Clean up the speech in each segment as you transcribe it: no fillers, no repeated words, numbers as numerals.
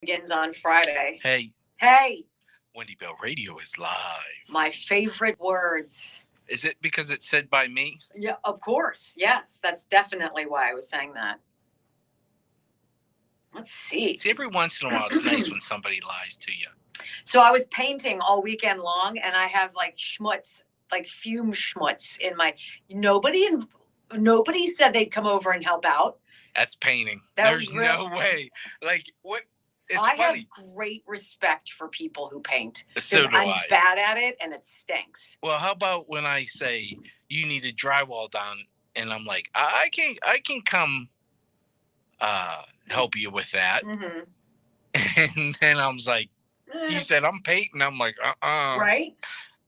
begins on Friday. Hey, Hey, Wendy Bell Radio is live. my favorite words. Is it because it's said by me? Yeah, of course. Yes, that's definitely why I was saying that. Let's see. See, every once in a while, it's nice when somebody lies to you. So I was painting all weekend long, and I have like schmutz, like fume schmutz in my. Nobody said they'd come over and help out. That's painting. That There's was real. no way. Like, what? It's I funny. have great respect for people who paint. So do I'm I. bad at it, and it stinks. Well, how about when I say you need a drywall down, and I'm like, I can come help you with that. Mm-hmm. And then I was like, you said I'm painting. I'm like, Right?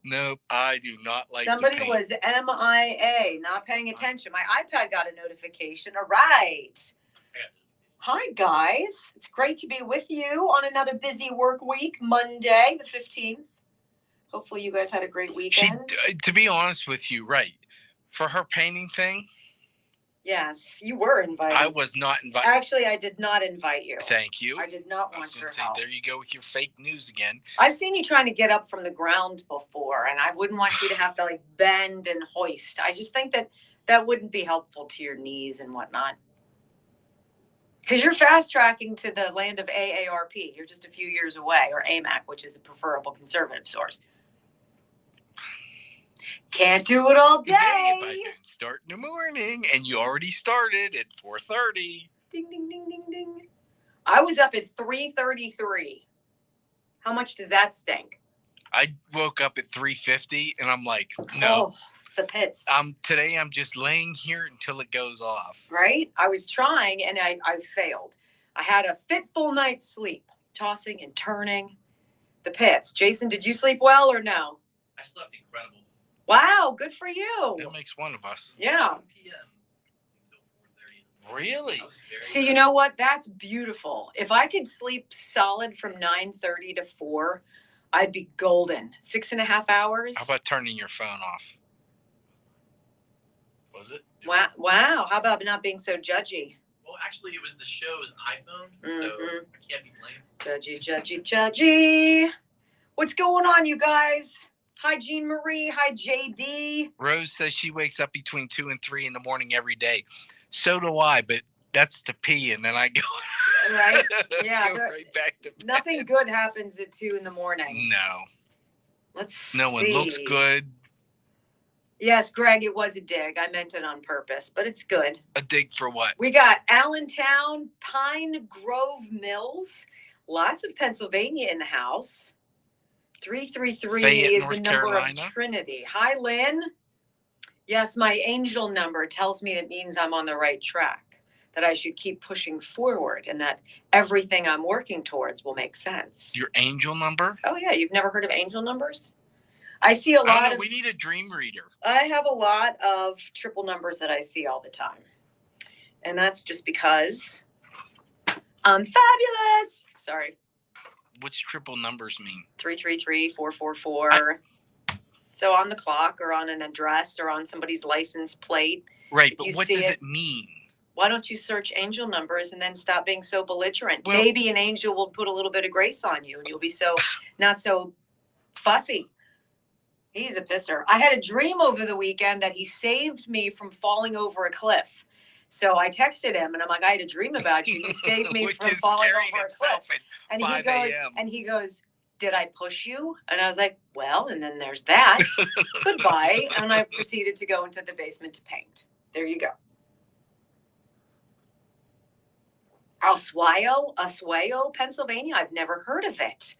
Nope, I do not like Somebody to paint. was MIA, not paying attention. My iPad got a notification. All right. Hi, guys. It's great to be with you on another busy work week, Monday, the 15th. Hopefully you guys had a great weekend. To be honest with you, right, for her painting thing. Yes, you were invited. I was not invited. Actually, I did not invite you. Thank you. I did not want your help. There you go with your fake news again. I've seen you trying to get up from the ground before, and I wouldn't want you to have to like bend and hoist. I just think that wouldn't be helpful to your knees and whatnot. Because you're fast tracking to the land of AARP. You're just a few years away, or AMAC, which is a preferable conservative source. Can't do it all day. If I didn't start in the morning, and you already started at 4:30. Ding, ding, ding, ding, ding. I was up at 3:33. How much does that stink? I woke up at 3:50, and I'm like, no. Oh, the pits. Today I'm just laying here until it goes off. Right? I was trying, and I failed. I had a fitful night's sleep, tossing and turning. The pits. Jason, did you sleep well or no? I slept incredible. Wow, good for you. That makes one of us. Yeah. 1 p.m. until 4:30. Really? See, you know what? That's beautiful. If I could sleep solid from 9:30 to 4, I'd be golden. 6.5 hours. How about turning your phone off? Was it? Wow. How about not being so judgy? Well, actually, it was the show's iPhone, so I can't be blamed. Judgy. What's going on, you guys? Hi, Jean Marie. Hi, JD. Rose says she wakes up between 2 and 3 in the morning every day. So do I, but that's to pee, and then I go right. Yeah, go right back to bed. Nothing good happens at 2 in the morning. No. Let's see. No one looks good. Yes, Greg, it was a dig. I meant it on purpose, but it's good. A dig for what? We got Allentown, Pine Grove Mills, lots of Pennsylvania in the house. 333 Fayette, is North the number Carolina. of Trinity. Hi, Lynn. Yes, my angel number tells me it means I'm on the right track, that I should keep pushing forward, and that everything I'm working towards will make sense. Your angel number? Oh, yeah. You've never heard of angel numbers? I see a lot of... We need a dream reader. I have a lot of triple numbers that I see all the time. And that's just because I'm fabulous. Sorry. What's triple numbers mean? 333, 444. So on the clock or on an address or on somebody's license plate. Right, but what does it mean? Why don't you search angel numbers and then stop being so belligerent? Well, maybe an angel will put a little bit of grace on you and you'll be so not so fussy. He's a pisser. I had a dream over the weekend that he saved me from falling over a cliff. So I texted him and I'm like, I had a dream about you. You saved me from falling over a cliff. And he goes, did I push you? And I was like, well, and then there's that. Goodbye. And I proceeded to go into the basement to paint. There you go. Oswego, Pennsylvania. I've never heard of it.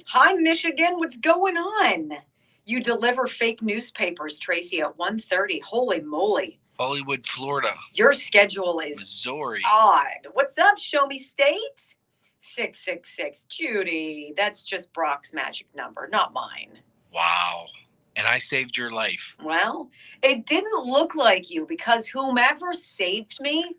Hi, Michigan. What's going on? You deliver fake newspapers, Tracy, at 1:30. Holy moly. Hollywood, Florida. Your schedule is Missouri. Odd. What's up, Show Me State? 666. Judy, that's just Brock's magic number, not mine. Wow. And I saved your life. Well, it didn't look like you because whomever saved me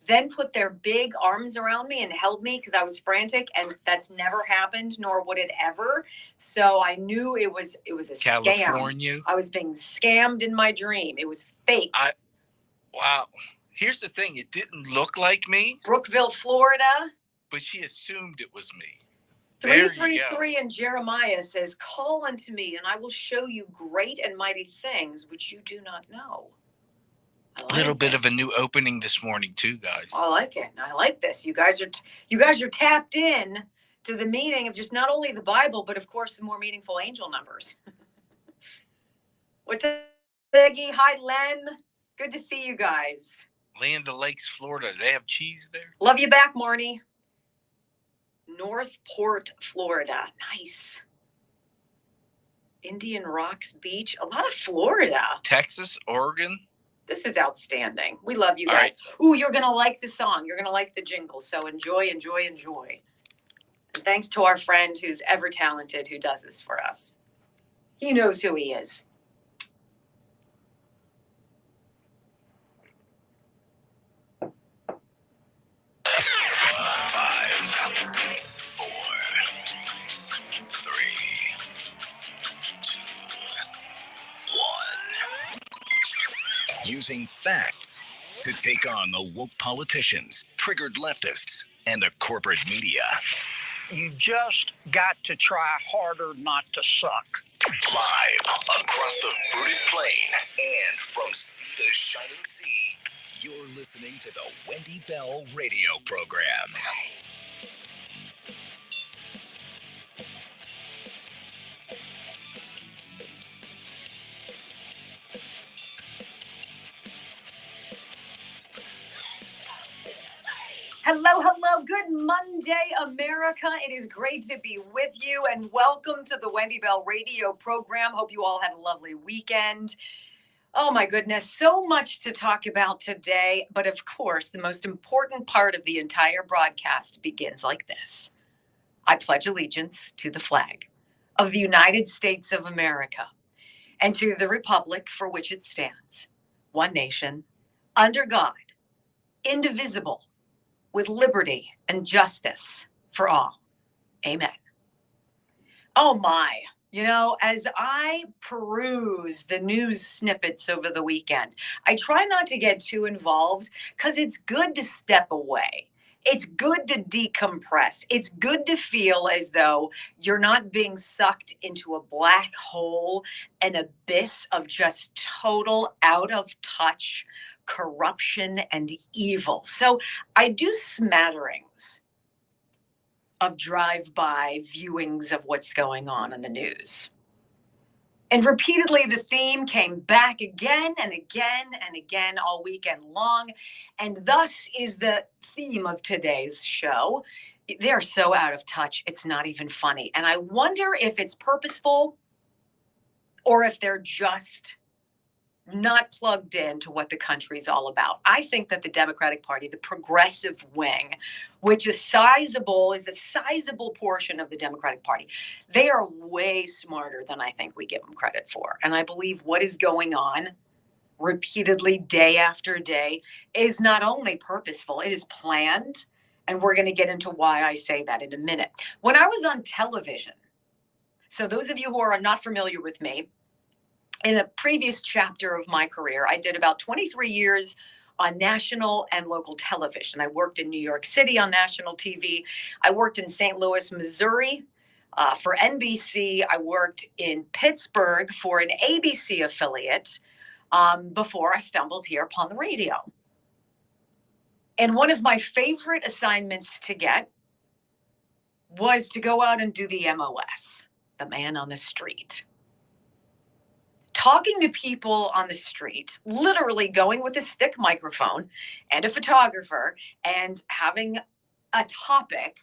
then put their big arms around me and held me because I was frantic, and that's never happened, nor would it ever. So I knew it was a California. Scam. I was being scammed in my dream. It was fake. Wow. Here's the thing. It didn't look like me. Brookville, Florida. but she assumed it was me. There you go. 333 and Jeremiah says, "Call unto me, and I will show you great and mighty things which you do not know." A little bit of a new opening this morning too, guys. I like it. I like this. You guys are tapped in to the meaning of just not only the Bible, but of course the more meaningful angel numbers. What's up, Peggy? Hi, Len. Good to see you guys. Land O'Lakes, Florida. They have cheese there. Love you back, Marnie. Northport, Florida. Nice. Indian Rocks Beach. A lot of Florida. Texas, Oregon. This is outstanding. We love you guys. Right. Ooh, you're going to like the song. You're going to like the jingle. So enjoy, enjoy, enjoy. And thanks to our friend who's ever talented who does this for us. He knows who he is. Using facts to take on the woke politicians, triggered leftists, and the corporate media. You just got to try harder not to suck. Live across the fruited plain and from sea to shining sea, you're listening to the Wendy Bell radio program. Hello, hello. Good Monday, America. It is great to be with you and welcome to the Wendy Bell radio program. Hope you all had a lovely weekend. Oh my goodness, so much to talk about today. But of course, the most important part of the entire broadcast begins like this. I pledge allegiance to the flag of the United States of America and to the republic for which it stands, one nation, under God, indivisible, with liberty and justice for all. Amen. Oh my, as I peruse the news snippets over the weekend, I try not to get too involved because it's good to step away. It's good to decompress. It's good to feel as though you're not being sucked into a black hole, an abyss of just total out of touch corruption and evil. So I do smatterings of drive-by viewings of what's going on in the news. And repeatedly, the theme came back again and again and again all weekend long. And thus is the theme of today's show. They're so out of touch, it's not even funny. And I wonder if it's purposeful or if they're just not plugged into what the country's all about. I think that the Democratic Party, the progressive wing, which is a sizable portion of the Democratic Party, they are way smarter than I think we give them credit for. And I believe what is going on repeatedly day after day is not only purposeful, it is planned. And we're going to get into why I say that in a minute. When I was on television, so those of you who are not familiar with me, in a previous chapter of my career, I did about 23 years on national and local television. I worked in New York City on national TV. I worked in St. Louis, Missouri for NBC. I worked in Pittsburgh for an ABC affiliate before I stumbled here upon the radio. And one of my favorite assignments to get was to go out and do the MOS, the man on the street. Talking to people on the street, literally going with a stick microphone and a photographer and having a topic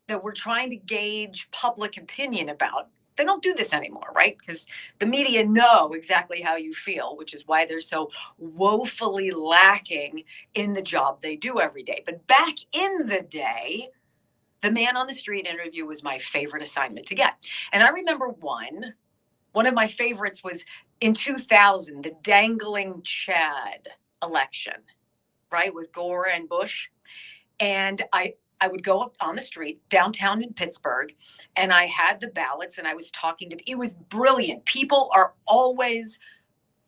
that we're trying to gauge public opinion about. They don't do this anymore, right? Because the media know exactly how you feel, which is why they're so woefully lacking in the job they do every day. But back in the day, the man on the street interview was my favorite assignment to get. And I remember one of my favorites was in 2000, the dangling Chad election, right, with Gore and Bush. And I would go up on the street downtown in Pittsburgh, and I had the ballots, and I was talking to, it was brilliant. People are always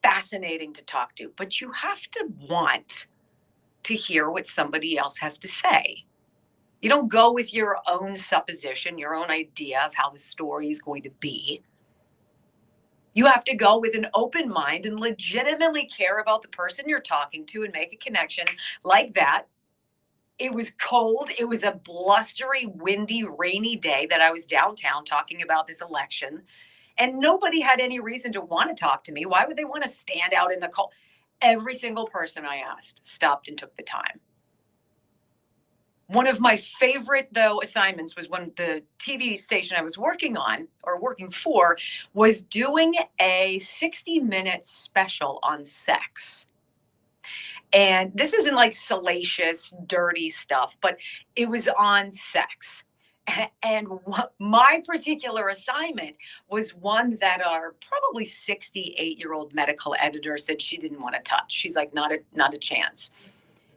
fascinating to talk to, but you have to want to hear what somebody else has to say. You don't go with your own supposition, your own idea of how the story is going to be. You have to go with an open mind and legitimately care about the person you're talking to and make a connection like that. It was cold. It was a blustery, windy, rainy day that I was downtown talking about this election. And nobody had any reason to want to talk to me. Why would they want to stand out in the cold? Every single person I asked stopped and took the time. One of my favorite, though, assignments was when the TV station I was working on or working for was doing a 60-minute special on sex. And this isn't like salacious, dirty stuff, but it was on sex. And my particular assignment was one that our probably 68-year-old medical editor said she didn't want to touch. She's like, not a chance.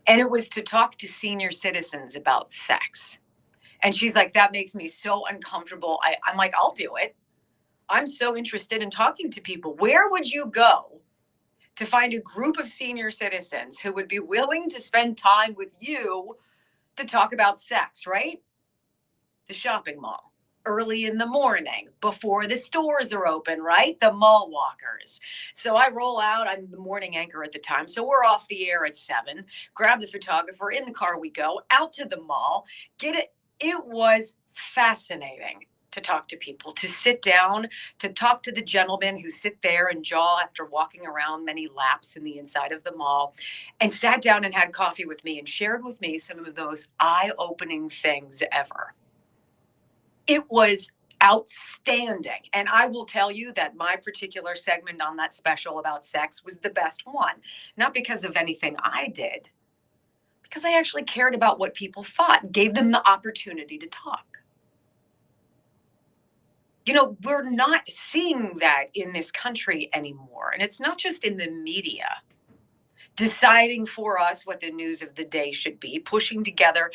And it was to talk to senior citizens about sex. And she's like, that makes me so uncomfortable. I'm like, I'll do it. I'm so interested in talking to people. Where would you go to find a group of senior citizens who would be willing to spend time with you to talk about sex, right? The shopping mall. Early in the morning, before the stores are open, right? The mall walkers. So I roll out. I'm the morning anchor at the time. So we're off the air at 7. Grab the photographer. In the car we go. Out to the mall. Get it. It was fascinating to talk to people, to sit down, to talk to the gentlemen who sit there and jaw after walking around many laps in the inside of the mall, and sat down and had coffee with me and shared with me some of those eye-opening things ever. It was outstanding. And I will tell you that my particular segment on that special about sex was the best one. Not because of anything I did, because I actually cared about what people thought, gave them the opportunity to talk. You know, we're not seeing that in this country anymore. And it's not just in the media deciding for us what the news of the day should be, pushing together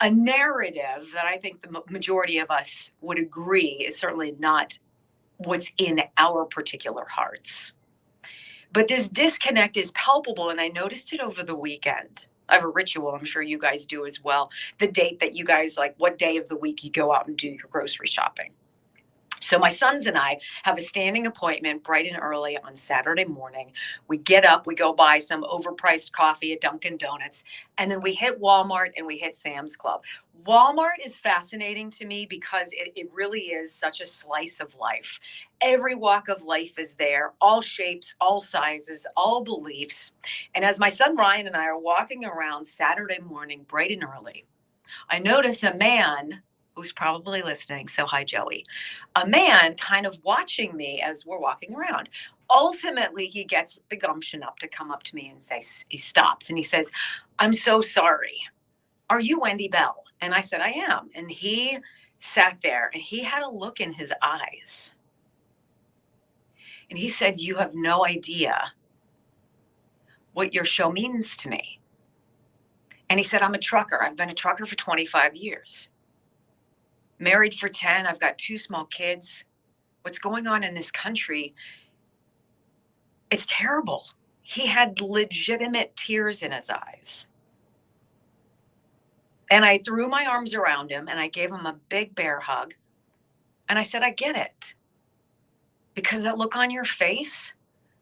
a narrative that I think the majority of us would agree is certainly not what's in our particular hearts. But this disconnect is palpable, and I noticed it over the weekend. I have a ritual, I'm sure you guys do as well. The date that you guys like, what day of the week you go out and do your grocery shopping. So my sons and I have a standing appointment bright and early on Saturday morning. We get up, we go buy some overpriced coffee at Dunkin' Donuts, and then we hit Walmart and we hit Sam's Club. Walmart is fascinating to me because it really is such a slice of life. Every walk of life is there, all shapes, all sizes, all beliefs. And as my son Ryan and I are walking around Saturday morning bright and early, I notice a man who's probably listening. So hi, Joey. A man kind of watching me as we're walking around. Ultimately, he gets the gumption up to come up to me and say, he stops and he says, I'm so sorry. Are you Wendy Bell? And I said, I am. And he sat there and he had a look in his eyes. And he said, you have no idea what your show means to me. And he said, I'm a trucker. I've been a trucker for 25 years. Married for 10. I've got 2 small kids. What's going on in this country? It's terrible. He had legitimate tears in his eyes. And I threw my arms around him and I gave him a big bear hug. And I said, I get it. Because that look on your face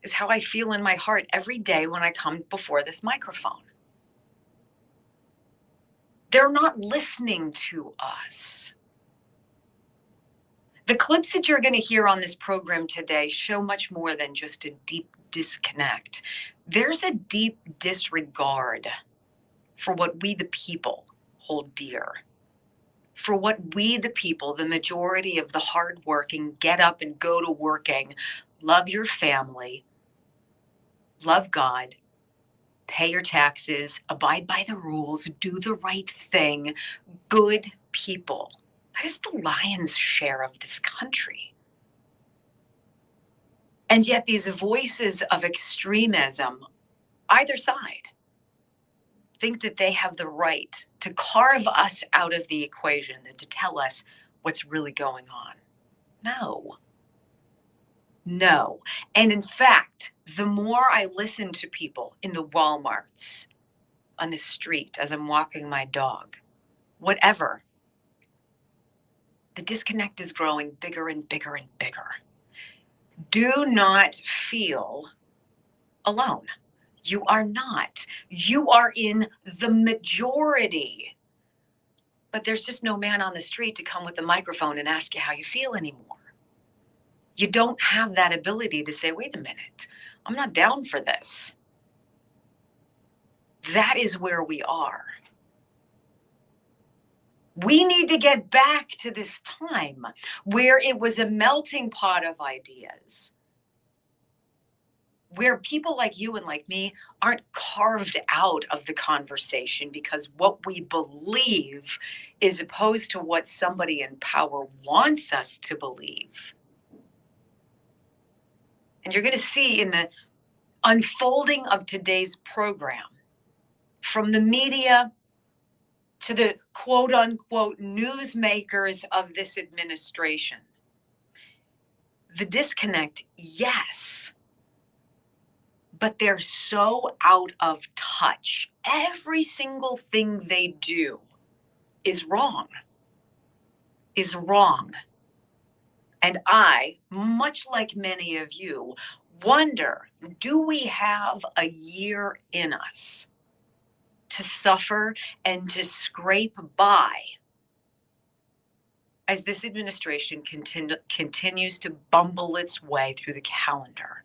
is how I feel in my heart every day when I come before this microphone. They're not listening to us. The clips that you're going to hear on this program today show much more than just a deep disconnect. There's a deep disregard for what we the people hold dear. For what we the people, the majority of the hardworking, get up and go to working, love your family, love God, pay your taxes, abide by the rules, do the right thing, good people. That is the lion's share of this country. And yet these voices of extremism, either side, think that they have the right to carve us out of the equation and to tell us what's really going on. No. No. And in fact, the more I listen to people in the Walmarts, on the street, as I'm walking my dog, whatever. The disconnect is growing bigger and bigger and bigger. Do not feel alone. You are not. You are in the majority. But there's just no man on the street to come with a microphone and ask you how you feel anymore. You don't have that ability to say, wait a minute, I'm not down for this. That is where we are. We need to get back to this time where it was a melting pot of ideas, where people like you and like me aren't carved out of the conversation because what we believe is opposed to what somebody in power wants us to believe. And you're going to see in the unfolding of today's program, from the media to the quote unquote newsmakers of this administration, the disconnect, yes, but they're so out of touch. Every single thing they do is wrong, And I, much like many of you, wonder, do we have a year in us to suffer and to scrape by as this administration continues to bumble its way through the calendar?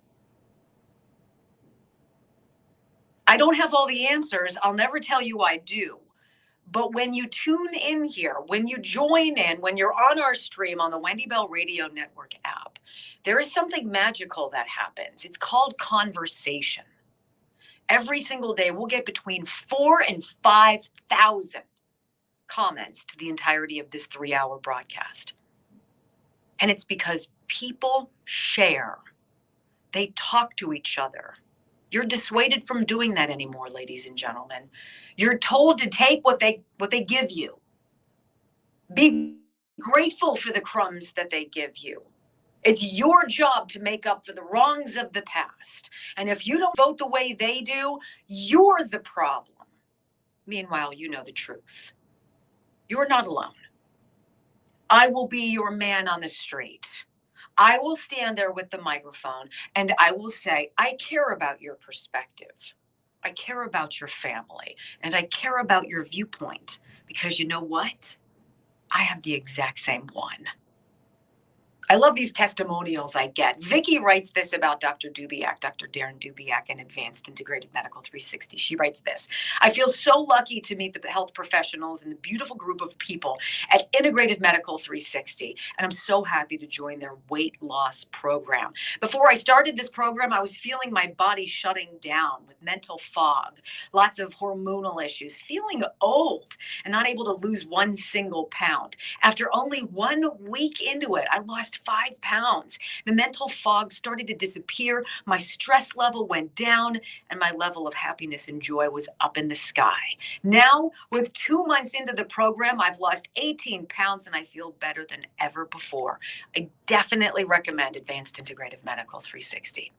I don't have all the answers. I'll never tell you I do. But when you tune in here, when you join in, when you're on our stream on the Wendy Bell Radio Network app, there is something magical that happens. It's called conversation. Every single day, we'll get between 4,000 and 5,000 comments to the entirety of this 3-hour broadcast. And it's because people share. They talk to each other. You're dissuaded from doing that anymore, ladies and gentlemen. You're told to take what they give you. Be grateful for the crumbs that they give you. It's your job to make up for the wrongs of the past. And if you don't vote the way they do, you're the problem. Meanwhile, you know the truth. You're not alone. I will be your man on the street. I will stand there with the microphone and I will say, I care about your perspective. I care about your family and I care about your viewpoint because you know what? I have the exact same one. I love these testimonials I get. Vicki writes this about Dr. Dubiak, Dr. Darren Dubiak, and Advanced Integrated Medical 360. She writes this: I feel so lucky to meet the health professionals and the beautiful group of people at Integrated Medical 360, and I'm so happy to join their weight loss program. Before I started this program, I was feeling my body shutting down with mental fog, lots of hormonal issues, feeling old, and not able to lose 1 single pound. After only 1 week into it, I lost 5 pounds. The mental fog started to disappear. My stress level went down and my level of happiness and joy was up in the sky. Now, with 2 months into the program, I've lost 18 pounds and I feel better than ever before. I definitely recommend Advanced Integrative Medical 360.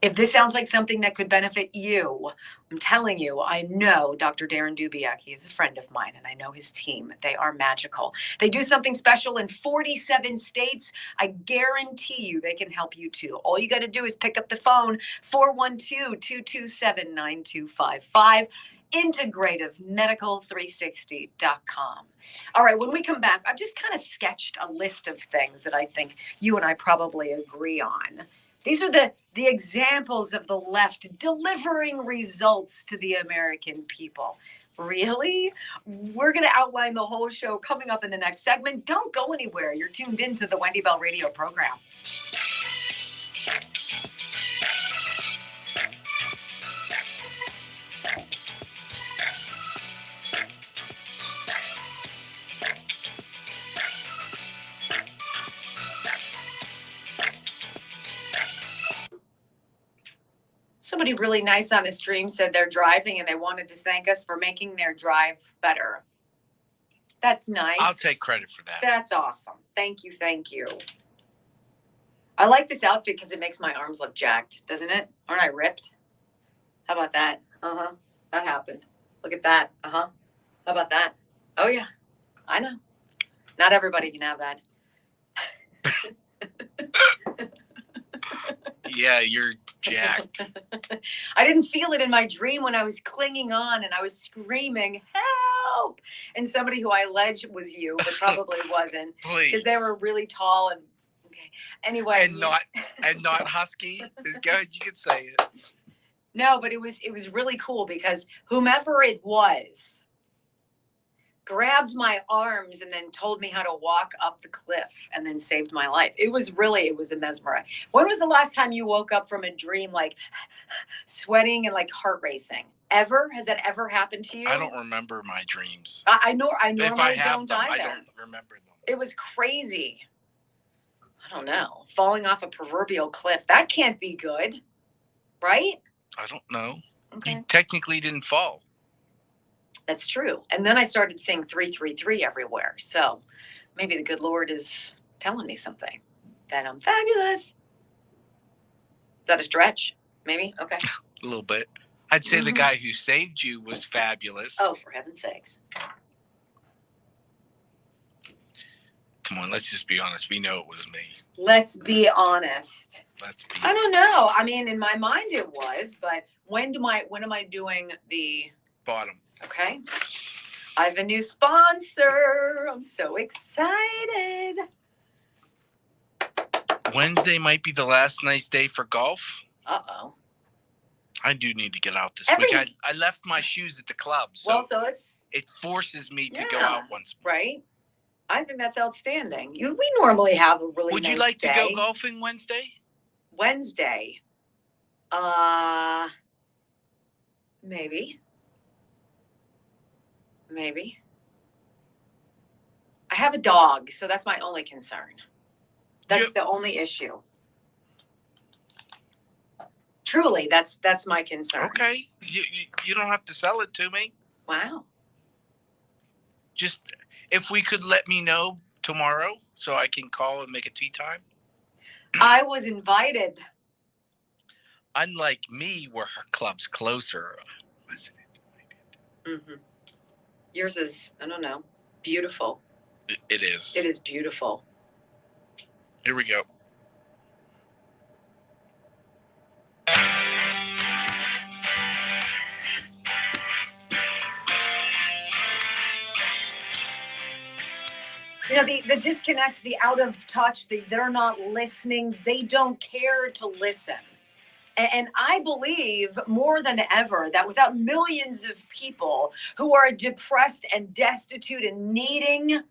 If this sounds like something that could benefit you, I'm telling you, I know Dr. Darren Dubiak. He is a friend of mine, and I know his team. They are magical. They do something special in 47 states. I guarantee you they can help you too. All you got to do is pick up the phone, 412-227-9255. integrativemedical360.com. All right, when we come back, I've just kind of sketched a list of things that I think you and I probably agree on. These are the examples of the left delivering results to the American people. Really? We're going to outline the whole show coming up in the next segment. Don't go anywhere. You're tuned into the Wendy Bell Radio program. Somebody really nice on the stream said they're driving and they wanted to thank us for making their drive better. That's nice. I'll take credit for that. That's awesome. Thank you. Thank you. I like this outfit because it makes my arms look jacked, doesn't it? Aren't I ripped? How about that? Uh-huh. That happened. Look at that. Uh-huh. How about that? Oh, yeah. I know. Not everybody can have that. Yeah, you're jacked. I didn't feel it in my dream when I was clinging on and I was screaming, help! And somebody who I allege was you, but probably wasn't. Please. Because they were really tall and okay. Anyway. And not husky. Is good. You could say it. No, but it was really cool because whomever it was grabbed my arms and then told me how to walk up the cliff and then saved my life. It was a mesmerizing. When was the last time you woke up from a dream like sweating and like heart racing? Ever? Has that ever happened to you? I don't remember my dreams. I normally if I have don't them, either. I don't remember them. It was crazy. I don't know. Falling off a proverbial cliff. That can't be good. Right? I don't know. Okay. You technically didn't fall. That's true. And then I started seeing 333 everywhere. So maybe the good Lord is telling me something, that I'm fabulous. Is that a stretch? Maybe? Okay. A little bit. I'd say the guy who saved you was fabulous. Oh, for heaven's sakes. Come on, let's just be honest. We know it was me. Let's be honest. I don't honest. know. I mean, in my mind it was, but when am I doing the Bottom. okay? I have a new sponsor. I'm so excited. Wednesday might be the last nice day for golf. Uh-oh. I do need to get out this Every- week. I left my shoes at the club, so it forces me to go out once more. Right? I think that's outstanding. We normally have a really Would nice you like day. to go golfing Wednesday? Wednesday? Maybe. I have a dog, so that's my only concern. That's the only issue. Truly, that's my concern. Okay. You don't have to sell it to me. Wow. Just if we could let me know tomorrow so I can call and make a tea time. I was invited. Unlike me, where her club's closer, wasn't it? Mm-hmm. Yours is, I don't know, beautiful. It is. It is beautiful. Here we go. You know, the disconnect, the out of touch, they're not listening. They don't care to listen. And I believe more than ever that without millions of people who are depressed and destitute and needing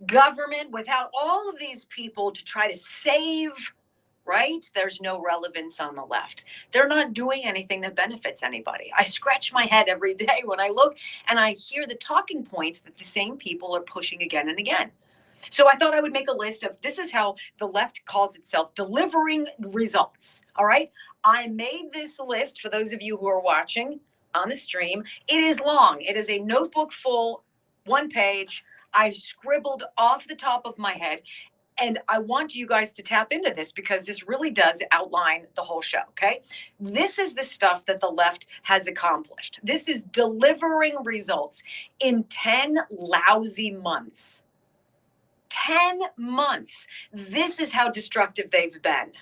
government, without all of these people to try to save, right? There's no relevance on the left. They're not doing anything that benefits anybody. I scratch my head every day when I look and I hear the talking points that the same people are pushing again and again. So I thought I would make a list of, this is how the left calls itself, delivering results. All right. I made this list for those of you who are watching on the stream. It is long. It is a notebook full, 1 page. I scribbled off the top of my head. And I want you guys to tap into this because this really does outline the whole show, okay? This is the stuff that the left has accomplished. This is delivering results in 10 lousy months. 10 months. This is how destructive they've been.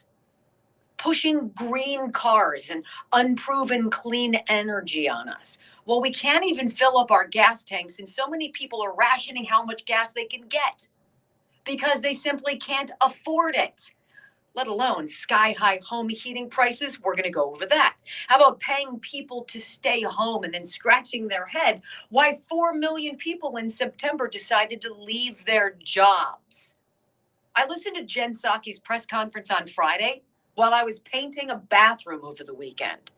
Pushing green cars and unproven clean energy on us. Well, we can't even fill up our gas tanks, and so many people are rationing how much gas they can get because they simply can't afford it, let alone sky-high home heating prices. We're going to go over that. How about paying people to stay home and then scratching their head why 4 million people in September decided to leave their jobs? I listened to Jen Psaki's press conference on Friday while I was painting a bathroom over the weekend.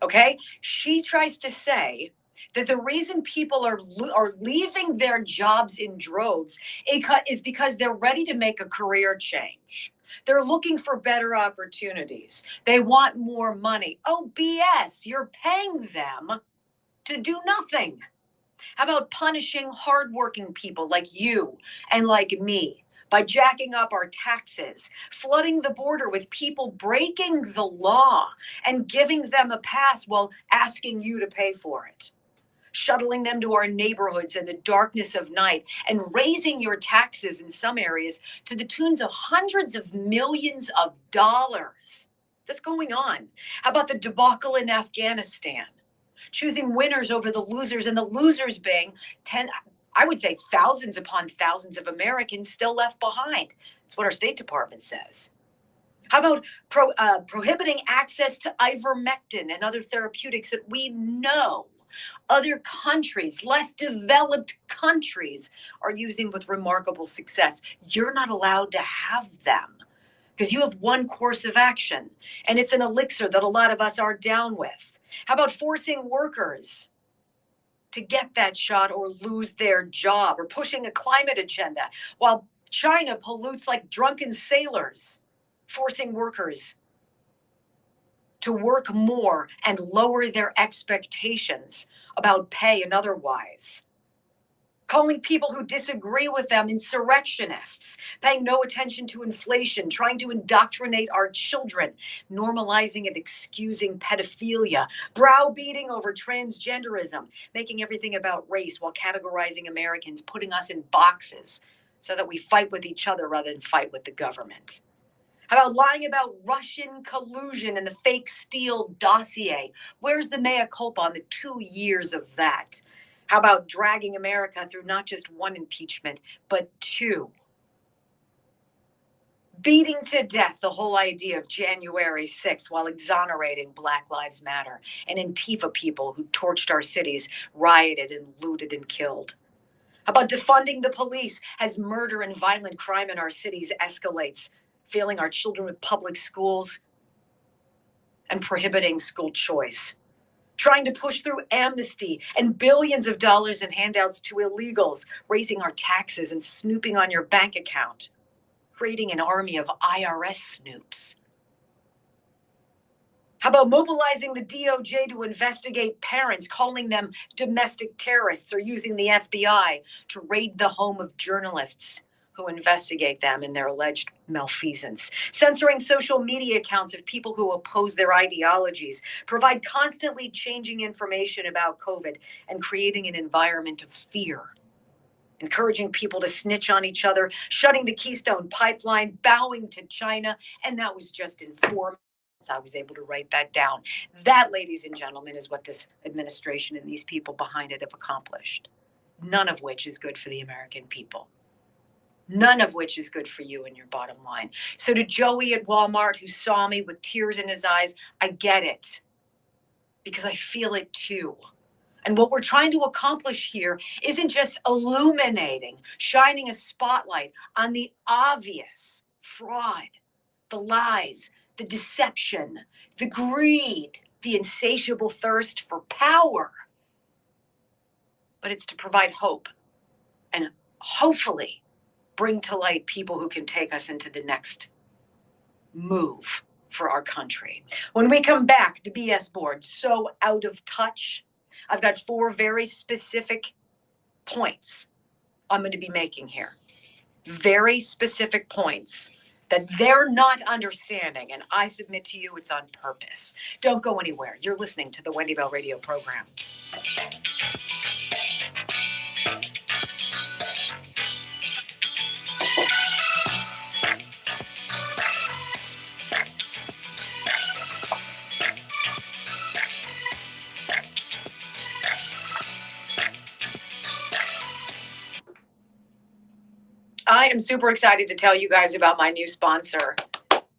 Okay? She tries to say that the reason people are leaving their jobs in droves is because they're ready to make a career change. They're looking for better opportunities. They want more money. Oh, BS. You're paying them to do nothing. How about punishing hardworking people like you and like me by jacking up our taxes, flooding the border with people breaking the law and giving them a pass while asking you to pay for it? shuttling them to our neighborhoods in the darkness of night, and raising your taxes in some areas to the tunes of hundreds of millions of dollars. That's going on. How about the debacle in Afghanistan? Choosing winners over the losers, and the losers being I would say thousands upon thousands of Americans still left behind. That's what our State Department says. How about prohibiting access to ivermectin and other therapeutics that we know other countries, less developed countries, are using with remarkable success? You're not allowed to have them because you have one course of action, and it's an elixir that a lot of us aren't down with. How about forcing workers to get that shot or lose their job, or pushing a climate agenda while China pollutes like drunken sailors, forcing workers to work more and lower their expectations about pay and otherwise, calling people who disagree with them insurrectionists, paying no attention to inflation, trying to indoctrinate our children, normalizing and excusing pedophilia, browbeating over transgenderism, making everything about race while categorizing Americans, putting us in boxes so that we fight with each other rather than fight with the government. How about lying about Russian collusion and the fake Steele dossier? Where's the mea culpa on the 2 years of that? How about dragging America through not just one impeachment, but 2? Beating to death the whole idea of January 6th while exonerating Black Lives Matter and Antifa people who torched our cities, rioted and looted and killed. How about defunding the police as murder and violent crime in our cities escalates, failing our children with public schools, and prohibiting school choice? Trying to push through amnesty and billions of dollars in handouts to illegals, raising our taxes and snooping on your bank account, creating an army of IRS snoops. How about mobilizing the DOJ to investigate parents, calling them domestic terrorists, or using the FBI to raid the home of journalists who investigate them in their alleged malfeasance, censoring social media accounts of people who oppose their ideologies, provide constantly changing information about COVID, and creating an environment of fear, encouraging people to snitch on each other, shutting the Keystone Pipeline, bowing to China, and that was just in 4 months. I was able to write that down. That, ladies and gentlemen, is what this administration and these people behind it have accomplished, none of which is good for the American people. None of which is good for you and your bottom line. So to Joey at Walmart, who saw me with tears in his eyes, I get it, because I feel it too. And what we're trying to accomplish here isn't just illuminating, shining a spotlight on the obvious fraud, the lies, the deception, the greed, the insatiable thirst for power. But it's to provide hope and hopefully bring to light people who can take us into the next move for our country. When we come back, the BS board, so out of touch. I've got 4 very specific points I'm going to be making here. Very specific points that they're not understanding. And I submit to you it's on purpose. Don't go anywhere. You're listening to the Wendy Bell Radio program. I am super excited to tell you guys about my new sponsor.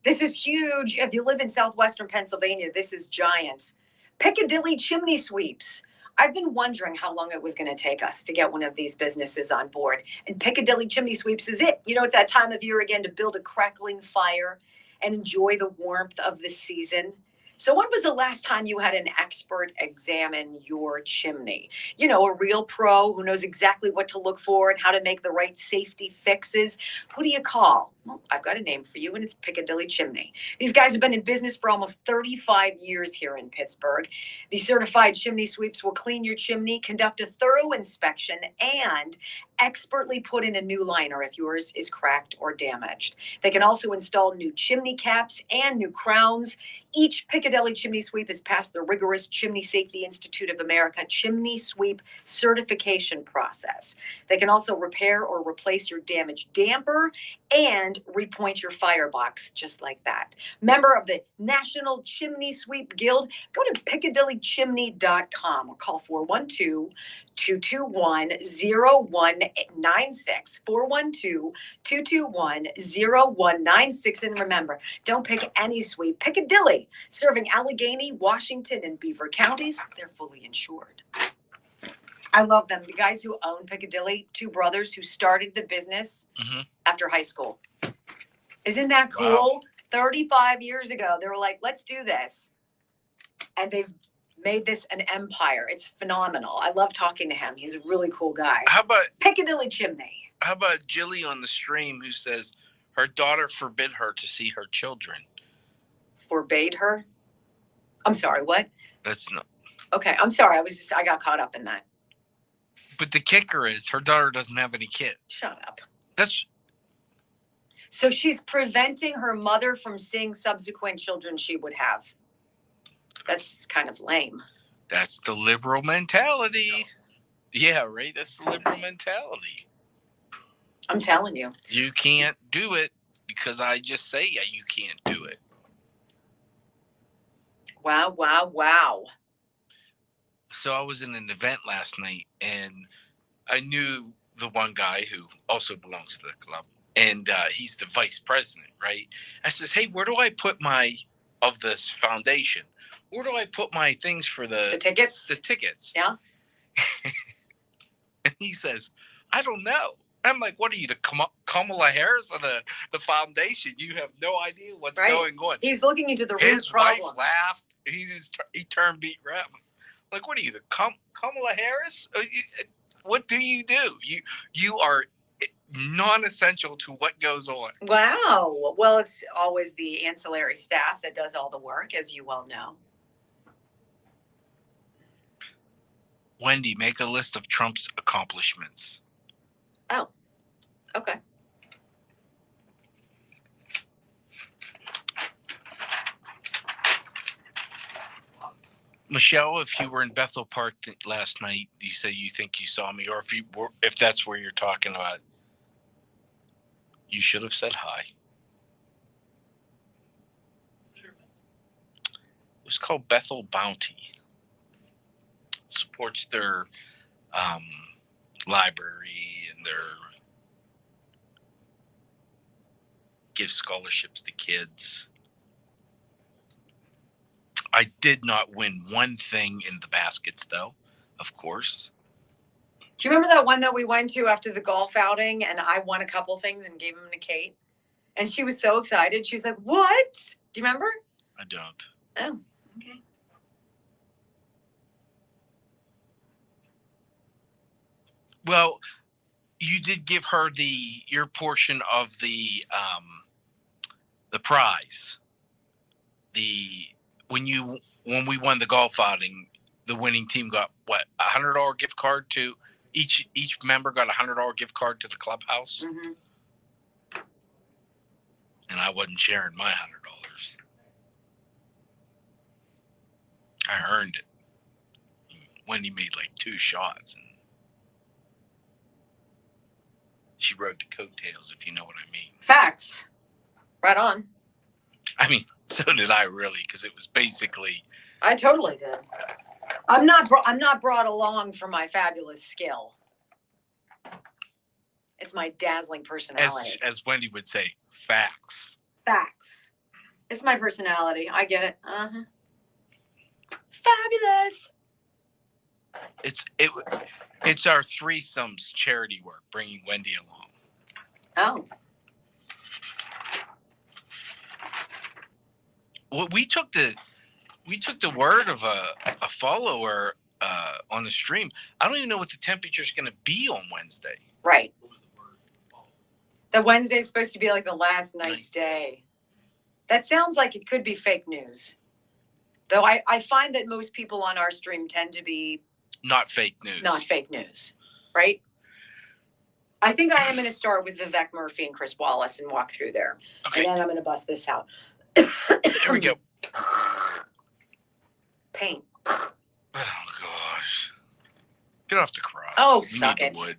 This is huge. If you live in southwestern Pennsylvania, this is giant. Piccadilly Chimney Sweeps. I've been wondering how long it was going to take us to get one of these businesses on board. And Piccadilly Chimney Sweeps is it. You know, it's that time of year again to build a crackling fire and enjoy the warmth of the season. So when was the last time you had an expert examine your chimney? You know, a real pro who knows exactly what to look for and how to make the right safety fixes. Who do you call? Well, I've got a name for you, and it's Piccadilly Chimney. These guys have been in business for almost 35 years here in Pittsburgh. These certified chimney sweeps will clean your chimney, conduct a thorough inspection, and expertly put in a new liner if yours is cracked or damaged. They can also install new chimney caps and new crowns. Each Piccadilly chimney sweep has passed the rigorous Chimney Safety Institute of America chimney sweep certification process. They can also repair or replace your damaged damper and repoint your firebox just like that. Member of the National Chimney Sweep Guild, go to piccadillychimney.com or call 412-221-0196. 412-221-0196. And remember, don't pick any sweep. Piccadilly, serving Allegheny, Washington, and Beaver counties. They're fully insured. I love them. The guys who own Piccadilly, two brothers who started the business after high school. Isn't that cool? Wow. 35 years ago, they were like, let's do this. And they've made this an empire. It's phenomenal. I love talking to him. He's a really cool guy. How about Piccadilly Chimney? How about Jilly on the stream who says her daughter forbid her to see her children? Forbade her? I'm sorry, what? That's not. Okay, I'm sorry. I got caught up in that. But the kicker is her daughter doesn't have any kids. Shut up. So she's preventing her mother from seeing subsequent children she would have. That's kind of lame. That's the liberal mentality. No. Yeah, right? That's the liberal mentality. I'm telling you. You can't do it because I just say you can't do it. Wow, wow, wow. So I was in an event last night, and I knew the one guy who also belongs to the club, and he's the vice president, right? I says, hey, where do I put of this foundation? Where do I put my things for the tickets? The tickets. Yeah. And he says, I don't know. I'm like, what are you, the Kamala Harris of the foundation? You have no idea what's going on. He's looking into the root His problem. wife laughed. He turned beat red. Like, what are you, the Kamala Harris? What do? You are non-essential to what goes on. Wow. Well, it's always the ancillary staff that does all the work, as you well know. Wendy, make a list of Trump's accomplishments. Oh, okay. Michelle, if you were in Bethel Park last night, you say you think you saw me, or if that's where you're talking about, you should have said hi. Sure. It was called Bethel Bounty. It supports their library and gives scholarships to kids. I did not win one thing in the baskets, though, of course. Do you remember that one that we went to after the golf outing, and I won a couple things and gave them to Kate? And she was so excited. She was like, what? Do you remember? I don't. Oh, okay. Well, you did give her your portion of the prize. When we won the golf outing, the winning team got what, $100 gift card to each member got $100 gift card to the clubhouse. Mm-hmm. And I wasn't sharing my $100. I earned it. Wendy made like 2 shots, and she rode the coattails, if you know what I mean. Facts. Right on. I mean, so did I really, because it was basically. I totally did. I'm not brought along for my fabulous skill. It's my dazzling personality. As Wendy would say, facts. Facts. It's my personality. I get it. Uh-huh. Fabulous. It's our threesomes charity work, bringing Wendy along. Oh. Well, we took the word of a follower on the stream. I don't even know what the temperature is going to be on Wednesday. Right. What was the word? That Wednesday's supposed to be like the last nice day. That sounds like it could be fake news. Though I find that most people on our stream tend to be not fake news. Not fake news, right? I think I am going to start with Vivek Murphy and Chris Wallace and walk through there. Okay. And then I'm going to bust this out. Here we go. Pain. Oh, gosh. Get off the cross. Oh, You suck need it. the wood.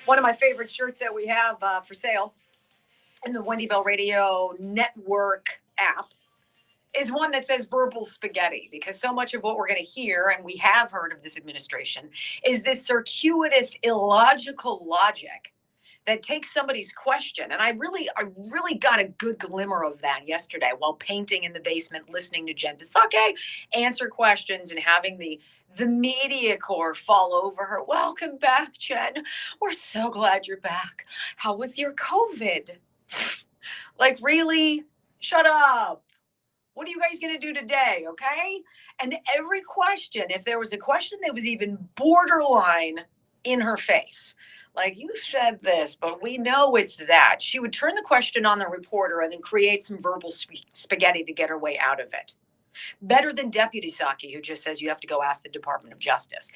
One of my favorite shirts that we have for sale in the Wendy Bell Radio Network app is one that says verbal spaghetti, because so much of what we're going to hear, and we have heard of this administration, is this circuitous, illogical logic that takes somebody's question. And I really got a good glimmer of that yesterday while painting in the basement, listening to Jen Psaki answer questions and having the media corps fall over her. Welcome back, Jen. We're so glad you're back. How was your COVID? Like, really? Shut up. What are you guys going to do today? Okay. And every question, if there was a question that was even borderline in her face, like, you said this, but we know it's that, she would turn the question on the reporter and then create some verbal spaghetti to get her way out of it. Better than Deputy Psaki, who just says you have to go ask the Department of Justice.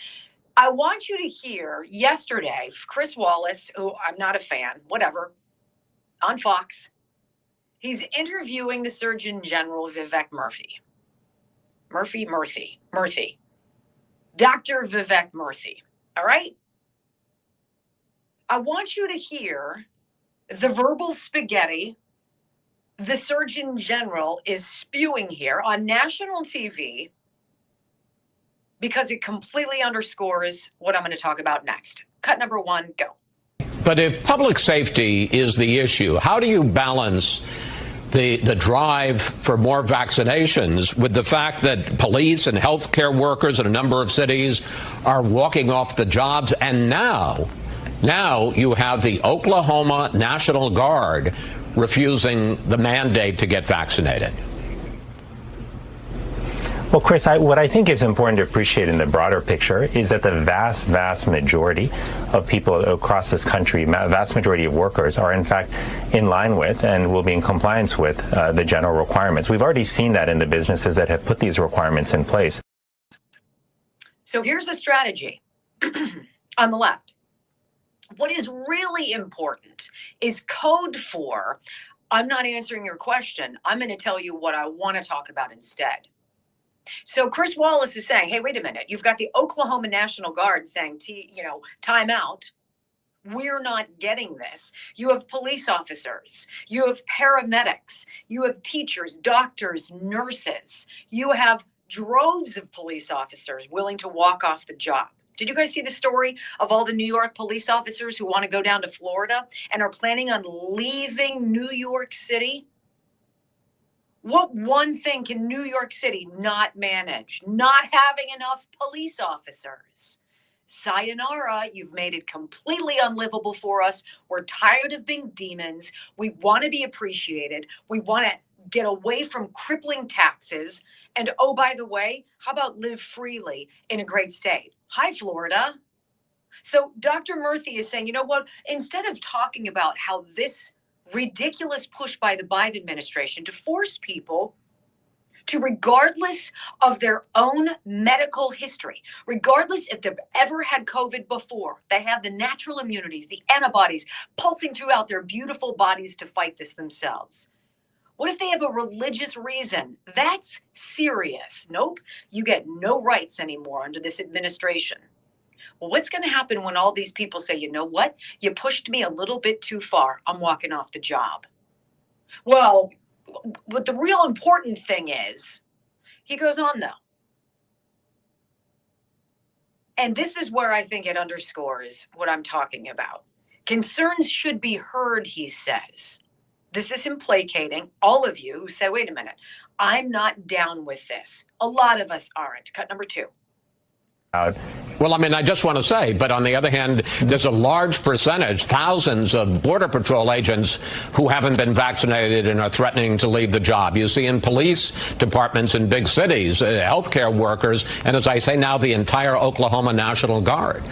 I want you to hear yesterday, Chris Wallace, who I'm not a fan, whatever, on Fox. He's interviewing the Surgeon General, Vivek Murthy. Murthy. Dr. Vivek Murthy. All right? I want you to hear the verbal spaghetti the Surgeon General is spewing here on national TV, because it completely underscores what I'm going to talk about next. Cut number 1, go. But if public safety is the issue, how do you balance the drive for more vaccinations with the fact that police and healthcare workers in a number of cities are walking off the jobs? And now you have the Oklahoma National Guard refusing the mandate to get vaccinated. Well, Chris, what I think is important to appreciate in the broader picture is that the vast majority of people across this country, vast majority of workers, are in fact in line with and will be in compliance with the general requirements. We've already seen that in the businesses that have put these requirements in place. So here's the strategy on the left. What is really important is code for, I'm not answering your question. I'm going to tell you what I want to talk about instead. So Chris Wallace is saying, hey, wait a minute. You've got the Oklahoma National Guard saying, time out. We're not getting this. You have police officers. You have paramedics. You have teachers, doctors, nurses. You have droves of police officers willing to walk off the job. Did you guys see the story of all the New York police officers who want to go down to Florida and are planning on leaving New York City? What one thing can New York City not manage? Not having enough police officers. Sayonara, you've made it completely unlivable for us. We're tired of being demons. We want to be appreciated. We want to get away from crippling taxes. And oh, by the way, how about live freely in a great state? Hi, Florida. So Dr. Murthy is saying, you know what? Instead of talking about how this ridiculous push by the Biden administration to force people to, regardless of their own medical history, regardless if they've ever had COVID before, they have the natural immunities, the antibodies pulsing throughout their beautiful bodies to fight this themselves. What if they have a religious reason? That's serious. Nope. You get no rights anymore under this administration. Well, what's going to happen when all these people say, you know what? You pushed me a little bit too far. I'm walking off the job. Well, what the real important thing is, he goes on though. And this is where I think it underscores what I'm talking about. Concerns should be heard, he says. This is him placating all of you who say, wait a minute, I'm not down with this. A lot of us aren't. Cut number 2. Well, I mean, I just want to say, but on the other hand, there's a large percentage, thousands of Border Patrol agents who haven't been vaccinated and are threatening to leave the job. You see in police departments in big cities, healthcare workers, and as I say now, the entire Oklahoma National Guard.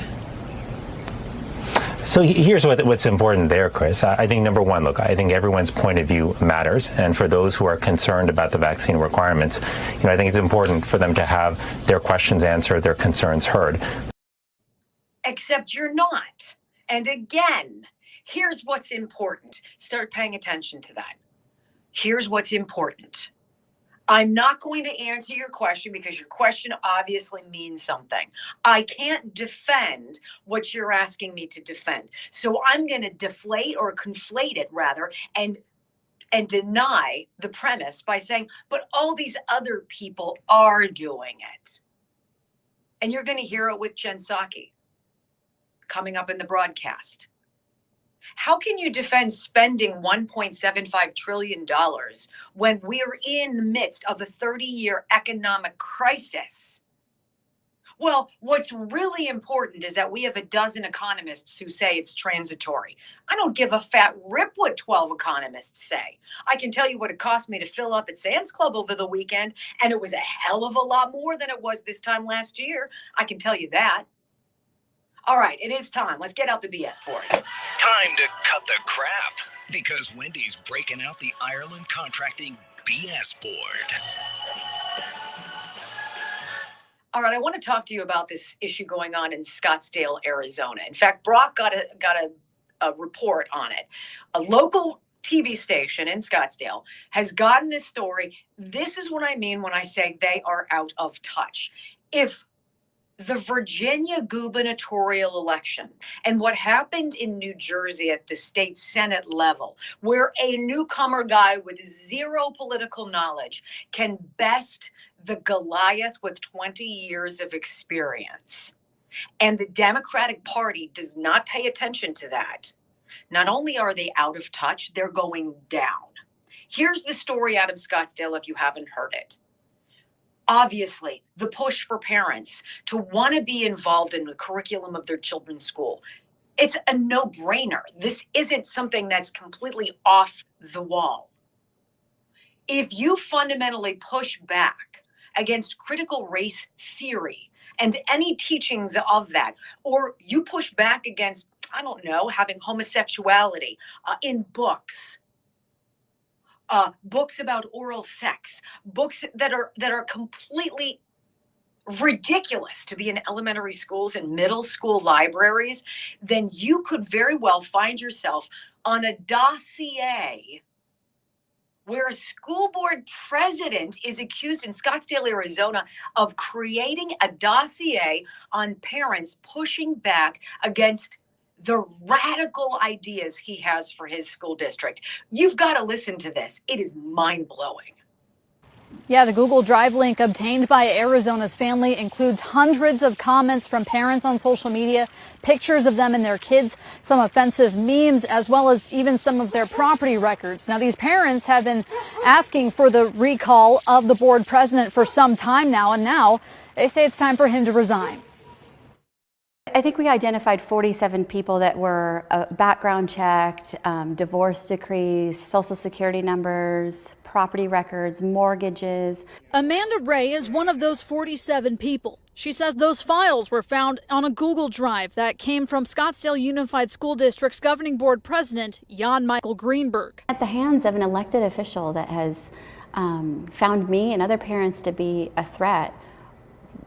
So here's what's important there, Chris. I think, number one, look, I think everyone's point of view matters. And for those who are concerned about the vaccine requirements, I think it's important for them to have their questions answered, their concerns heard. Except you're not. And again, here's what's important. Start paying attention to that. Here's what's important. I'm not going to answer your question because your question obviously means something. I can't defend what you're asking me to defend. So I'm going to deflate or conflate it rather and deny the premise by saying, but all these other people are doing it. And you're going to hear it with Jen Psaki coming up in the broadcast. How can you defend spending $1.75 trillion when we're in the midst of a 30-year economic crisis? Well, what's really important is that we have a dozen economists who say it's transitory. I don't give a fat rip what 12 economists say. I can tell you what it cost me to fill up at Sam's Club over the weekend, and it was a hell of a lot more than it was this time last year. I can tell you that. All right, it is time. Let's get out the BS board. Time to cut the crap, because Wendy's breaking out the Ireland contracting BS board. All right, I want to talk to you about this issue going on in Scottsdale, Arizona. In fact, Brock got a report on it. A local TV station in Scottsdale has gotten this story. This is what I mean when I say they are out of touch. If the Virginia gubernatorial election and what happened in New Jersey at the state Senate level, where a newcomer guy with zero political knowledge can best the Goliath with 20 years of experience, and the Democratic Party does not pay attention to that, not only are they out of touch, they're going down. Here's the story out of Scottsdale if you haven't heard it. Obviously, the push for parents to want to be involved in the curriculum of their children's school, it's a no-brainer. This isn't something that's completely off the wall. If you fundamentally push back against critical race theory and any teachings of that, or you push back against, I don't know, having homosexuality in books, books about oral sex, books that are completely ridiculous to be in elementary schools and middle school libraries, then you could very well find yourself on a dossier where a school board president is accused in Scottsdale, Arizona, of creating a dossier on parents pushing back against the radical ideas he has for his school district. You've got to listen to this. It is mind-blowing. Yeah, the Google Drive link obtained by Arizona's family includes hundreds of comments from parents on social media, pictures of them and their kids, some offensive memes, as well as even some of their property records. Now, these parents have been asking for the recall of the board president for some time now, and now they say it's time for him to resign. I think we identified 47 people that were background checked, divorce decrees, social security numbers, property records, mortgages. Amanda Ray is one of those 47 people. She says those files were found on a Google Drive that came from Scottsdale Unified School District's governing board president, Jan Michael Greenberg. At the hands of an elected official that has found me and other parents to be a threat,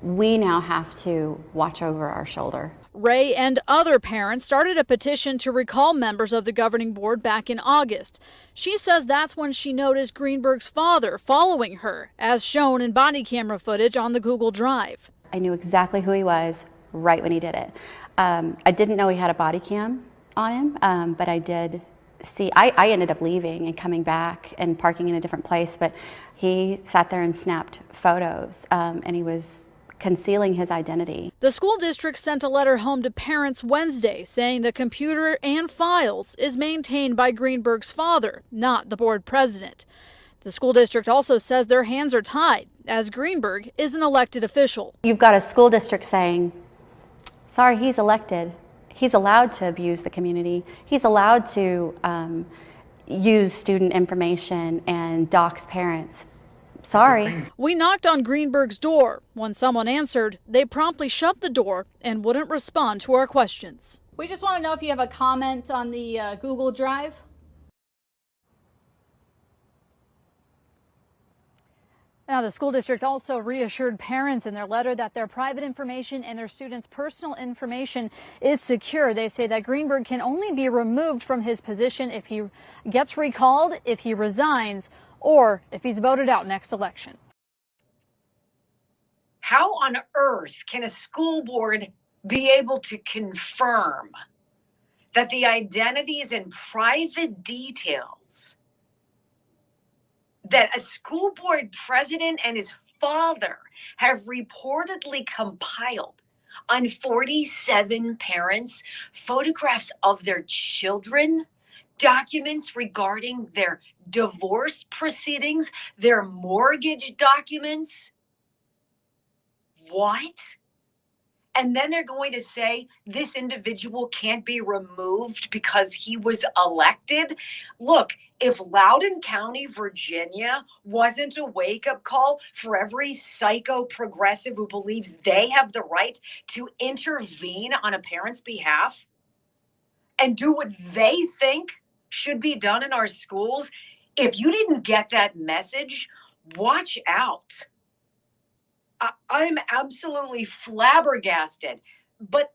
we now have to watch over our shoulder. Ray and other parents started a petition to recall members of the governing board back in August. She says that's when she noticed Greenberg's father following her, as shown in body camera footage on the Google Drive. I knew exactly who he was right when he did it. I didn't know he had a body cam on him, but I did see, I ended up leaving and coming back and parking in a different place, but he sat there and snapped photos, and he was concealing his identity. The school district sent a letter home to parents Wednesday saying the computer and files is maintained by Greenberg's father, not the board president. The school district also says their hands are tied, as Greenberg is an elected official. You've got a school district saying, Sorry, he's elected. He's allowed to abuse the community. He's allowed to use student information and dox parents. Sorry. We knocked on Greenberg's door. When someone answered, they promptly shut the door and wouldn't respond to our questions. We just want to know if you have a comment on the Google Drive. Now, the school district also reassured parents in their letter that their private information and their students' personal information is secure. They say that Greenberg can only be removed from his position if he gets recalled, if he resigns, or if he's voted out next election. How on earth can a school board be able to confirm that the identities and private details that a school board president and his father have reportedly compiled on 47 parents, photographs of their children, documents regarding their divorce proceedings, their mortgage documents? What? And then they're going to say this individual can't be removed because he was elected? Look, if Loudoun County, Virginia wasn't a wake-up call for every psycho progressive who believes they have the right to intervene on a parent's behalf and do what they think should be done in our schools, if you didn't get that message, watch out. I'm absolutely flabbergasted, but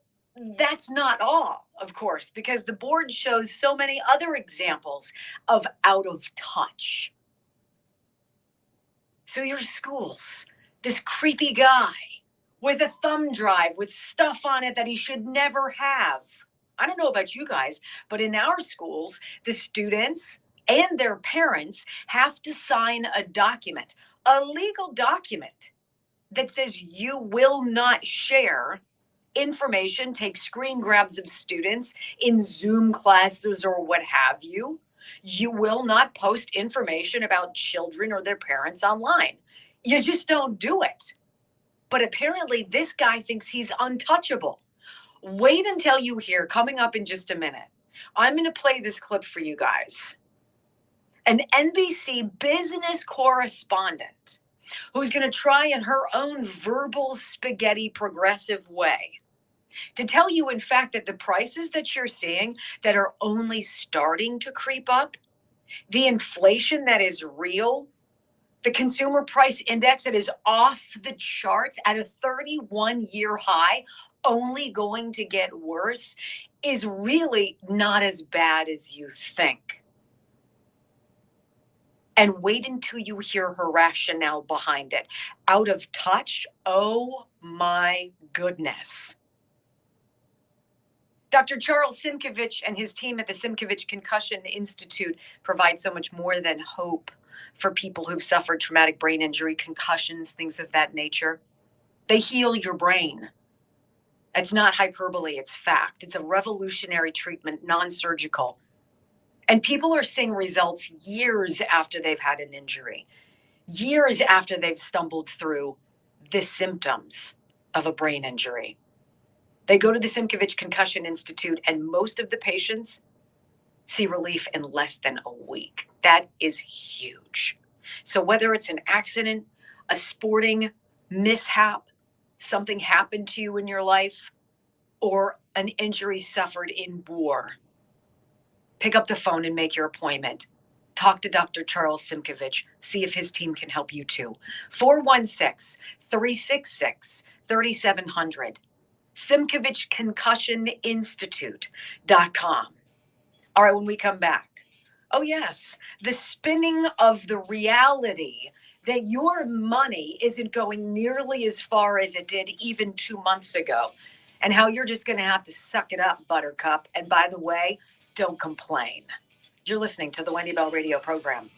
that's not all, of course, because the board shows so many other examples of out of touch. So your schools, this creepy guy with a thumb drive with stuff on it that he should never have. I don't know about you guys, but in our schools, the students and their parents have to sign a document, a legal document, that says you will not share information, take screen grabs of students in Zoom classes or what have you. You will not post information about children or their parents online. You just don't do it. But apparently this guy thinks he's untouchable. Wait until you hear, coming up in just a minute, I'm going to play this clip for you guys. An NBC business correspondent who's going to try in her own verbal spaghetti progressive way to tell you, in fact, that the prices that you're seeing that are only starting to creep up, the inflation that is real, the consumer price index that is off the charts at a 31-year high, only going to get worse, is really not as bad as you think. And wait until you hear her rationale behind it. Out of touch? Oh my goodness. Dr. Charles Simkovich and his team at the Simkovich Concussion Institute provide so much more than hope for people who've suffered traumatic brain injury, concussions, things of that nature. They heal your brain. It's not hyperbole, it's fact. It's a revolutionary treatment, non-surgical. And people are seeing results years after they've had an injury, years after they've stumbled through the symptoms of a brain injury. They go to the Simkovich Concussion Institute, and most of the patients see relief in less than a week. That is huge. So whether it's an accident, a sporting mishap, something happened to you in your life, or an injury suffered in war, pick up the phone and make your appointment. Talk to Dr. Charles Simkovich. See if his team can help you too. 416-366-3700. SimkovichConcussionInstitute.com. All right, when we come back. Oh, yes, the spinning of the reality that your money isn't going nearly as far as it did even 2 months ago, and how you're just going to have to suck it up, Buttercup. And by the way, don't complain. You're listening to the Wendy Bell Radio program.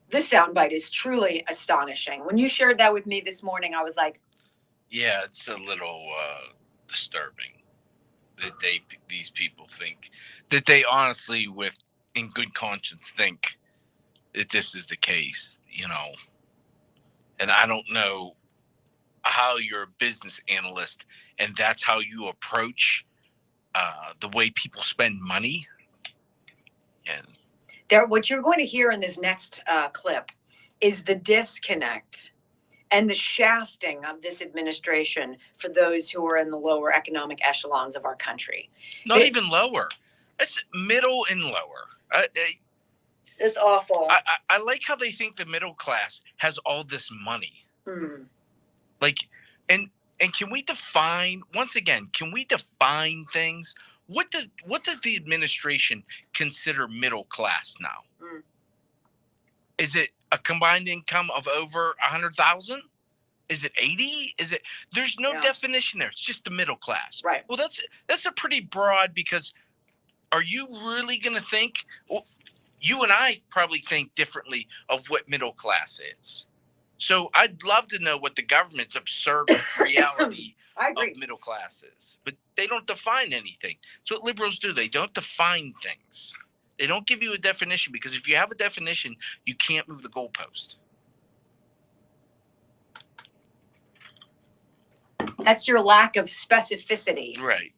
This soundbite is truly astonishing. When you shared that with me this morning, I was like, Yeah, it's a little disturbing that these people think that they honestly, in good conscience, think that this is the case, And I don't know how you're a business analyst and that's how you approach the way people spend money. And what you're going to hear in this next clip is the disconnect and the shafting of this administration for those who are in the lower economic echelons of our country. Not even lower. It's middle and lower. It's awful. I like how they think the middle class has all this money. Like, and can we define, once again, things? What does the administration consider middle class now? Is it a combined income of over 100,000? Is it 80? There's no definition there. It's just the middle class. Right. Well, that's a pretty broad, because are you really going to think, well, you and I probably think differently of what middle class is. So I'd love to know what the government's absurd reality of middle class is. But they don't define anything. It's what liberals do. They don't define things. They don't give you a definition, because if you have a definition, you can't move the goalpost. That's your lack of specificity. Right.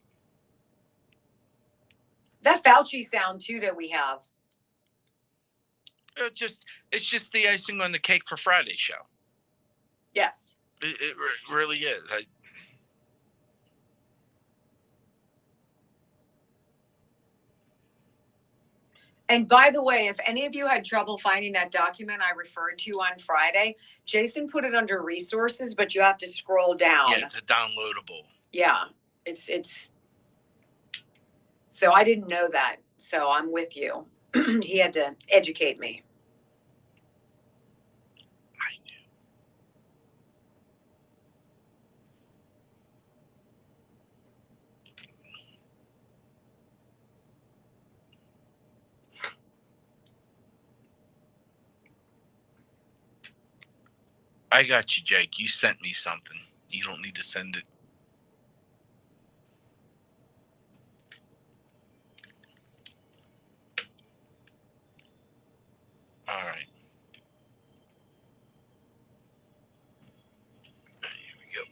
That Fauci sound too that we have. It's just the icing on the cake for Friday's show. Yes. It really is. And by the way, if any of you had trouble finding that document I referred to on Friday, Jason put it under resources, but you have to scroll down. Yeah, it's a downloadable. Yeah, it's. So I didn't know that. So I'm with you. He had to educate me. I knew. I got you, Jake. You sent me something. You don't need to send it. All right. Here we go.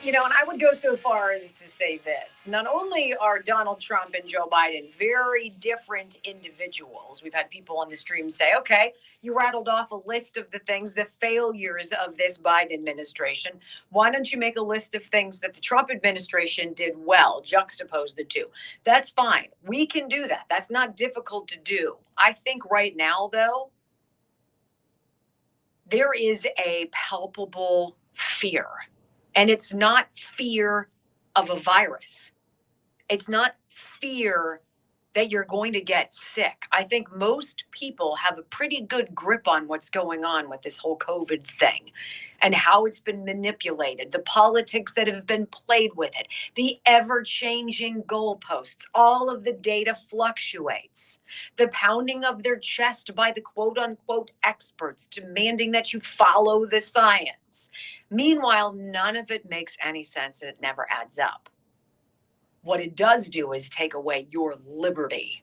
And I would go so far as to say this. Not only are Donald Trump and Joe Biden very different individuals, we've had people on the stream say, okay, you rattled off a list of the things, the failures of this Biden administration. Why don't you make a list of things that the Trump administration did well, juxtapose the two? That's fine. We can do that. That's not difficult to do. I think right now, though, there is a palpable fear. And it's not fear of a virus. It's not fear that you're going to get sick. I think most people have a pretty good grip on what's going on with this whole COVID thing and how it's been manipulated, the politics that have been played with it, the ever-changing goalposts, all of the data fluctuates, the pounding of their chest by the quote-unquote experts demanding that you follow the science. Meanwhile, none of it makes any sense and it never adds up. What it does do is take away your liberty.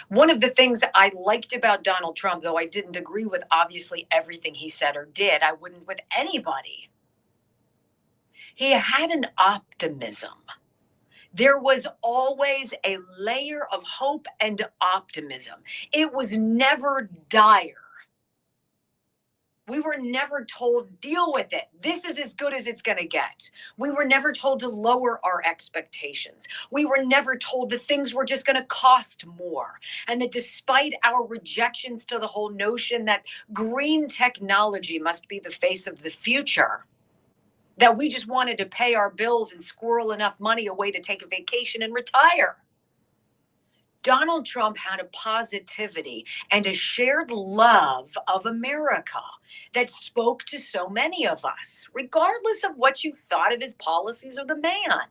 One of the things I liked about Donald Trump, though I didn't agree with obviously everything he said or did, I wouldn't with anybody. He had an optimism. There was always a layer of hope and optimism. It was never dire. We were never told, deal with it. This is as good as it's going to get. We were never told to lower our expectations. We were never told that things were just going to cost more. And that despite our rejections to the whole notion that green technology must be the face of the future, that we just wanted to pay our bills and squirrel enough money away to take a vacation and retire. Donald Trump had a positivity and a shared love of America that spoke to so many of us, regardless of what you thought of his policies or the man.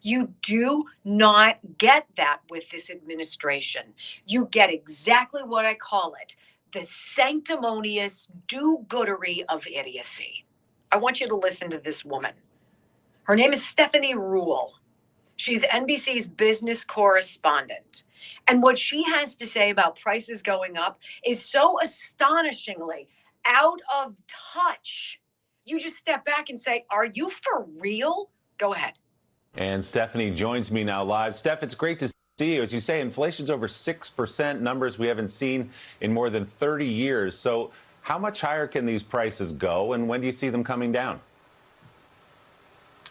You do not get that with this administration. You get exactly what I call it, the sanctimonious do-goodery of idiocy. I want you to listen to this woman. Her name is Stephanie Ruhle. She's NBC's business correspondent. And what she has to say about prices going up is so astonishingly out of touch. You just step back and say, are you for real? Go ahead. And Stephanie joins me now live. Steph, it's great to see you. As you say, inflation's over 6%, numbers we haven't seen in more than 30 years. So how much higher can these prices go, and when do you see them coming down?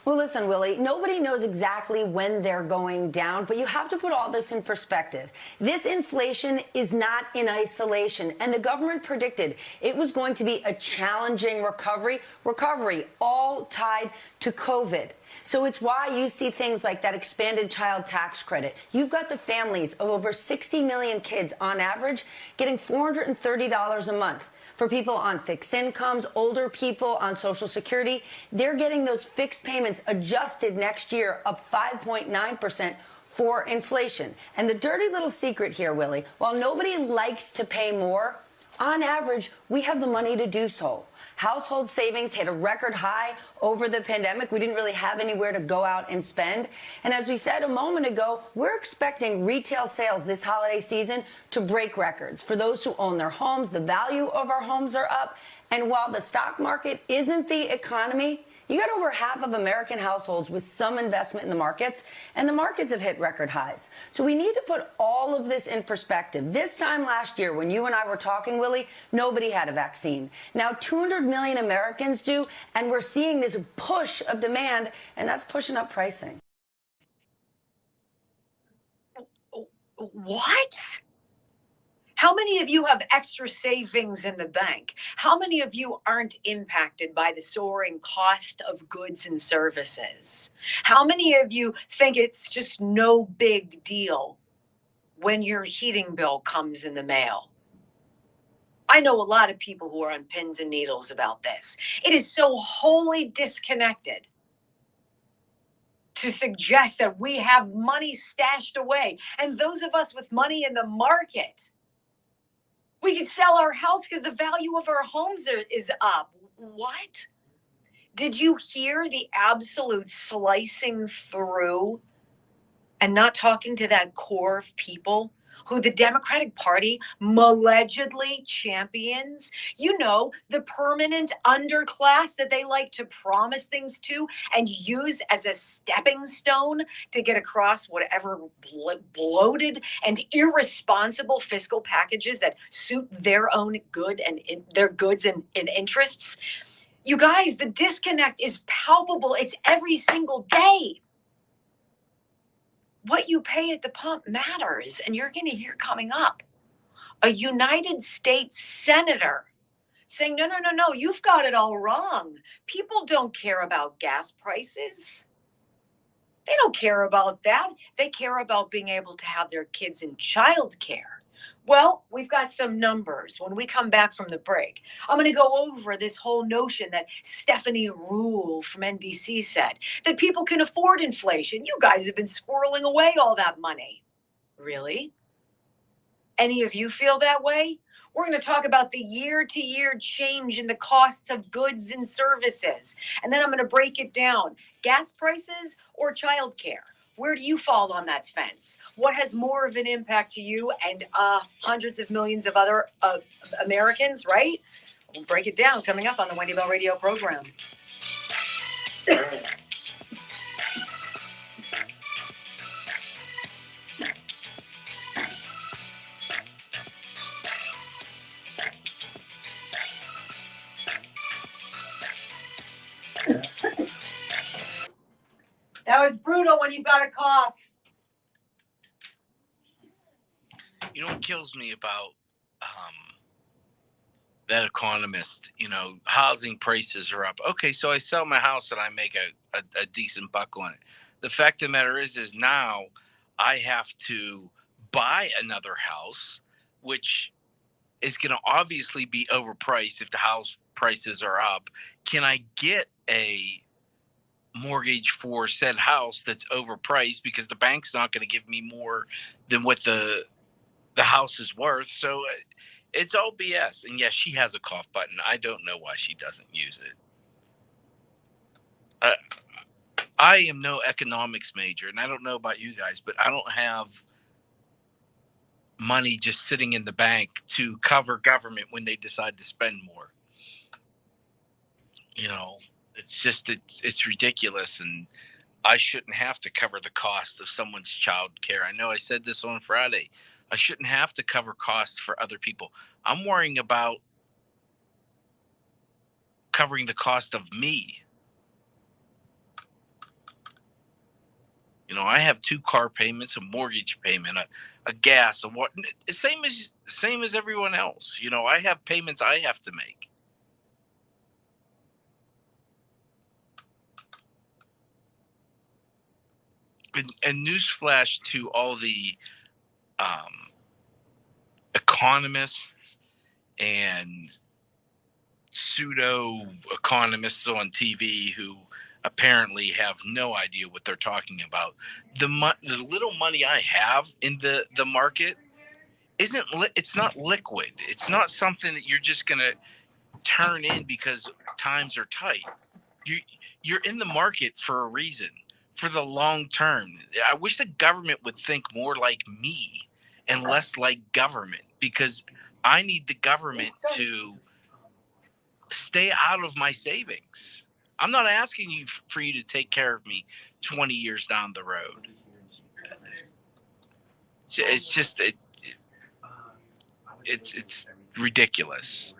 Well, listen, Willie, nobody knows exactly when they're going down, but you have to put all this in perspective. This inflation is not in isolation, and the government predicted it was going to be a challenging recovery all tied to COVID. So it's why you see things like that expanded child tax credit. You've got the families of over 60 million kids on average getting $430 a month. For people on fixed incomes, older people on Social Security, they're getting those fixed payments adjusted next year up 5.9% for inflation. And the dirty little secret here, Willie, while nobody likes to pay more, on average, we have the money to do so. Household savings hit a record high over the pandemic. We didn't really have anywhere to go out and spend. And as we said a moment ago, we're expecting retail sales this holiday season to break records. For those who own their homes, the value of our homes are up. And while the stock market isn't the economy, you got over half of American households with some investment in the markets, and the markets have hit record highs. So we need to put all of this in perspective. This time last year, when you and I were talking, Willie, nobody had a vaccine. Now 200 million Americans do, and we're seeing this push of demand, and that's pushing up pricing. What? How many of you have extra savings in the bank? How many of you aren't impacted by the soaring cost of goods and services? How many of you think it's just no big deal when your heating bill comes in the mail? I know a lot of people who are on pins and needles about this. It is so wholly disconnected to suggest that we have money stashed away. And those of us with money in the market, we could sell our house because the value of our homes is up. What? Did you hear the absolute slicing through and not talking to that core of people who the Democratic Party allegedly champions? You know, the permanent underclass that they like to promise things to and use as a stepping stone to get across whatever bloated and irresponsible fiscal packages that suit their own good and their goods and interests. You guys, the disconnect is palpable. It's every single day. What you pay at the pump matters, and you're going to hear coming up a United States senator saying, no, you've got it all wrong. People don't care about gas prices. They don't care about that. They care about being able to have their kids in childcare. Well, we've got some numbers when we come back from the break. I'm going to go over this whole notion that Stephanie Ruhle from NBC said, that people can afford inflation. You guys have been squirreling away all that money. Really? Any of you feel that way? We're going to talk about the year-to-year change in the costs of goods and services. And then I'm going to break it down. Gas prices or childcare? Where do you fall on that fence? What has more of an impact to you and hundreds of millions of other Americans, right? We'll break it down coming up on the Wendy Bell Radio program. That was brutal when you got a cough. You know what kills me about that economist? You know, housing prices are up. Okay, so I sell my house and I make a decent buck on it. The fact of the matter is now I have to buy another house, which is going to obviously be overpriced if the house prices are up? Can I get a mortgage for said house that's overpriced because the bank's not going to give me more than what the house is worth? So it's all BS. And yes, she has a cough button. I don't know why she doesn't use it. I am no economics major, and I don't know about you guys, but I don't have money just sitting in the bank to cover government when they decide to spend more. You know, it's just, it's ridiculous. And I shouldn't have to cover the cost of someone's child care. I know I said this on Friday. I shouldn't have to cover costs for other people. I'm worrying about covering the cost of me. You know, I have 2 car payments, a mortgage payment, a gas, a what, same as everyone else. You know, I have payments I have to make. And newsflash to all the economists and pseudo economists on TV who apparently have no idea what they're talking about. The little money I have in the market it's not liquid. It's not something that you're just going to turn in because times are tight. You're in the market for a reason, for the long term. I wish the government would think more like me and less like government, because I need the government to stay out of my savings. I'm not asking you for you to take care of me 20 years down the road. It's just it's ridiculous.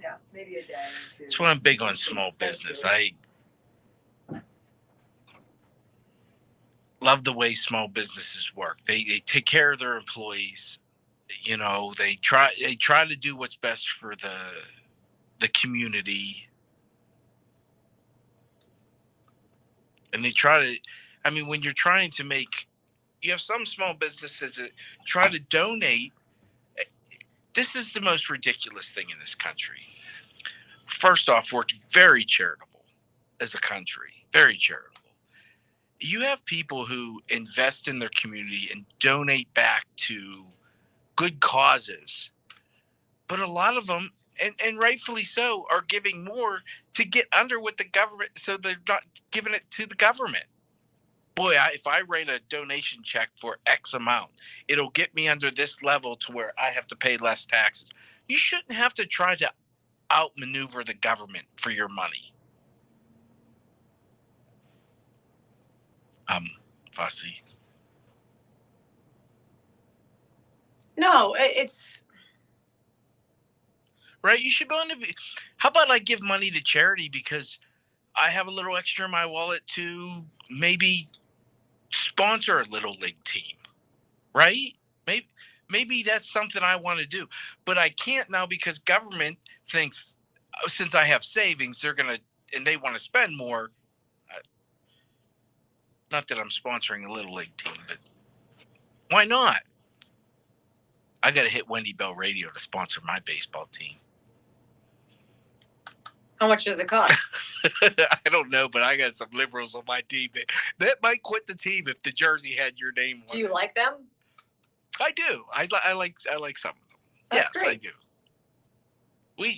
Yeah, maybe a day. That's why I'm big on small business. I love the way small businesses work. They take care of their employees. You know, they try to do what's best for the community. And they try to, I mean, when you're trying to you have some small businesses that try to donate. This is the most ridiculous thing in this country. First off, we're very charitable as a country, very charitable. You have people who invest in their community and donate back to good causes, but a lot of them, and rightfully so, are giving more to get under with the government, so they're not giving it to the government. Boy, if I write a donation check for X amount, it'll get me under this level to where I have to pay less taxes. You shouldn't have to try to outmaneuver the government for your money. Fussy. No, it's right. You should be able to be. How about I give money to charity because I have a little extra in my wallet to maybe sponsor a little league team, right? Maybe that's something I want to do, but I can't now because government thinks, since I have savings, and they want to spend more. Not that I'm sponsoring a little league team, but why not? I got to hit Wendy Bell Radio to sponsor my baseball team. How much does it cost? I don't know, but I got some liberals on my team that might quit the team if the jersey had your name on it. Do you like them? I do. I like some of them. That's yes, great. I do.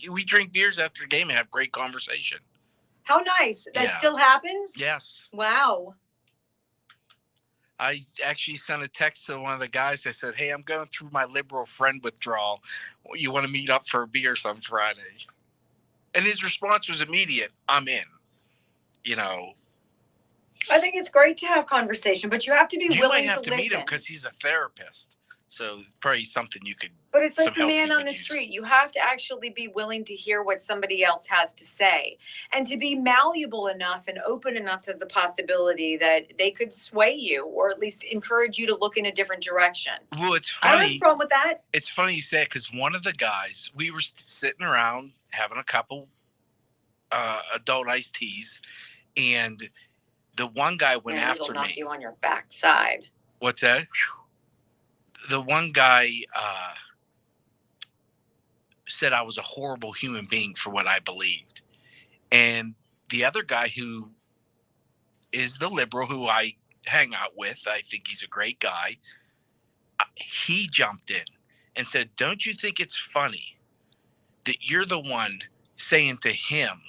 We drink beers after the game and have great conversation. How nice. That Yeah. still happens? Yes. Wow. I actually sent a text to one of the guys. I said, "Hey, I'm going through my liberal friend withdrawal. You want to meet up for a beer some Friday?" And his response was immediate. I'm in. You know. I think it's great to have conversation, but you have to be willing to listen. You might have to meet him because he's a therapist. So probably something you could. But it's like some help man you on could the use. street. You have to actually be willing to hear what somebody else has to say and to be malleable enough and open enough to the possibility that they could sway you or at least encourage you to look in a different direction. Well, it's I don't have funny. a problem with that. It's funny you say it because one of the guys, we were sitting around having a couple adult iced teas, and The one guy went Man, after will knock me. you on your backside. What's that? The one guy said I was a horrible human being for what I believed. And the other guy, who is the liberal who I hang out with, I think he's a great guy, he jumped in and said, don't you think it's funny that you're the one saying to him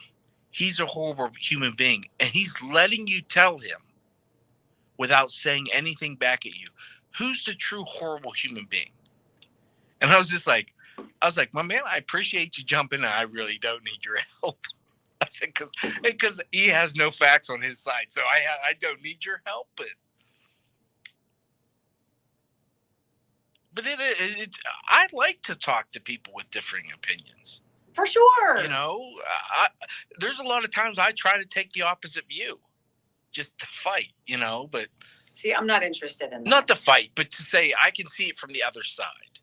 he's a horrible human being, and he's letting you tell him without saying anything back at you, who's the true horrible human being? And I was like, my man, I appreciate you jumping in. I really don't need your help. I said, because he has no facts on his side, so I don't need your help. But I like to talk to people with differing opinions. For sure. You know, there's a lot of times I try to take the opposite view, just to fight. You know, but see, I'm not interested in that. Not to fight, but to say I can see it from the other side.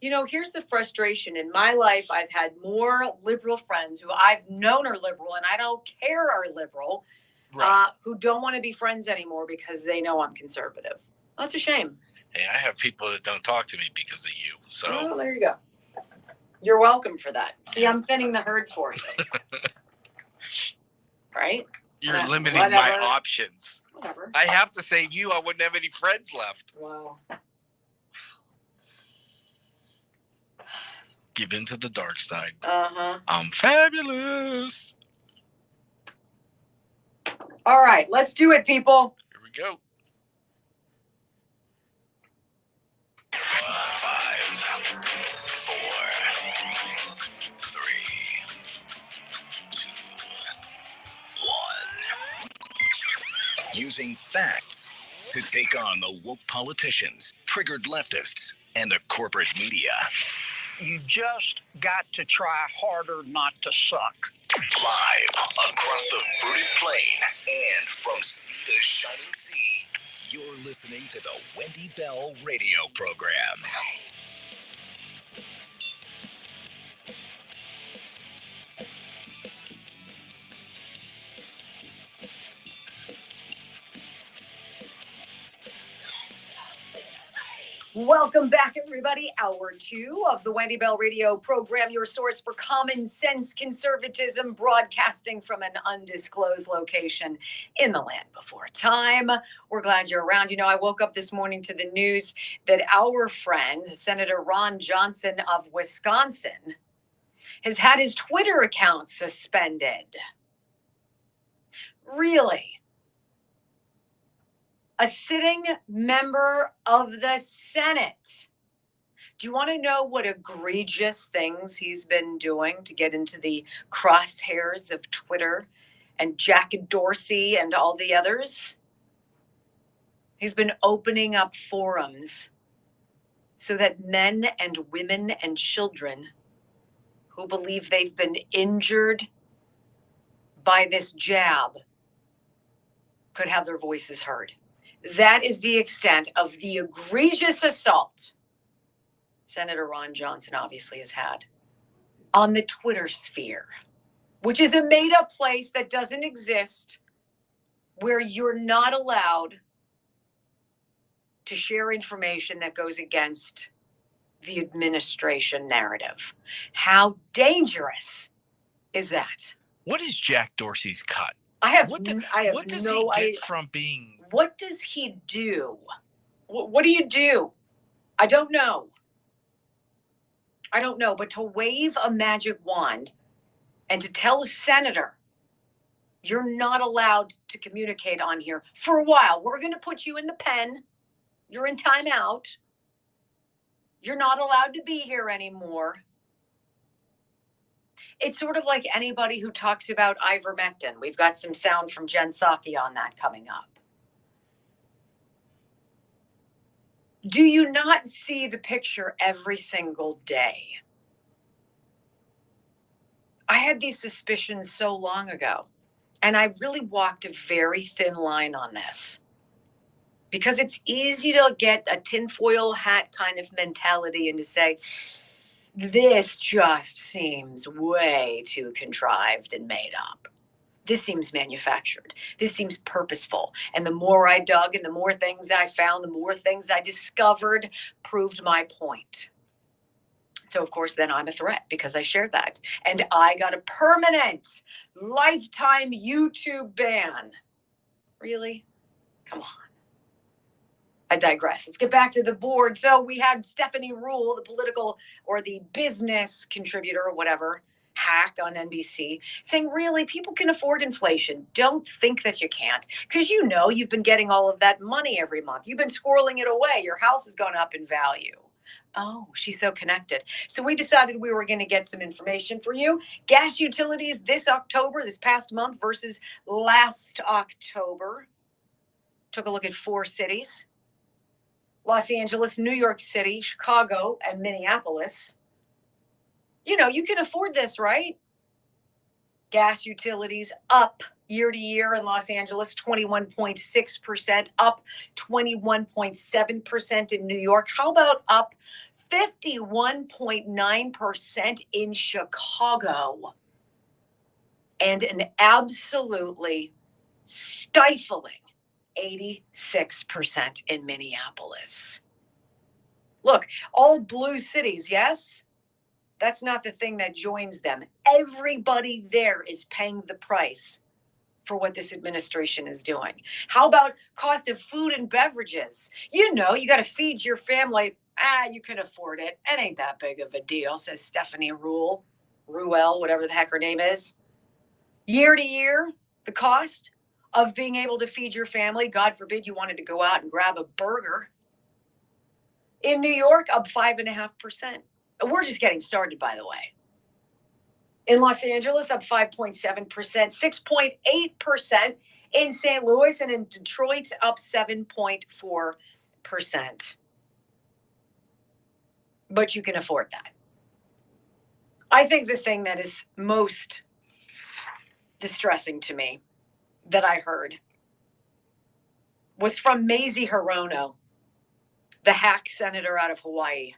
You know, here's the frustration. In my life, I've had more liberal friends who I've known are liberal and I don't care are liberal, Right. Who don't want to be friends anymore because they know I'm conservative. That's a shame. Hey, I have people that don't talk to me because of you. So well, there you go. You're welcome for that. See, I'm thinning the herd for you. Right? You're limiting my options. Whatever. I have to save you. I wouldn't have any friends left. Wow. Give in to the dark side. Uh-huh. I'm fabulous. All right, let's do it, people. Here we go. 5, 4, 3, 2, 1. Using facts to take on the woke politicians, triggered leftists, and the corporate media. You just got to try harder not to suck. Live across the fruited plain and from sea to shining sea, you're listening to the Wendy Bell radio program. Welcome back, everybody. Hour 2 of the Wendy Bell radio program, your source for common sense conservatism, broadcasting from an undisclosed location in the land before time. We're glad you're around. You know, I woke up this morning to the news that our friend, Senator Ron Johnson of Wisconsin, has had his Twitter account suspended. Really? A sitting member of the Senate. Do you want to know what egregious things he's been doing to get into the crosshairs of Twitter and Jack Dorsey and all the others? He's been opening up forums so that men and women and children who believe they've been injured by this jab could have their voices heard. That is the extent of the egregious assault Senator Ron Johnson obviously has had on the Twitter sphere, which is a made-up place that doesn't exist, where you're not allowed to share information that goes against the administration narrative. How dangerous is that? What is Jack Dorsey's cut? What does he get from being? What does he do? What do you do? I don't know. But to wave a magic wand and to tell a senator, you're not allowed to communicate on here for a while. We're going to put you in the pen. You're in timeout. You're not allowed to be here anymore. It's sort of like anybody who talks about ivermectin. We've got some sound from Jen Psaki on that coming up. Do you not see the picture every single day? I had these suspicions so long ago, and I really walked a very thin line on this. Because it's easy to get a tinfoil hat kind of mentality and to say, this just seems way too contrived and made up. This seems manufactured. This seems purposeful. And the more I dug and the more things I found, the more things I discovered proved my point. So, of course, then I'm a threat because I shared that. And I got a permanent lifetime YouTube ban. Really? Come on. I digress. Let's get back to the board. So we had Stephanie Rule, the political or the business contributor or whatever, hack on NBC, saying, really, people can afford inflation. Don't think that you can't, because you know you've been getting all of that money every month. You've been squirreling it away. Your house has gone up in value. Oh, she's so connected. So we decided we were going to get some information for you. Gas utilities this October, this past month versus last October. Took a look at 4 cities. Los Angeles, New York City, Chicago, and Minneapolis. You know, you can afford this, right? Gas utilities up year to year in Los Angeles, 21.6%, up 21.7% in New York. How about up 51.9% in Chicago? And an absolutely stifling 86% in Minneapolis. Look, all blue cities, yes? That's not the thing that joins them. Everybody there is paying the price for what this administration is doing. How about cost of food and beverages? You know, you got to feed your family. You can afford it. It ain't that big of a deal, says Stephanie Ruel, whatever the heck her name is. Year to year, the cost of being able to feed your family, God forbid you wanted to go out and grab a burger. In New York, up 5.5%. We're just getting started, by the way. In Los Angeles, up 5.7%, 6.8% in St. Louis, and in Detroit, up 7.4%. But you can afford that. I think the thing that is most distressing to me that I heard was from Mazie Hirono, the hack senator out of Hawaii.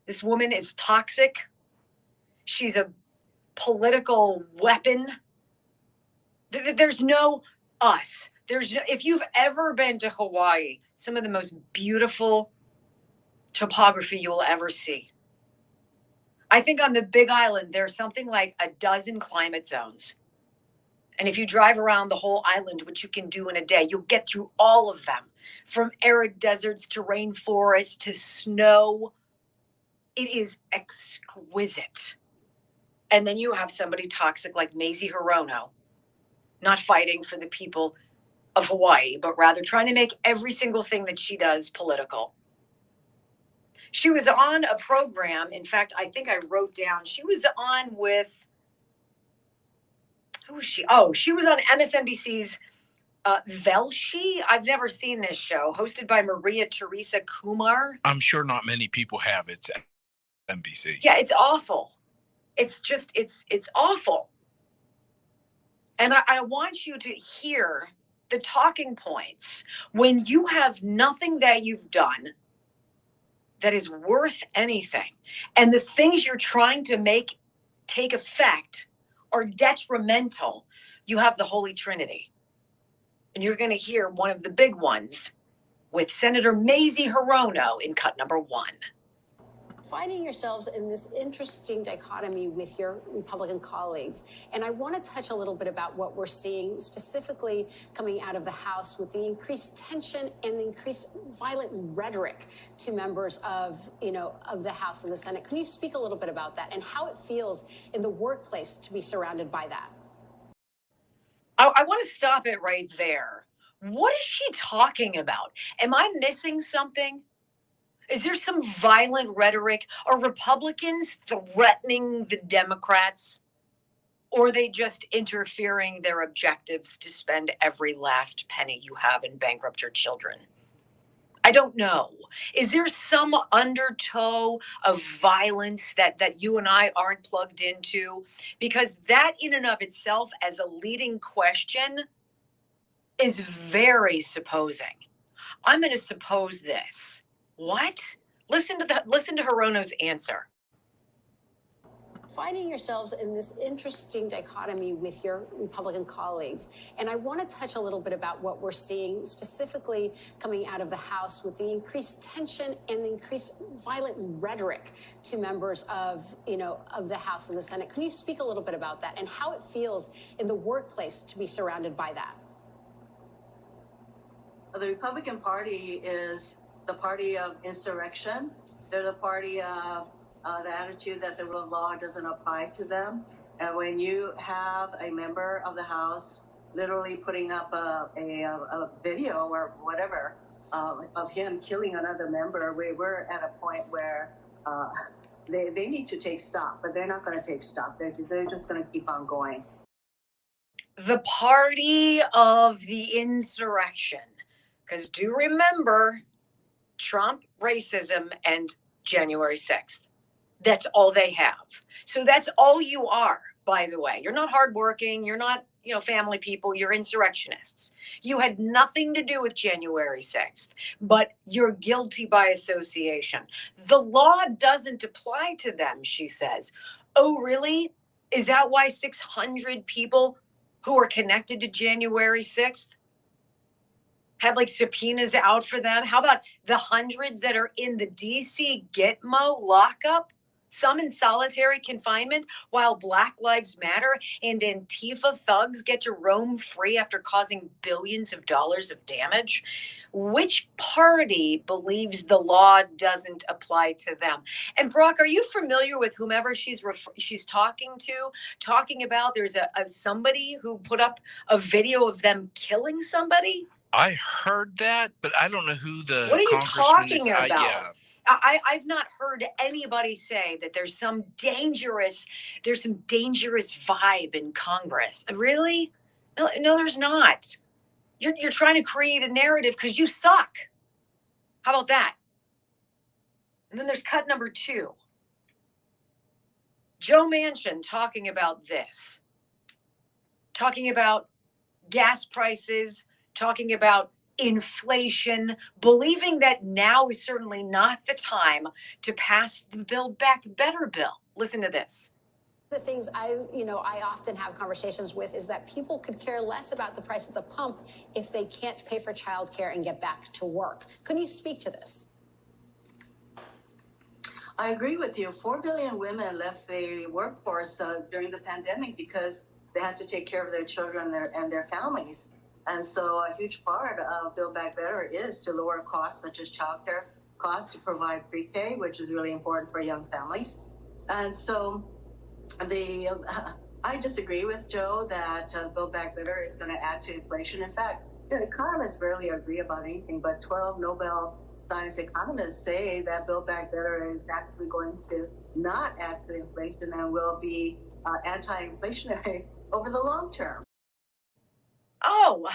This woman is toxic. She's a political weapon. There's no us. If you've ever been to Hawaii, some of the most beautiful topography you will ever see. I think on the Big Island, there's something like a dozen climate zones. And if you drive around the whole island, which you can do in a day, you'll get through all of them, from arid deserts to rainforests to snow. It is exquisite. And then you have somebody toxic like Mazie Hirono, not fighting for the people of Hawaii, but rather trying to make every single thing that she does political. She was on a program. In fact, I think I wrote down, she was on with, who was she? Oh, she was on MSNBC's Velshi. I've never seen this show, hosted by Maria Teresa Kumar. I'm sure not many people have. It's NBC. Yeah, it's awful. It's just, it's awful. And I want you to hear the talking points when you have nothing that you've done that is worth anything. And the things you're trying to make take effect are detrimental. You have the Holy Trinity. And you're going to hear one of the big ones with Senator Mazie Hirono in cut number 1. Finding yourselves in this interesting dichotomy with your Republican colleagues. And I want to touch a little bit about what we're seeing specifically coming out of the House with the increased tension and the increased violent rhetoric to members of the House and the Senate. Can you speak a little bit about that and how it feels in the workplace to be surrounded by that? I want to stop it right there. What is she talking about? Am I missing something? Is there some violent rhetoric? Are Republicans threatening the Democrats? Or are they just interfering their objectives to spend every last penny you have and bankrupt your children? I don't know. Is there some undertow of violence that you and I aren't plugged into? Because that in and of itself as a leading question is very supposing. I'm going to suppose this. What? Listen to Hirono's answer. Finding yourselves in this interesting dichotomy with your Republican colleagues. And I want to touch a little bit about what we're seeing specifically coming out of the House with the increased tension and the increased violent rhetoric to members of the House and the Senate. Can you speak a little bit about that and how it feels in the workplace to be surrounded by that? The Republican Party is the party of insurrection. They're the party of the attitude that the rule of law doesn't apply to them. And when you have a member of the House literally putting up a video or whatever of him killing another member, we're at a point where they need to take stock, but they're not going to take stock. They're just going to keep on going. The party of the insurrection. Because do remember Trump, racism, and January 6th. That's all they have. So that's all you are, by the way. You're not hardworking. You're not, family people. You're insurrectionists. You had nothing to do with January 6th, but you're guilty by association. The law doesn't apply to them, she says. Oh, really? Is that why 600 people who are connected to January 6th had subpoenas out for them? How about the hundreds that are in the DC Gitmo lockup? Some in solitary confinement while Black Lives Matter and Antifa thugs get to roam free after causing billions of dollars of damage? Which party believes the law doesn't apply to them? And Brock, are you familiar with whomever she's talking about? There's somebody who put up a video of them killing somebody. I heard that, but I don't know who the What are you congressman is. talking about? I've not heard anybody say that there's some dangerous vibe in Congress. Really? No, there's not. You're trying to create a narrative because you suck. How about that? And then there's cut number 2. Joe Manchin talking about this. Talking about gas prices, talking about inflation, believing that now is certainly not the time to pass the Build Back Better bill. Listen to this. The things I often have conversations with is that people could care less about the price of the pump if they can't pay for childcare and get back to work. Can you speak to this? I agree with you. 4 billion women left the workforce during the pandemic because they had to take care of their children and their families. And so a huge part of Build Back Better is to lower costs such as childcare costs, to provide pre-K, which is really important for young families. And so I disagree with Joe that Build Back Better is going to add to inflation. In fact, economists rarely agree about anything, but 12 Nobel Science economists say that Build Back Better is actually going to not add to inflation and will be anti-inflationary over the long term. Oh,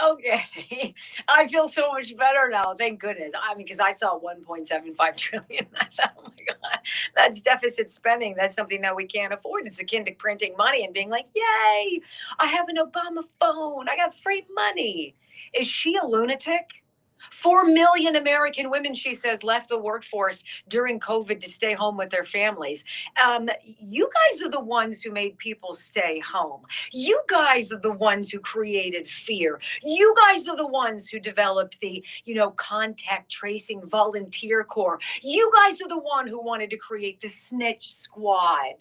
okay. I feel so much better now. Thank goodness. Because I saw 1.75 trillion. I thought, oh my God, that's deficit spending. That's something that we can't afford. It's akin to printing money and being like, yay, I have an Obama phone. I got free money. Is she a lunatic? 4 million American women, she says, left the workforce during COVID to stay home with their families. You guys are the ones who made people stay home. You guys are the ones who created fear. You guys are the ones who developed the, contact tracing volunteer corps. You guys are the one who wanted to create the snitch squad.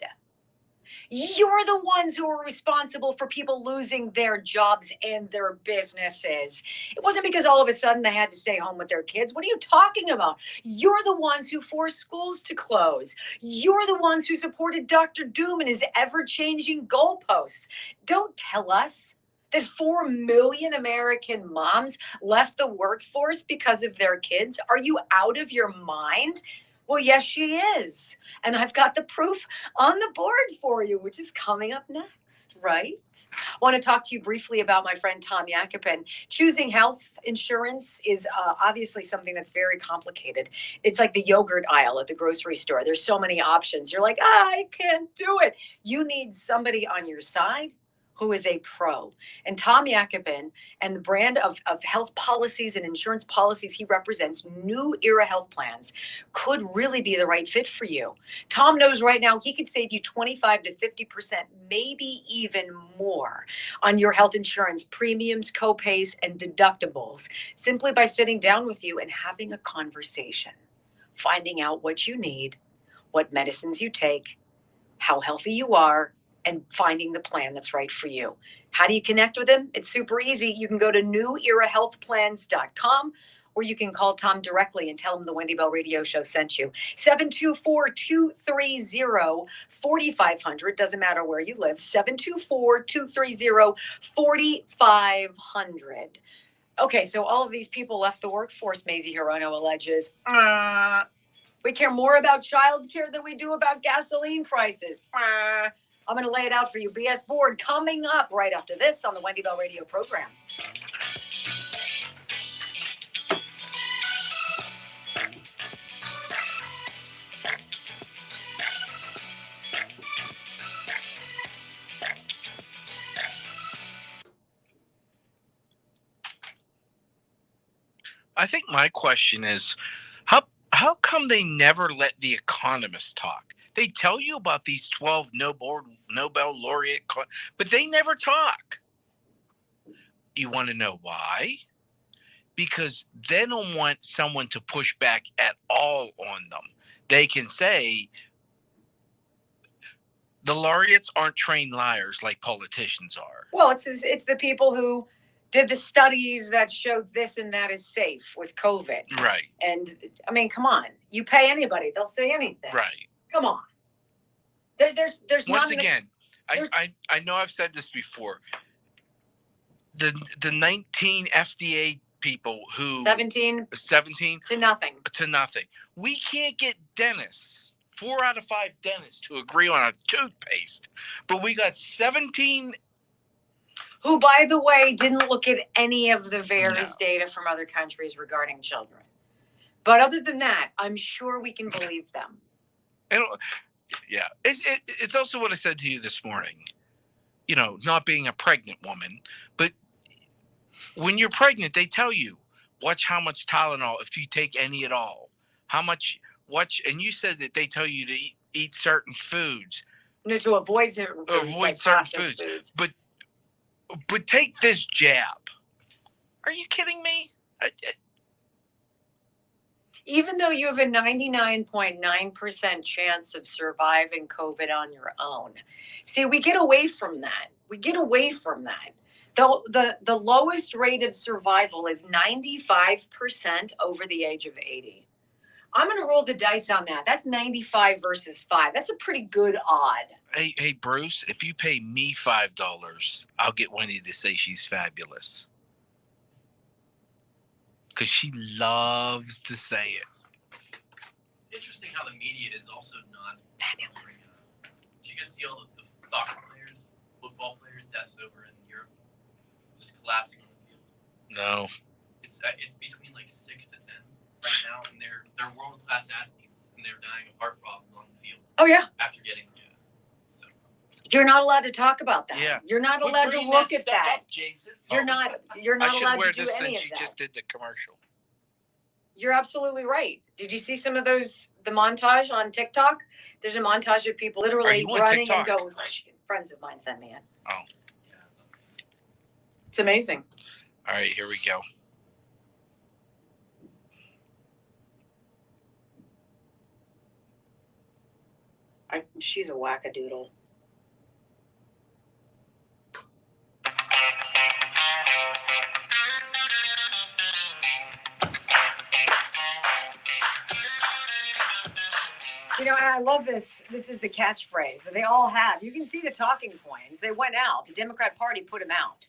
You're the ones who are responsible for people losing their jobs and their businesses. It wasn't because all of a sudden they had to stay home with their kids. What are you talking about? You're the ones who forced schools to close. You're the ones who supported Dr. Doom and his ever-changing goalposts. Don't tell us that 4 million American moms left the workforce because of their kids. Are you out of your mind? Well, yes, she is. And I've got the proof on the board for you, which is coming up next, right? I want to talk to you briefly about my friend Tom Yakupin. Choosing health insurance is obviously something that's very complicated. It's like the yogurt aisle at the grocery store. There's so many options. You're like, I can't do it. You need somebody on your side who is a pro. And Tom Yakupin and the brand of health policies and insurance policies he represents, New Era Health Plans, could really be the right fit for you. Tom knows right now he could save you 25 to 50%, maybe even more on your health insurance premiums, copays, and deductibles, simply by sitting down with you and having a conversation, finding out what you need, what medicines you take, how healthy you are, and finding the plan that's right for you. How do you connect with him? It's super easy. You can go to newerahealthplans.com, or you can call Tom directly and tell him the Wendy Bell Radio Show sent you. 724-230-4500. Doesn't matter where you live. 724-230-4500. Okay, so all of these people left the workforce, Mazie Hirono alleges. We care more about childcare than we do about gasoline prices. I'm going to lay it out for you. BS Board coming up right after this on the Wendy Bell Radio program. I think my question is, how come they never let the economists talk? They tell you about these 12 Nobel laureate, but they never talk. You want to know why? Because they don't want someone to push back at all on them. They can say the laureates aren't trained liars like politicians are. Well, it's the people who did the studies that showed this and that is safe with COVID. Right. And I mean, come on, you pay anybody, they'll say anything. Right. Come on. There's once again, I know I've said this before. The 19 FDA people who 17 to nothing. We can't get dentists, 4 out of 5 dentists to agree on a toothpaste, but we got 17 who, by the way, didn't look at any of the VAERS data from other countries regarding children. But other than that, I'm sure we can believe them. Yeah, it's also what I said to you this morning. You know, not being a pregnant woman, but when you're pregnant, they tell you, watch how much Tylenol, if you take any at all, how much, and you said that they tell you to eat certain foods. No, to avoid certain foods. Avoid certain foods. But take this jab. Are you kidding me? Even though you have a 99.9% chance of surviving COVID on your own. See, we get away from that. The lowest rate of survival is 95% over the age of 80. I'm going to roll the dice on that. That's 95 versus 5. That's a pretty good odd. Hey, Bruce, if you pay me $5, I'll get Wendy to say she's fabulous. Because she loves to say it. It's interesting how the media is also not fabulous. Did you guys see all the soccer players, football players, deaths over in Europe? Just collapsing on the field. No. It's between like 6 to 10 right now, and they're world-class athletes, and they're dying of heart problems on the field. Oh, yeah. After getting the jab. So. You're not allowed to talk about that. Yeah. You're not allowed to look at that. Up, Jason. You're not allowed to do any of that. You just did the commercial. You're absolutely right. Did you see some of the montage on TikTok? There's a montage of people literally running and going. Friends of mine sent me in. Oh. It's amazing. All right, here we go. She's a wackadoodle. You know, and I love this. This is the catchphrase that they all have. You can see the talking points. They went out. The Democrat Party put him out.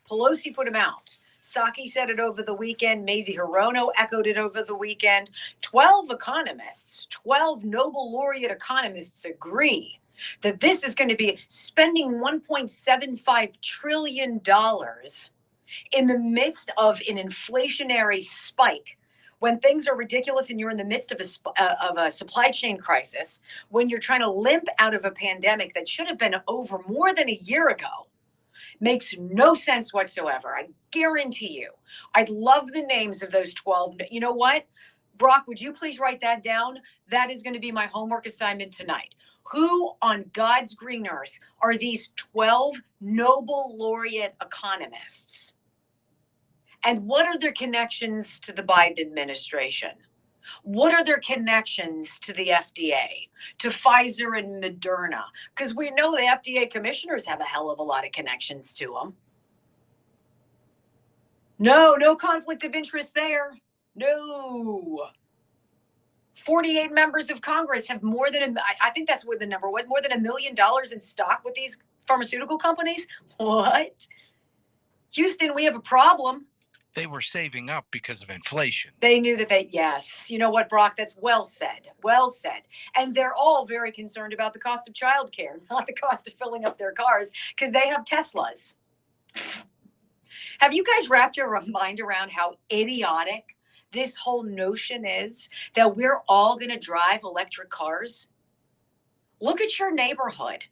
Pelosi put him out. Psaki said it over the weekend. Mazie Hirono echoed it over the weekend. 12 economists, 12 Nobel laureate economists agree that this is going to be spending $1.75 trillion in the midst of an inflationary spike. When things are ridiculous and you're in the midst of a supply chain crisis, when you're trying to limp out of a pandemic that should have been over more than a year ago, Makes no sense whatsoever. I guarantee you. I'd love the names of those 12. You know what? Brock, would you please write that down? That is going to be my homework assignment tonight. Who on God's green earth are these 12 Nobel laureate economists? And what are their connections to the Biden administration? What are their connections to the FDA, to Pfizer and Moderna? Because we know the FDA commissioners have a hell of a lot of connections to them. No conflict of interest there. No. 48 members of Congress have more than, I think that's what the number was, more than $1 million in stock with these pharmaceutical companies. What? Houston, we have a problem. They were saving up because of inflation. They knew that yes. You know what, Brock? That's well said. Well said. And they're all very concerned about the cost of childcare, not the cost of filling up their cars, because they have Teslas. Have you guys wrapped your mind around how idiotic this whole notion is that we're all going to drive electric cars? Look at your neighborhood.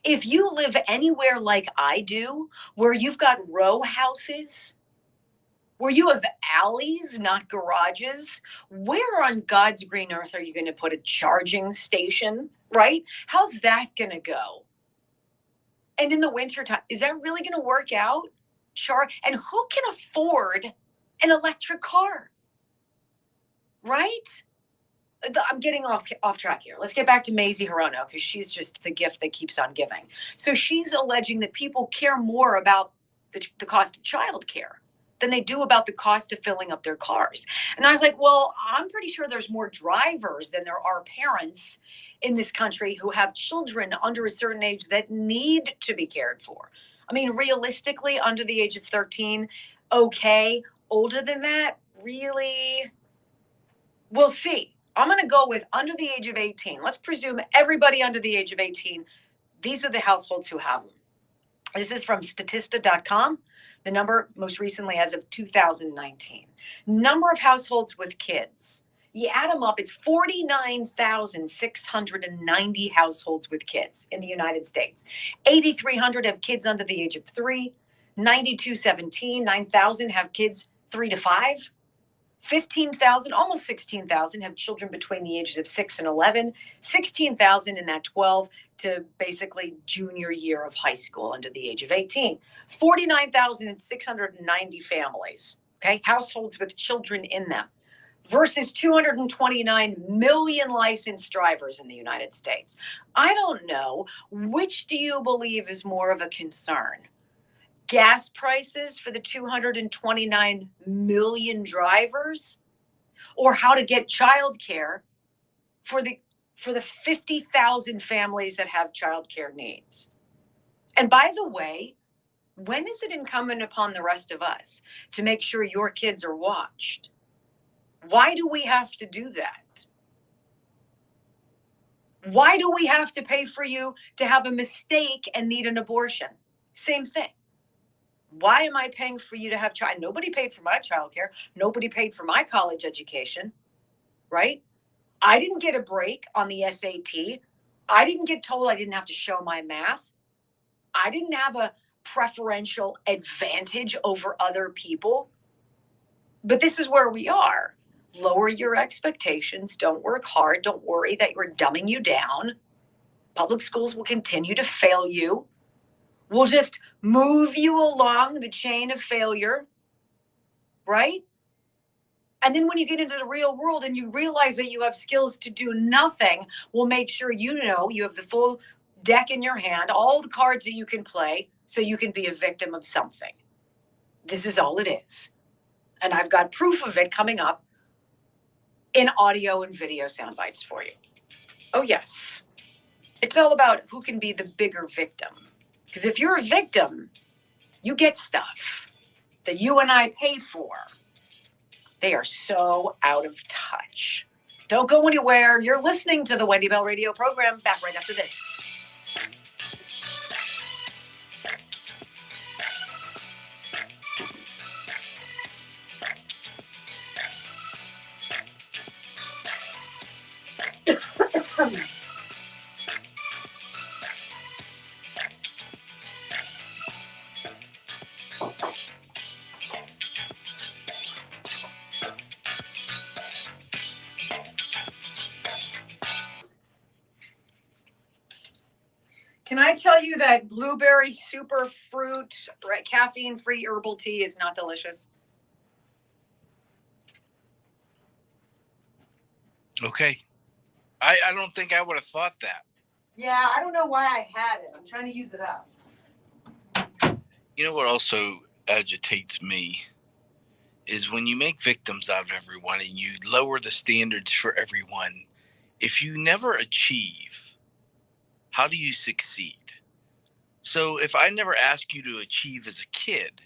If you live anywhere like I do, where you've got row houses, where you have alleys, not garages, where on God's green earth are you going to put a charging station, right? How's that going to go? And in the wintertime, is that really going to work out? And who can afford an electric car, right? I'm getting off track here. Let's get back to Mazie Hirono, because she's just the gift that keeps on giving. So she's alleging that people care more about the cost of childcare than they do about the cost of filling up their cars. And I was like, well, I'm pretty sure there's more drivers than there are parents in this country who have children under a certain age that need to be cared for. I mean, realistically, under the age of 13, okay. Older than that, really? We'll see. I'm going to go with under the age of 18. Let's presume everybody under the age of 18, these are the households who have them. This is from Statista.com. The number most recently as of 2019. Number of households with kids. You add them up, it's 49,690 households with kids in the United States. 8,300 have kids under the age of 3. 9,217, 9,000 have kids 3 to 5. 15,000, almost 16,000 have children between the ages of 6 and 11. 16,000 in that 12 to basically junior year of high school under the age of 18. 49,690 families, okay, households with children in them, versus 229 million licensed drivers in the United States. I don't know, which do you believe is more of a concern? Gas prices for the 229 million drivers, or how to get childcare for the 50,000 families that have childcare needs? And by the way, when is it incumbent upon the rest of us to make sure your kids are watched? Why do we have to do that? Why do we have to pay for you to have a mistake and need an abortion? Same thing. Why am I paying for you to have child? Nobody paid for my childcare. Nobody paid for my college education, right? I didn't get a break on the SAT. I didn't get told I didn't have to show my math. I didn't have a preferential advantage over other people. But this is where we are. Lower your expectations. Don't work hard. Don't worry that we're dumbing you down. Public schools will continue to fail you. We'll just move you along the chain of failure, right? And then when you get into the real world and you realize that you have skills to do nothing, we'll make sure you know you have the full deck in your hand, all the cards that you can play, so you can be a victim of something. This is all it is. And I've got proof of it coming up in audio and video sound bites for you. Oh, yes. It's all about who can be the bigger victim. Because if you're a victim, you get stuff that you and I pay for. They are so out of touch. Don't go anywhere. You're listening to the Wendy Bell Radio program. Back right after this. Can I tell you that blueberry super fruit, caffeine-free herbal tea is not delicious? Okay. I don't think I would have thought that. Yeah, I don't know why I had it. I'm trying to use it up. You know what also agitates me is when you make victims out of everyone and you lower the standards for everyone. If you never achieve, how do you succeed? So if I never ask you to achieve as a kid,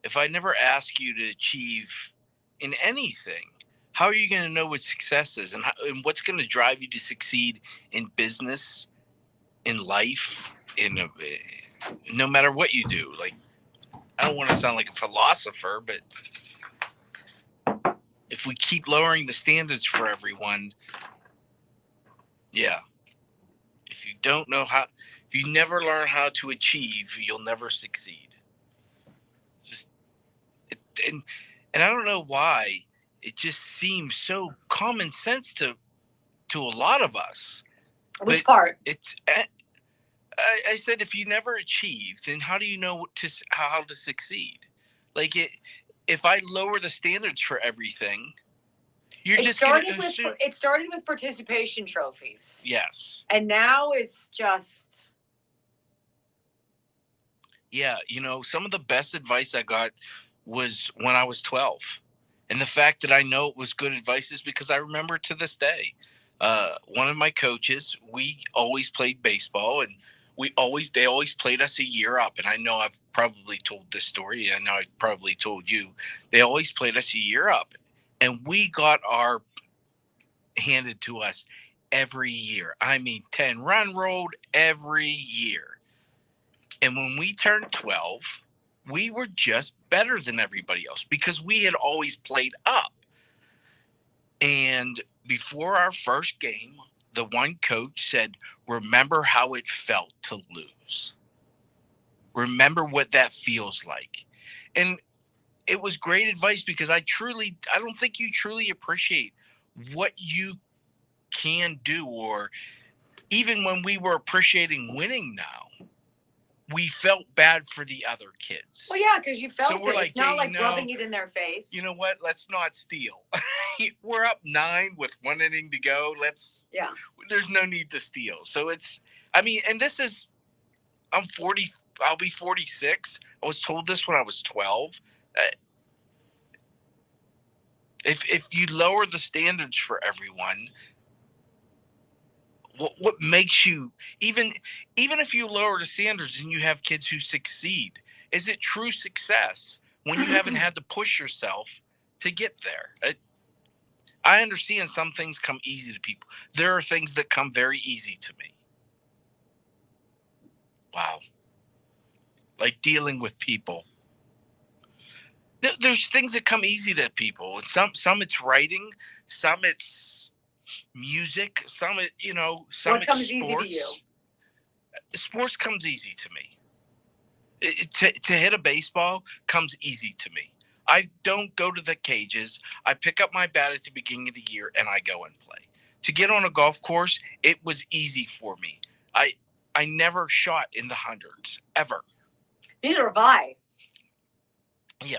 if I never ask you to achieve in anything, how are you going to know what success is and what's going to drive you to succeed in business, in life, no matter what you do? Like, I don't want to sound like a philosopher, but if we keep lowering the standards for everyone, yeah. If you don't know how, if you never learn how to achieve, you'll never succeed. It's just, and I don't know why. It just seems so common sense to a lot of us. Which part? It's. I said, if you never achieve, then how do you know how to succeed? Like if I lower the standards for everything, you're just going to assume. It started with participation trophies. Yes. And now it's just. Yeah, some of the best advice I got was when I was 12. And the fact that I know it was good advice is because I remember to this day. One of my coaches, we always played baseball, and they always played us a year up. And I know I've probably told this story. I know I probably told you. They always played us a year up, and we got our handed to us every year. I mean, 10-run road every year. And when we turned 12, we were just better than everybody else because we had always played up. And before our first game, the one coach said, remember how it felt to lose. Remember what that feels like. And it was great advice because I don't think you truly appreciate what you can do. Or even when we were appreciating winning now, we felt bad for the other kids. Well, yeah, because you felt So we're it. like, It's not hey, like rubbing it in their face. You know what? Let's not steal. We're up 9 with 1 inning to go. Yeah. There's no need to steal. So and this is, I'm 40. I'll be 46. I was told this when I was 12. If you lower the standards for everyone, what makes you, even if you lower the standards and you have kids who succeed, is it true success when you haven't had to push yourself to get there? I understand some things come easy to people. There are things that come very easy to me. Wow. Like dealing with people. There's things that come easy to people. And some it's writing, some it's music, some What it's comes sports. easy to you? Sports comes easy to me. To hit a baseball comes easy to me. I don't go to the cages. I pick up my bat at the beginning of the year and I go and play. To get on a golf course, it was easy for me. I never shot in the hundreds, ever. Neither have I. Yeah.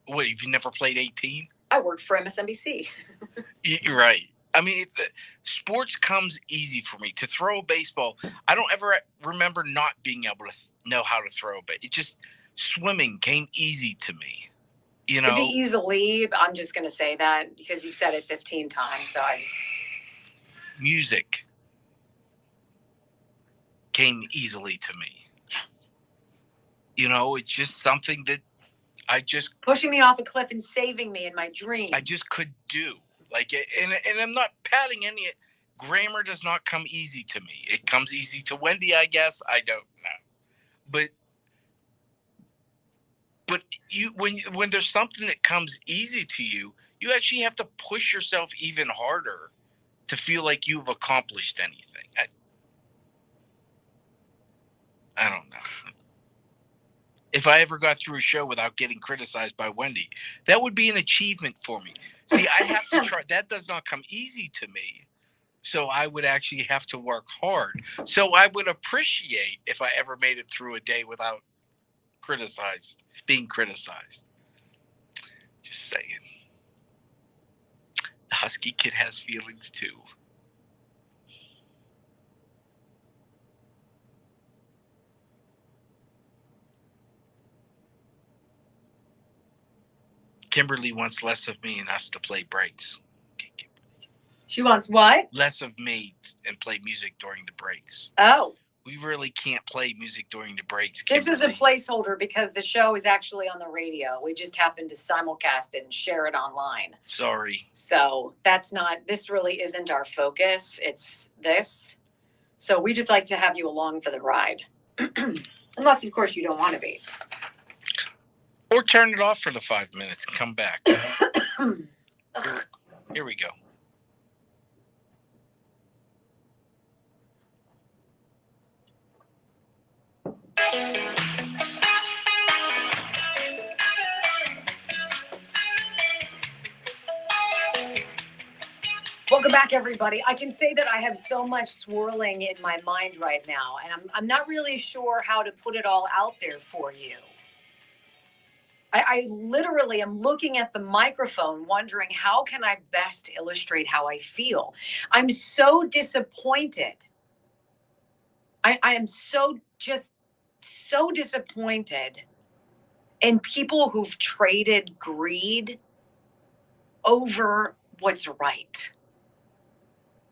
What, have you never played 18? I worked for MSNBC. You're right. I mean, sports comes easy for me. To throw a baseball, I don't ever remember not being able to know how to throw a baseball. It just, swimming came easy to me. It'd be easily, I'm just going to say that because you've said it 15 times, so I just... Music came easily to me. Yes. It's just something that I just... Pushing me off a cliff and saving me in my dream. I just could do. And I'm not patting any... Grammar does not come easy to me. It comes easy to Wendy, I guess. I don't know. But when there's something that comes easy to you, you actually have to push yourself even harder to feel like you've accomplished anything. I don't know. If I ever got through a show without getting criticized by Wendy, that would be an achievement for me. See, I have to try. That does not come easy to me, So I would actually have to work hard. So I would appreciate if I ever made it through a day without being criticized. Just saying. The Husky Kid has feelings too. Kimberly wants less of me and us to play breaks. She wants what? Less of me and play music during the breaks. Oh. We really can't play music during the breaks, This Kimberly. is a placeholder because the show is actually on the radio. We just happened to simulcast it and share it online. Sorry. So this really isn't our focus. It's this. So we just like to have you along for the ride. Unless, of course, you don't want to be. Or turn it off for the 5 minutes and come back. Here we go. Welcome back, everybody. I can say that I have so much swirling in my mind right now, and I'm not really sure how to put it all out there for you. I literally am looking at the microphone wondering how can I best illustrate how I feel. I'm so disappointed. I am so disappointed in people who've traded greed over what's right.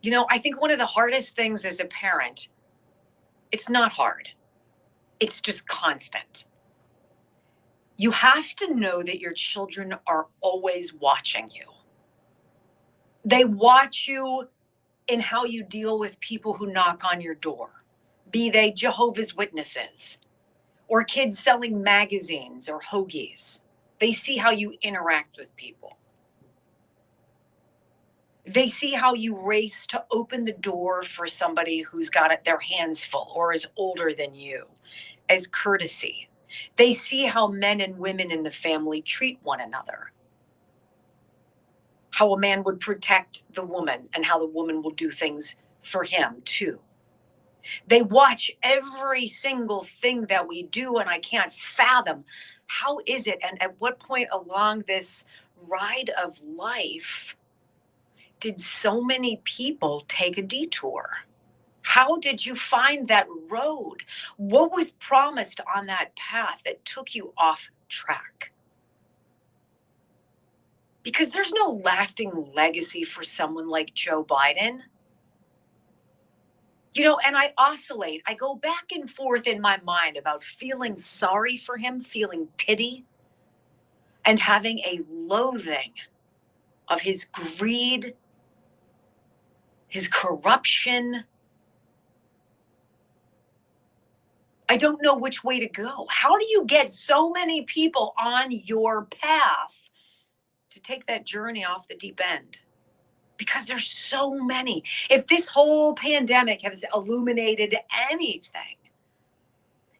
You know, I think one of the hardest things as a parent, it's not hard. It's just constant. You have to know that your children are always watching you. They watch you in how you deal with people who knock on your door, be they Jehovah's Witnesses or kids selling magazines or hoagies. They see how you interact with people. They see how you race to open the door for somebody who's got their hands full or is older than you as courtesy. They see how men and women in the family treat one another. How a man would protect the woman and how the woman will do things for him too. They watch every single thing that we do, and I can't fathom how is it and at what point along this ride of life did so many people take a detour? How did you find that road? What was promised on that path that took you off track? Because there's no lasting legacy for someone like Joe Biden. You know, and I oscillate. I go back and forth in my mind about feeling sorry for him, feeling pity, and having a loathing of his greed, his corruption. I don't know which way to go. How do you get so many people on your path to take that journey off the deep end? Because there's so many. If this whole pandemic has illuminated anything,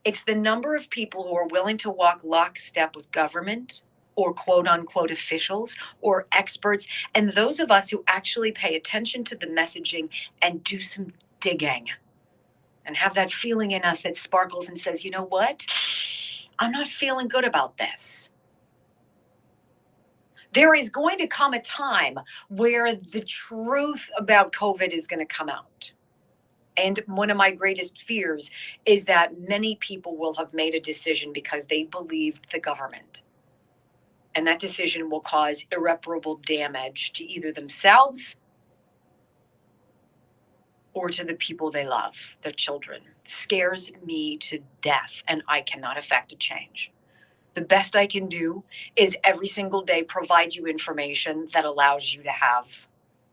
it's the number of people who are willing to walk lockstep with government or quote unquote officials or experts, and those of us who actually pay attention to the messaging and do some digging and have that feeling in us that sparkles and says, you know what? I'm not feeling good about this. There is going to come a time where the truth about COVID is going to come out. And one of my greatest fears is that many people will have made a decision because they believed the government. And that decision will cause irreparable damage to either themselves or to the people they love, their children. It scares me to death, and I cannot affect a change. The best I can do is every single day provide you information that allows you to have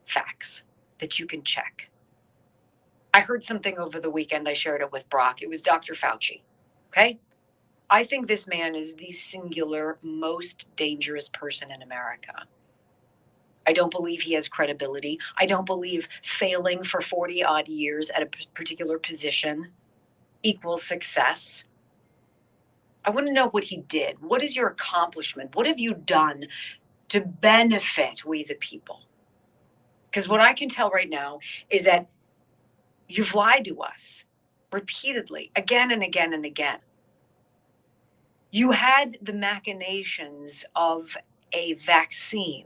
facts that you can check. I heard something over the weekend. I shared it with Brock. It was Dr. Fauci. Okay? I think this man is the singular most dangerous person in America. I don't believe he has credibility. I don't believe failing for 40 odd years at a particular position equals success. I want to know what he did. What is your accomplishment? What have you done to benefit we the people? Because what I can tell right now is that you've lied to us repeatedly, again and again and again. You had the machinations of a vaccine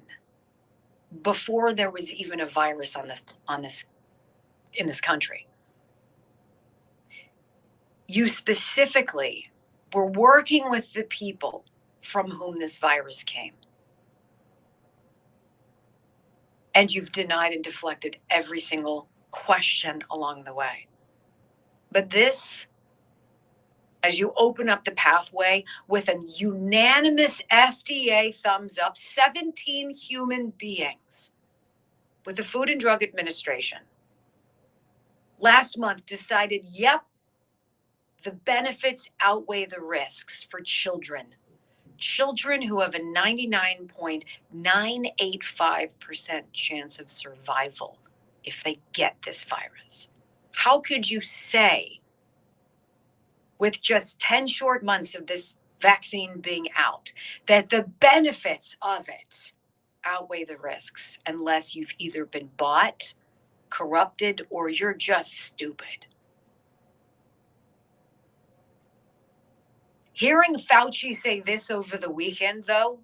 before there was even a virus in this country. You specifically were working with the people from whom this virus came. And you've denied and deflected every single question along the way. But this, as you open up the pathway with a unanimous FDA thumbs up, 17 human beings with the Food and Drug Administration last month decided, yep, the benefits outweigh the risks for children. Children who have a 99.985% chance of survival if they get this virus. How could you say, with just 10 short months of this vaccine being out, that the benefits of it outweigh the risks unless you've either been bought, corrupted, or you're just stupid? Hearing Fauci say this over the weekend, though,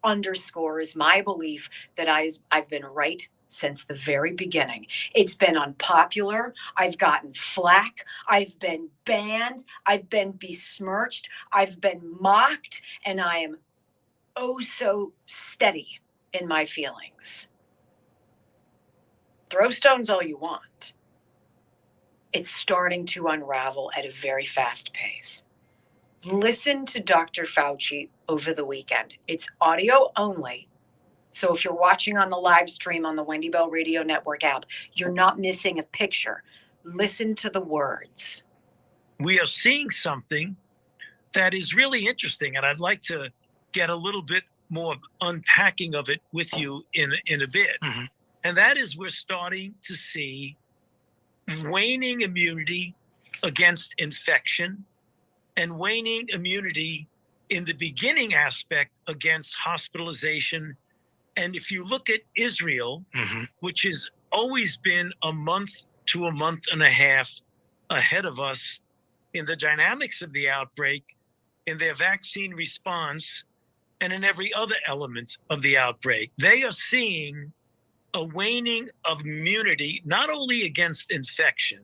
underscores my belief that I've been right since the very beginning. It's been unpopular. I've gotten flack. I've been banned. I've been besmirched. I've been mocked. And I am oh so steady in my feelings. Throw stones all you want. It's starting to unravel at a very fast pace. Listen to Dr. Fauci over the weekend. It's audio only. So if you're watching on the live stream on the Wendy Bell Radio Network app, you're not missing a picture. Listen to the words. We are seeing something that is really interesting, and I'd like to get a little bit more unpacking of it with you in a bit. Mm-hmm. And that is, we're starting to see waning immunity against infection and waning immunity in the beginning aspect against hospitalization. And if you look at Israel, which has always been a month to a month and a half ahead of us in the dynamics of the outbreak, in their vaccine response, and in every other element of the outbreak, they are seeing a waning of immunity, not only against infection,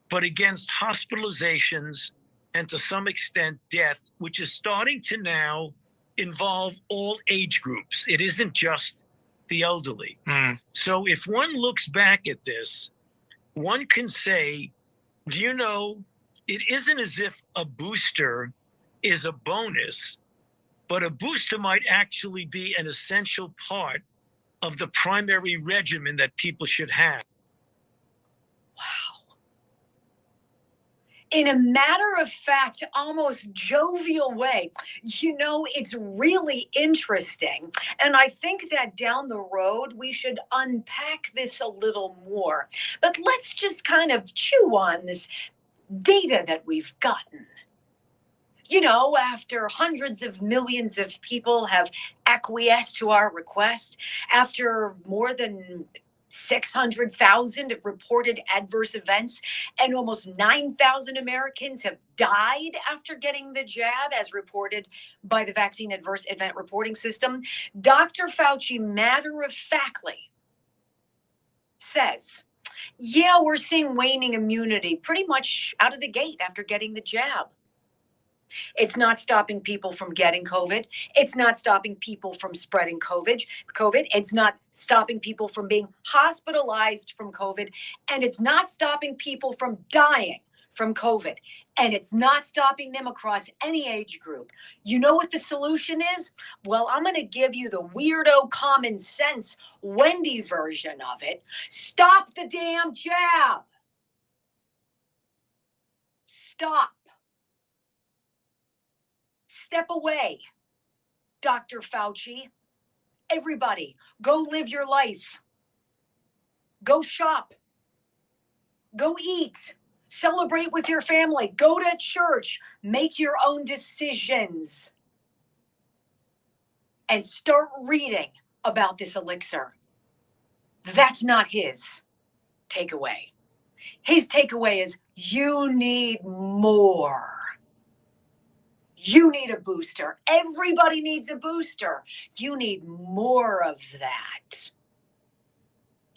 but against hospitalizations and to some extent death, which is starting to now involve all age groups. It isn't just the elderly. So if one looks back at this, one can say, do you know, it isn't as if a booster is a bonus, but a booster might actually be an essential part of the primary regimen that people should have. Wow. In a matter of fact, almost jovial way. You know, it's really interesting. And I think that down the road, we should unpack this a little more. But let's just kind of chew on this data that we've gotten. You know, after hundreds of millions of people have acquiesced to our request, after more than 600,000 have reported adverse events, and almost 9,000 Americans have died after getting the jab, as reported by the Vaccine Adverse Event Reporting System, Dr. Fauci matter-of-factly says, yeah, we're seeing waning immunity pretty much out of the gate after getting the jab. It's not stopping people from getting COVID. It's not stopping people from spreading COVID. It's not stopping people from being hospitalized from COVID. And it's not stopping people from dying from COVID. And it's not stopping them across any age group. You know what the solution is? Well, I'm going to give you the weirdo common sense Wendy version of it. Stop the damn jab. Stop. Step away, Dr. Fauci. Everybody, go live your life. Go shop. Go eat. Celebrate with your family. Go to church. Make your own decisions. And start reading about this elixir. That's not his takeaway. His takeaway is you need more. You need a booster. Everybody needs a booster. You need more of that.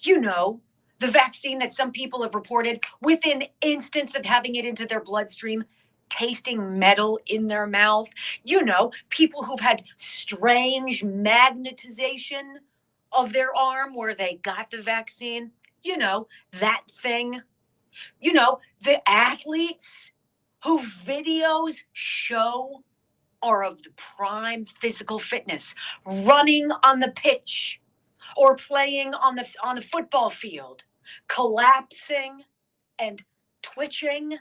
You know, the vaccine that some people have reported within instance of having it into their bloodstream, tasting metal in their mouth. You know, people who've had strange magnetization of their arm where they got the vaccine. You know, that thing. You know, the athletes who videos show are of the prime physical fitness, running on the pitch or playing on the football field, collapsing and twitching.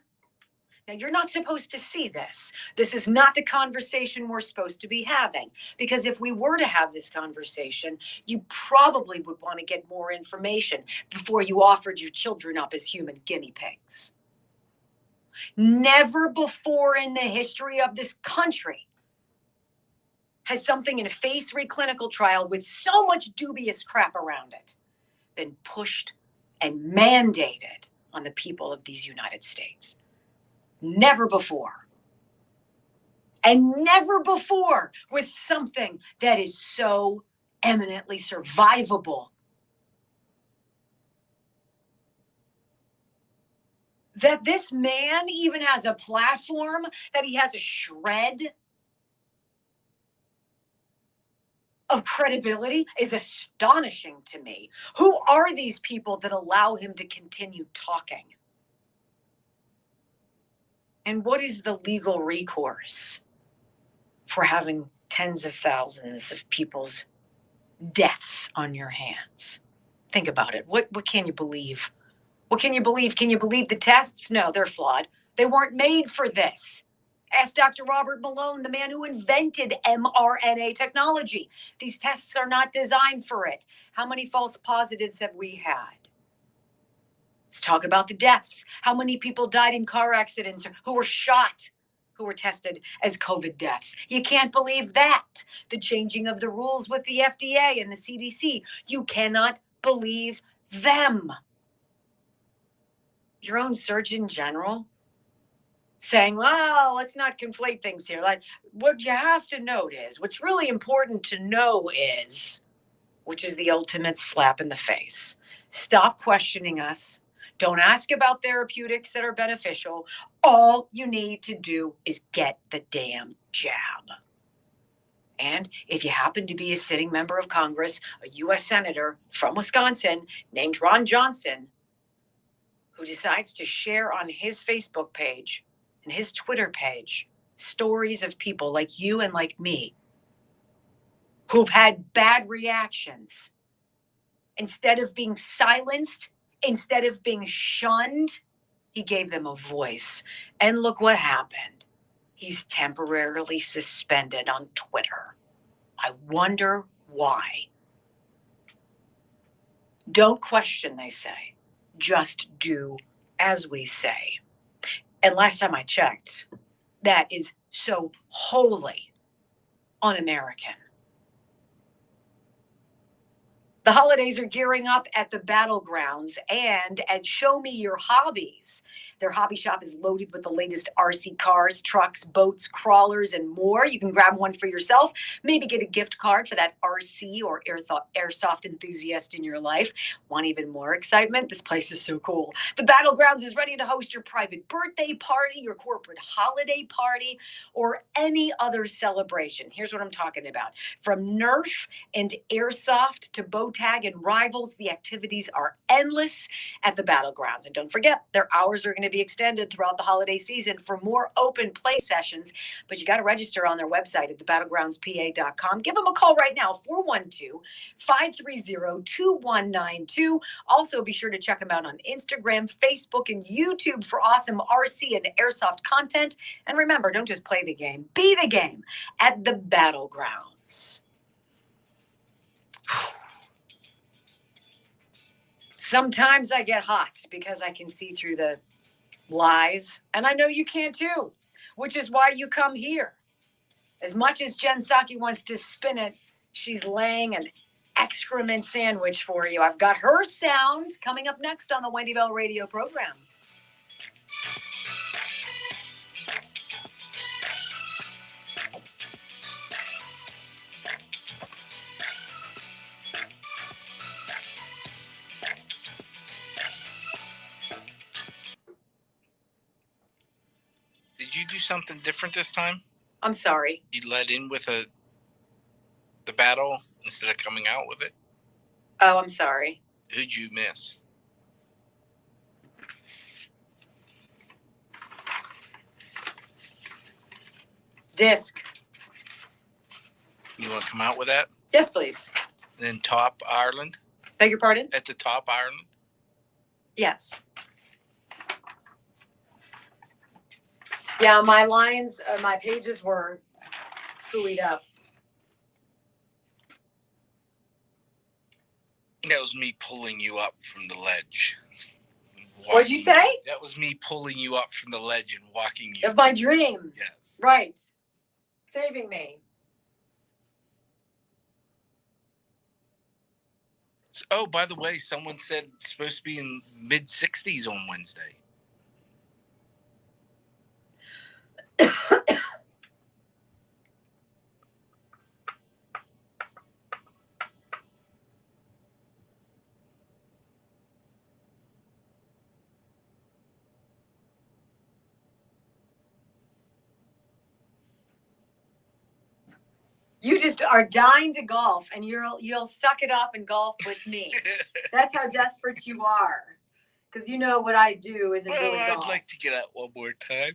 Now, you're not supposed to see this. This is not the conversation we're supposed to be having. Because if we were to have this conversation, you probably would want to get more information before you offered your children up as human guinea pigs. Never before in the history of this country has something in a phase 3 clinical trial with so much dubious crap around it been pushed and mandated on the people of these United States. Never before. And never before with something that is so eminently survivable. That this man even has a platform, that he has a shred of credibility is astonishing to me. Who are these people that allow him to continue talking? And what is the legal recourse for having tens of thousands of people's deaths on your hands? Think about it. What can you believe? What can you believe? Can you believe the tests? No, they're flawed. They weren't made for this. Ask Dr. Robert Malone, the man who invented mRNA technology. These tests are not designed for it. How many false positives have we had? Let's talk about the deaths. How many people died in car accidents who were shot, who were tested as COVID deaths? You can't believe that. The changing of the rules with the FDA and the CDC. You cannot believe them. Your own Surgeon General saying, well, let's not conflate things here. Like, what you have to note is, what's really important to know is, which is the ultimate slap in the face. Stop questioning us. Don't ask about therapeutics that are beneficial. All you need to do is get the damn jab. And if you happen to be a sitting member of Congress, a U.S. Senator from Wisconsin named Ron Johnson, who decides to share on his Facebook page and his Twitter page stories of people like you and like me who've had bad reactions, instead of being silenced, instead of being shunned, he gave them a voice. And look what happened. He's temporarily suspended on Twitter. I wonder why. Don't question, they say. Just do as we say. And last time I checked, that is so wholly un-American. The holidays are gearing up at the battlegrounds and at Show Me Your Hobbies. Their hobby shop is loaded with the latest RC cars, trucks, boats, crawlers, and more. You can grab one for yourself, maybe get a gift card for that RC or airsoft enthusiast in your life. Want even more excitement? This place is so cool. The Battlegrounds is ready to host your private birthday party, your corporate holiday party, or any other celebration. Here's what I'm talking about. From Nerf and airsoft to bow tag and rivals, the activities are endless at the Battlegrounds. And don't forget, their hours are going to be extended throughout the holiday season for more open play sessions. But you got to register on their website at thebattlegroundspa.com. Give them a call right now, 412-530-2192. Also, be sure to check them out on Instagram, Facebook, and YouTube for awesome RC and airsoft content. And remember, don't just play the game, be the game at the Battlegrounds. Sometimes I get hot because I can see through the lies, and I know you can too, which is why you come here. As much as Jen Psaki wants to spin it, she's laying an excrement sandwich for you. I've got her sound coming up next on the Wendy Bell radio program. Did you do something different this time? I'm sorry. You led in with the battle instead of coming out with it? Oh, I'm sorry. Who'd you miss? Disc. You want to come out with that? Yes, please. And then top Ireland? Beg your pardon? At the top Ireland? Yes. Yeah, my lines, my pages were fooeyed up. That was me pulling you up from the ledge. What'd you say? That was me pulling you up from the ledge and walking you. Of my dream. Yes. Right. Saving me. Oh, by the way, someone said it's supposed to be in mid-60s on Wednesday. You just are dying to golf, and you'll suck it up and golf with me. That's how desperate you are, because you know what I do isn't really golf. I'd like to get out one more time.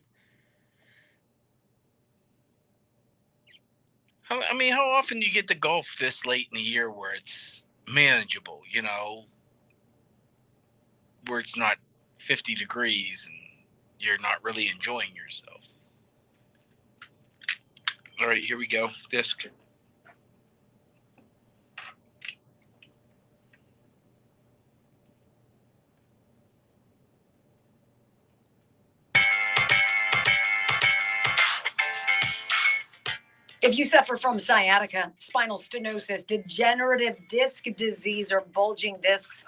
I mean, how often do you get to golf this late in the year where it's manageable, you know, where it's not 50 degrees and you're not really enjoying yourself? All right, here we go. Disc. If you suffer from sciatica, spinal stenosis, degenerative disc disease, or bulging discs,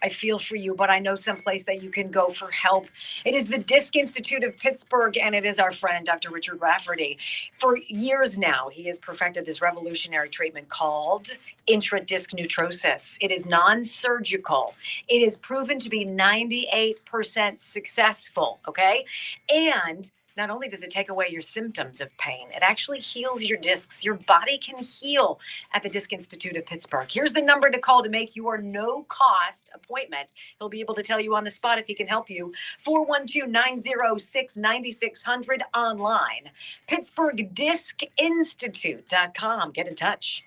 I feel for you, but I know someplace that you can go for help. It is the Disc Institute of Pittsburgh, and it is our friend, Dr. Richard Rafferty. For years now, he has perfected this revolutionary treatment called intradisc neutrosis. It is non-surgical. It is proven to be 98% successful, okay? And not only does it take away your symptoms of pain, it actually heals your discs. Your body can heal at the Disc Institute of Pittsburgh. Here's the number to call to make your no-cost appointment. He'll be able to tell you on the spot if he can help you. 412-906-9600 online. PittsburghDiscInstitute.com. Get in touch.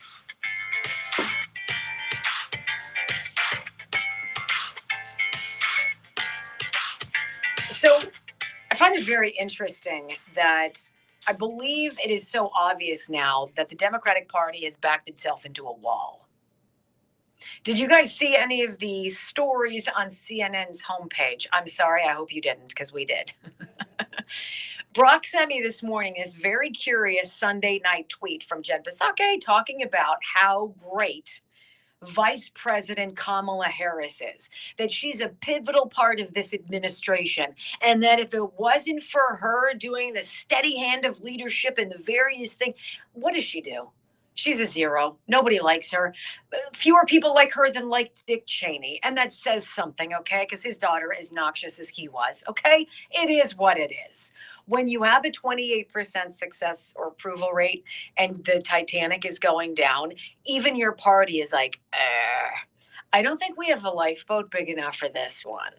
So I find it very interesting that I believe it is so obvious now that the Democratic Party has backed itself into a wall. Did you guys see any of the stories on CNN's homepage? I'm sorry, I hope you didn't, because we did. Brock sent me this morning this very curious Sunday night tweet from Jen Psaki talking about how great Vice President Kamala Harris is, that she's a pivotal part of this administration, and that if it wasn't for her doing the steady hand of leadership and the various things, what does she do? She's a zero. Nobody likes her. Fewer people like her than liked Dick Cheney. And that says something, okay? Because his daughter is noxious as he was, okay? It is what it is. When you have a 28% success or approval rate and the Titanic is going down, even your party is like, I don't think we have a lifeboat big enough for this one.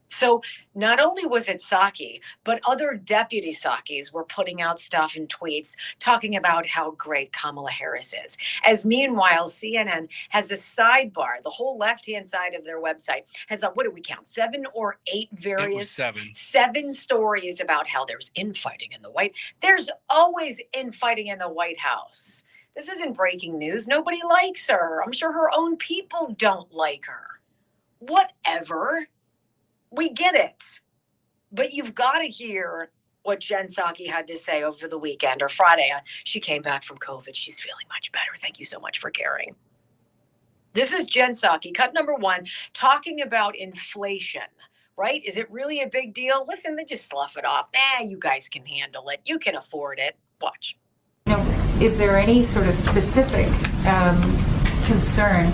So not only was it Psaki, but other deputy Psakis were putting out stuff in tweets talking about how great Kamala Harris is. As meanwhile, CNN has a sidebar, the whole left-hand side of their website has, what do we count, 7 or 8 various, seven stories about how there's infighting in the There's always infighting in the White House. This isn't breaking news. Nobody likes her. I'm sure her own people don't like her. Whatever. We get it, but you've got to hear what Jen Psaki had to say over the weekend or Friday. She came back from COVID. She's feeling much better. Thank you so much for caring. This is Jen Psaki, cut number 1, talking about inflation, right? Is it really a big deal? Listen, they just slough it off. You guys can handle it. You can afford it. Watch. Is there any sort of specific concern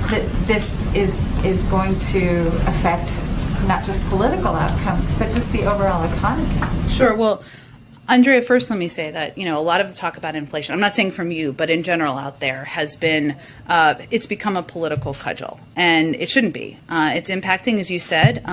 that this is going to affect not just political outcomes, but just the overall economy? Sure. Well, Andrea, first let me say that, a lot of the talk about inflation, I'm not saying from you, but in general out there has been, it's become a political cudgel, and it shouldn't be. It's impacting, as you said,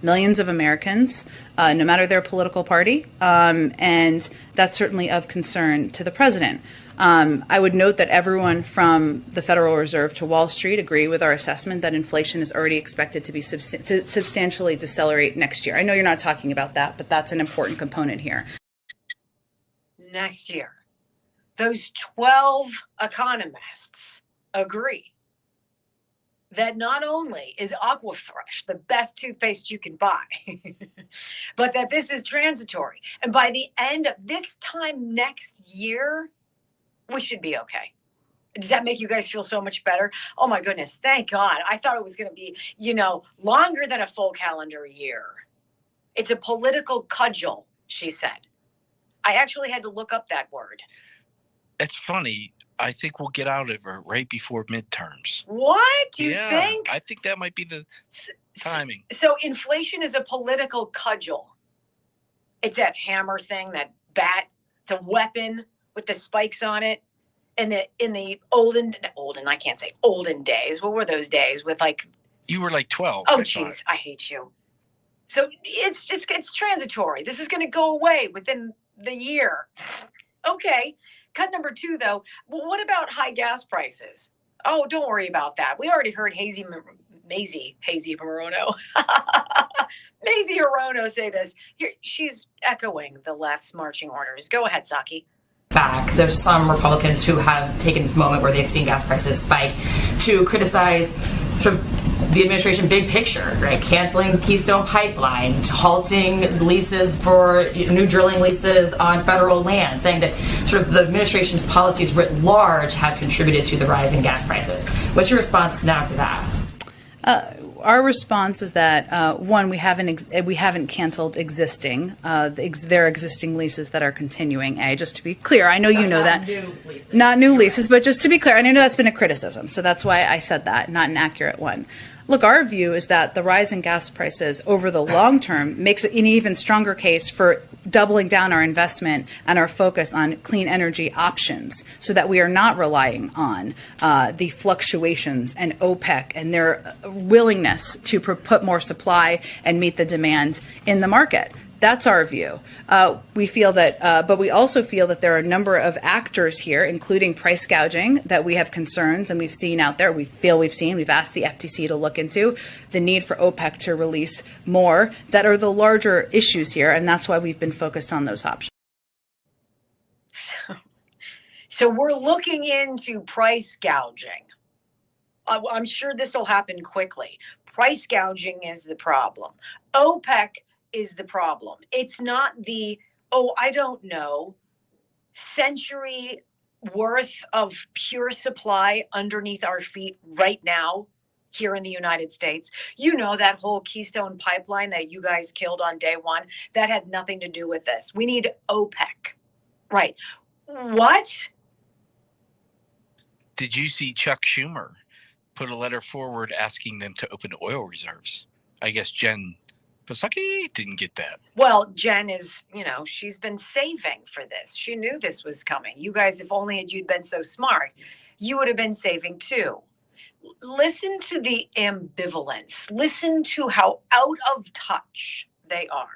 millions of Americans, no matter their political party, and that's certainly of concern to the president. I would note that everyone from the Federal Reserve to Wall Street agree with our assessment that inflation is already expected to be substantially decelerate next year. I know you're not talking about that, but that's an important component here. Next year, those 12 economists agree that not only is Aquafresh the best toothpaste you can buy, but that this is transitory. And by the end of this time next year, we should be okay. Does that make you guys feel so much better? Oh my goodness, thank God. I thought it was going to be, longer than a full calendar year. It's a political cudgel, she said. I actually had to look up that word. It's funny. I think we'll get out of it right before midterms. What? Do you think? I think that might be the timing. So inflation is a political cudgel. It's that hammer thing, that bat. It's a weapon with the spikes on it. In the olden, I can't say olden days. What were those days with like? You were like 12. Oh, jeez, I hate you. So it's transitory. This is going to go away within the year. Okay. Cut number 2, though. Well, what about high gas prices? Oh, don't worry about that. We already heard Maisie Morono. Maisie Hirono say this. Here, she's echoing the left's marching orders. Go ahead, Psaki. Back. There's some Republicans who have taken this moment where they've seen gas prices spike to criticize sort of the administration big picture, right? Canceling the Keystone Pipeline, halting leases for new drilling leases on federal land, saying that sort of the administration's policies writ large have contributed to the rise in gas prices. What's your response now to that? Our response is that one, we haven't canceled existing there are existing leases that are continuing. Just to be clear, I know you know that not new leases, but just to be clear, and I know that's been a criticism, so that's why I said that, not an accurate one. Look, our view is that the rise in gas prices over the long term makes an even stronger case for doubling down our investment and our focus on clean energy options so that we are not relying on the fluctuations and OPEC and their willingness to put more supply and meet the demand in the market. That's our view. We feel that, but we also feel that there are a number of actors here, including price gouging, that we have concerns and we've seen out there. We've asked the FTC to look into the need for OPEC to release more that are the larger issues here, and that's why we've been focused on those options. So we're looking into price gouging. I'm sure this will happen quickly. Price gouging is the problem. OPEC is the problem. It's not the, century worth of pure supply underneath our feet right now here in the United States. You know, that whole Keystone Pipeline that you guys killed on day one, that had nothing to do with this. We need OPEC. Right. What? Did you see Chuck Schumer put a letter forward asking them to open oil reserves? I guess Jen Psaki didn't get that. Well, Jen is, she's been saving for this. She knew this was coming. You guys, if only you'd been so smart, you would have been saving too. Listen to the ambivalence. Listen to how out of touch they are.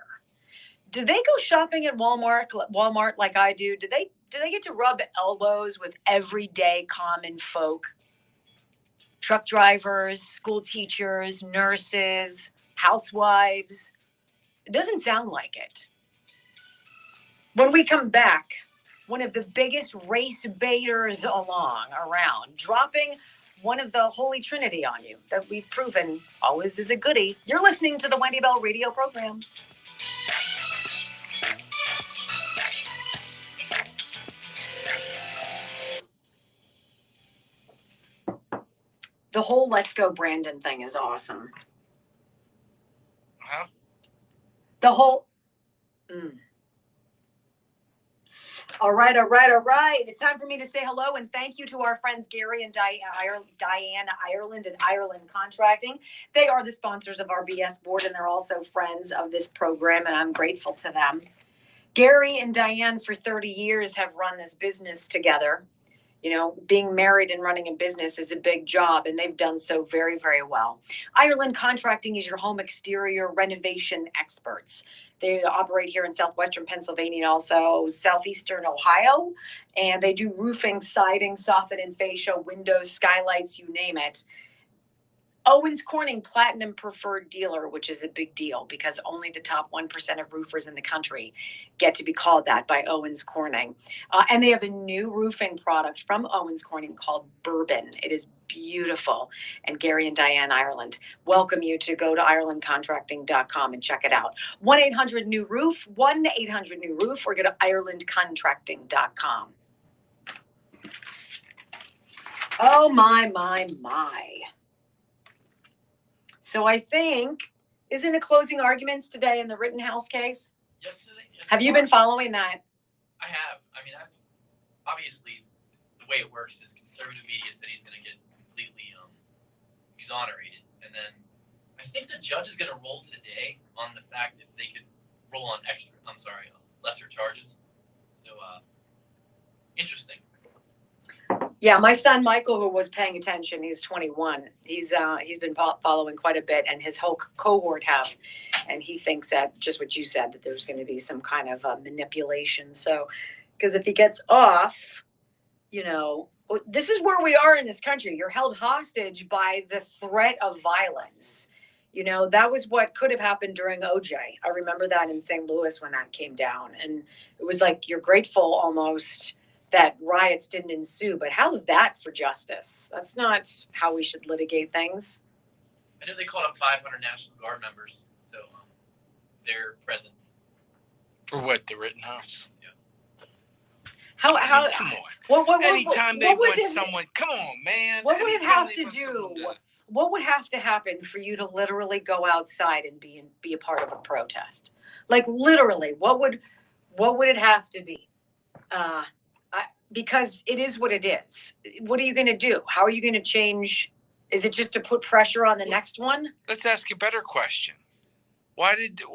Do they go shopping at Walmart like I do? Do they get to rub elbows with everyday common folk? Truck drivers, school teachers, nurses, housewives. It doesn't sound like it. When we come back, one of the biggest race baiters around, dropping one of the Holy Trinity on you that we've proven always is a goodie. You're listening to the Wendy Bell radio program. The whole Let's Go Brandon thing is awesome. Huh? The whole. All right. It's time for me to say hello and thank you to our friends Gary and Diane Ireland and Ireland Contracting. They are the sponsors of our BS board, and they're also friends of this program, and I'm grateful to them. Gary and Diane, for 30 years, have run this business together. You know, being married and running a business is a big job, and they've done so very, very well. Ireland Contracting is your home exterior renovation experts. They operate here in southwestern Pennsylvania and also southeastern Ohio, and they do roofing, siding, soffit and fascia, windows, skylights, you name it. Owens Corning Platinum Preferred Dealer, which is a big deal because only the top 1% of roofers in the country get to be called that by Owens Corning. And they have a new roofing product from Owens Corning called Bourbon. It is beautiful. And Gary and Diane Ireland welcome you to go to IrelandContracting.com and check it out. 1-800-NEW-ROOF, 1-800-NEW-ROOF, or go to IrelandContracting.com. Oh, my. So I think, isn't it closing arguments today in the Rittenhouse case? Yes. Have you been following that? I have. I mean, obviously, the way it works is conservative media said he's going to get completely exonerated. And then I think the judge is going to roll today on the fact that they could roll on lesser charges. So, interesting. Yeah, my son Michael, who was paying attention, he's 21. He's been following quite a bit, and his whole cohort have, and he thinks that just what you said, that there's going to be some kind of manipulation. So, because if he gets off, you know, this is where we are in this country. You're held hostage by the threat of violence. You know, that was what could have happened during OJ. I remember that in St. Louis when that came down, and it was like you're grateful almost that riots didn't ensue, but how's that for justice? That's not how we should litigate things. I know they called up 500 National Guard members, so they're present. For what, the Rittenhouse? Yeah. How? Come on. Anytime they want someone, come on, man. What would it have to do? What would have to happen for you to literally go outside and be a part of a protest? Like literally, what would it have to be? Because it is what it is. What are you going to do? How are you going to change? Is it just to put pressure on the next one? Let's ask a better question. Why did a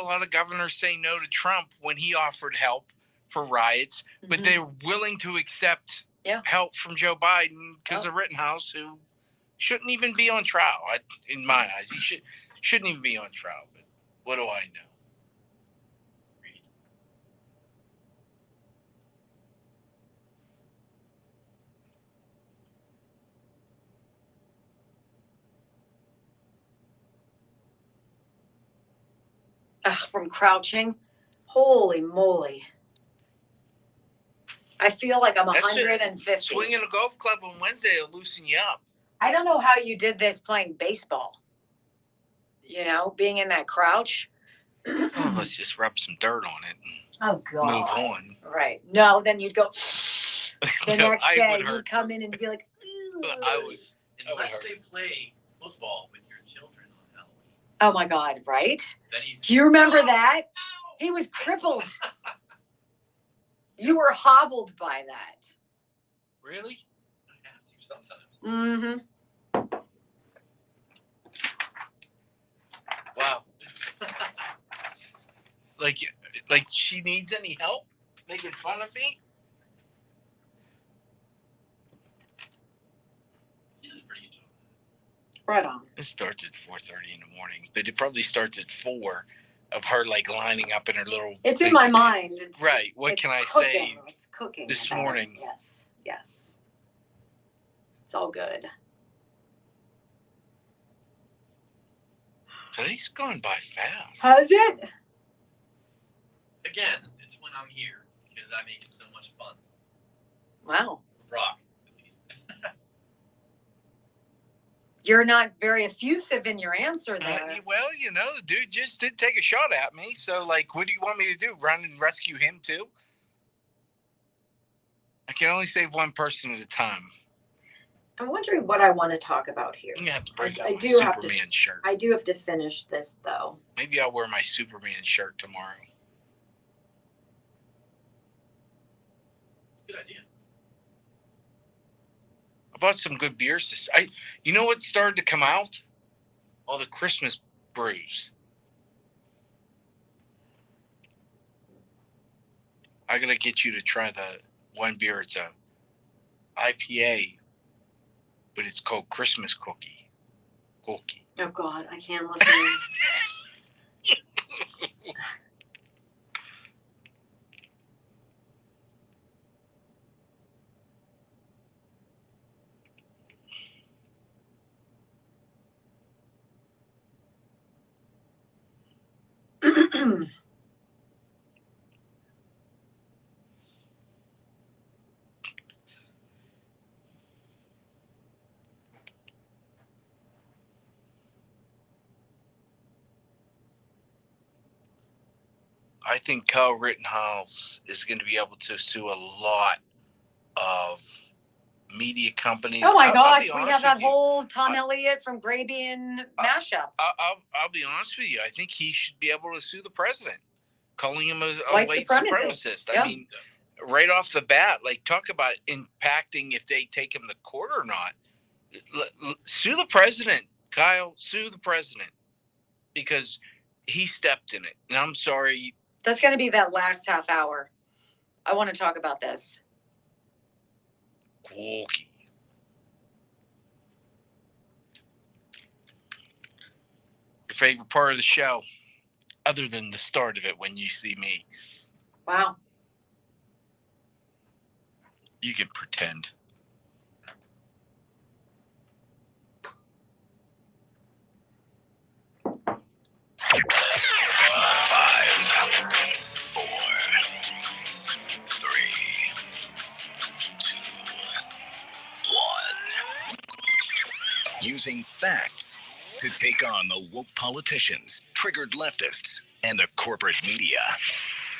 lot of governors say no to Trump when he offered help for riots, but they were willing to accept help from Joe Biden because of Rittenhouse, who shouldn't even be on trial? In my eyes, he shouldn't even be on trial. But what do I know? From crouching. Holy moly. I feel like I'm 150. Swinging a golf club on Wednesday will loosen you up. I don't know how you did this playing baseball. You know, being in that crouch. Some of us just rub some dirt on it and God. move on. Right. No, then you'd go the next day you'd come in and be like, unless they play football with your children on Halloween. oh my God, right? Do you remember that? He was crippled. You were hobbled by that. Really? I have to sometimes. Mm-hmm. Wow. like she needs any help making fun of me? She does a pretty good job. Right on. It starts at 4:30 in the morning, but it probably starts at 4 of her like lining up in her little. It's in my mind. Right. What can I say? It's cooking. This morning. Yes. It's all good. Today's gone by fast. How's it? Again, it's when I'm here because I make it so much fun. Wow. Rock, at least. You're not very effusive in your answer there. Well, you know, the dude just did take a shot at me. So, like, what do you want me to do? Run and rescue him, too? I can only save one person at a time. I'm wondering what I want to talk about here. I'm gonna have to break out I my do have to. Superman shirt. I do have to finish this though. Maybe I'll wear my Superman shirt tomorrow. It's a good idea. I bought some good beers. You know what started to come out? All the Christmas brews. I gotta get you to try the one beer. It's a IPA, but it's called Christmas Cookie. Cookie. Oh God, I can't listen. I think Kyle Rittenhouse is going to be able to sue a lot of media companies. Oh my I'll gosh, be we honest have that with you. whole Tom Elliott from Grabian mashup. I'll be honest with you. I think he should be able to sue the president, calling him a White white supremacist. supremacist. Yeah. I mean, right off the bat, like talk about impacting if they take him to court or not. Sue the president, Kyle. Sue the president because he stepped in it. And I'm sorry. That's going to be that last half hour. I want to talk about this. Cookie. Your favorite part of the show, other than the start of it when you see me. Wow. You can pretend. Using facts to take on the woke politicians, triggered leftists, and the corporate media.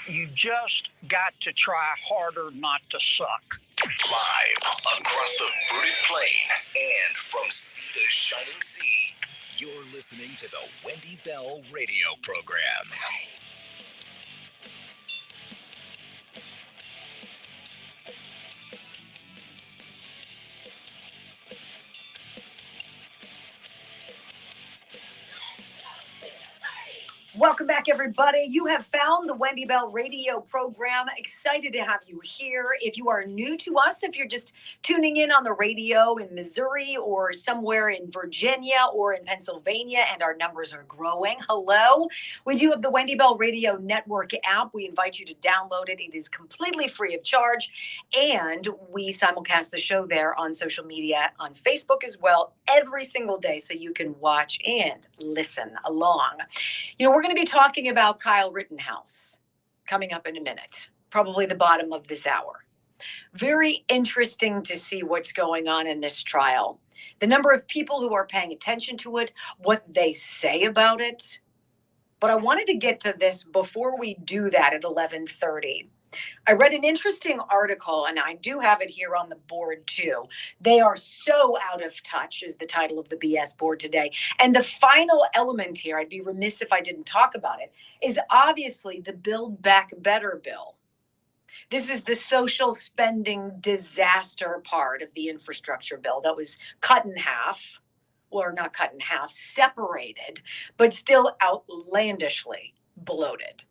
You just got to try harder not to suck. Live across the fruited plain and from sea to shining sea, you're listening to the Wendy Bell radio program. Welcome back, everybody. You have found the Wendy Bell radio program. Excited to have you here. If you are new to us, if you're just tuning in on the radio in Missouri or somewhere in Virginia or in Pennsylvania, and our numbers are growing, hello. We do have the Wendy Bell Radio Network app. We invite you to download it. It is completely free of charge. And we simulcast the show there on social media, on Facebook as well, every single day, so you can watch and listen along. You know, we're going to be talking about Kyle Rittenhouse coming up in a minute, probably the bottom of this hour. Very interesting to see what's going on in this trial. The number of people who are paying attention to it, what they say about it. But I wanted to get to this before we do that at 11:30. I read an interesting article, and I do have it here on the board too. They are so out of touch is the title of the BS board today. And the final element here, I'd be remiss if I didn't talk about it, is obviously the Build Back Better bill. This is the social spending disaster part of the infrastructure bill that was cut in half, or not cut in half, separated, but still outlandishly bloated.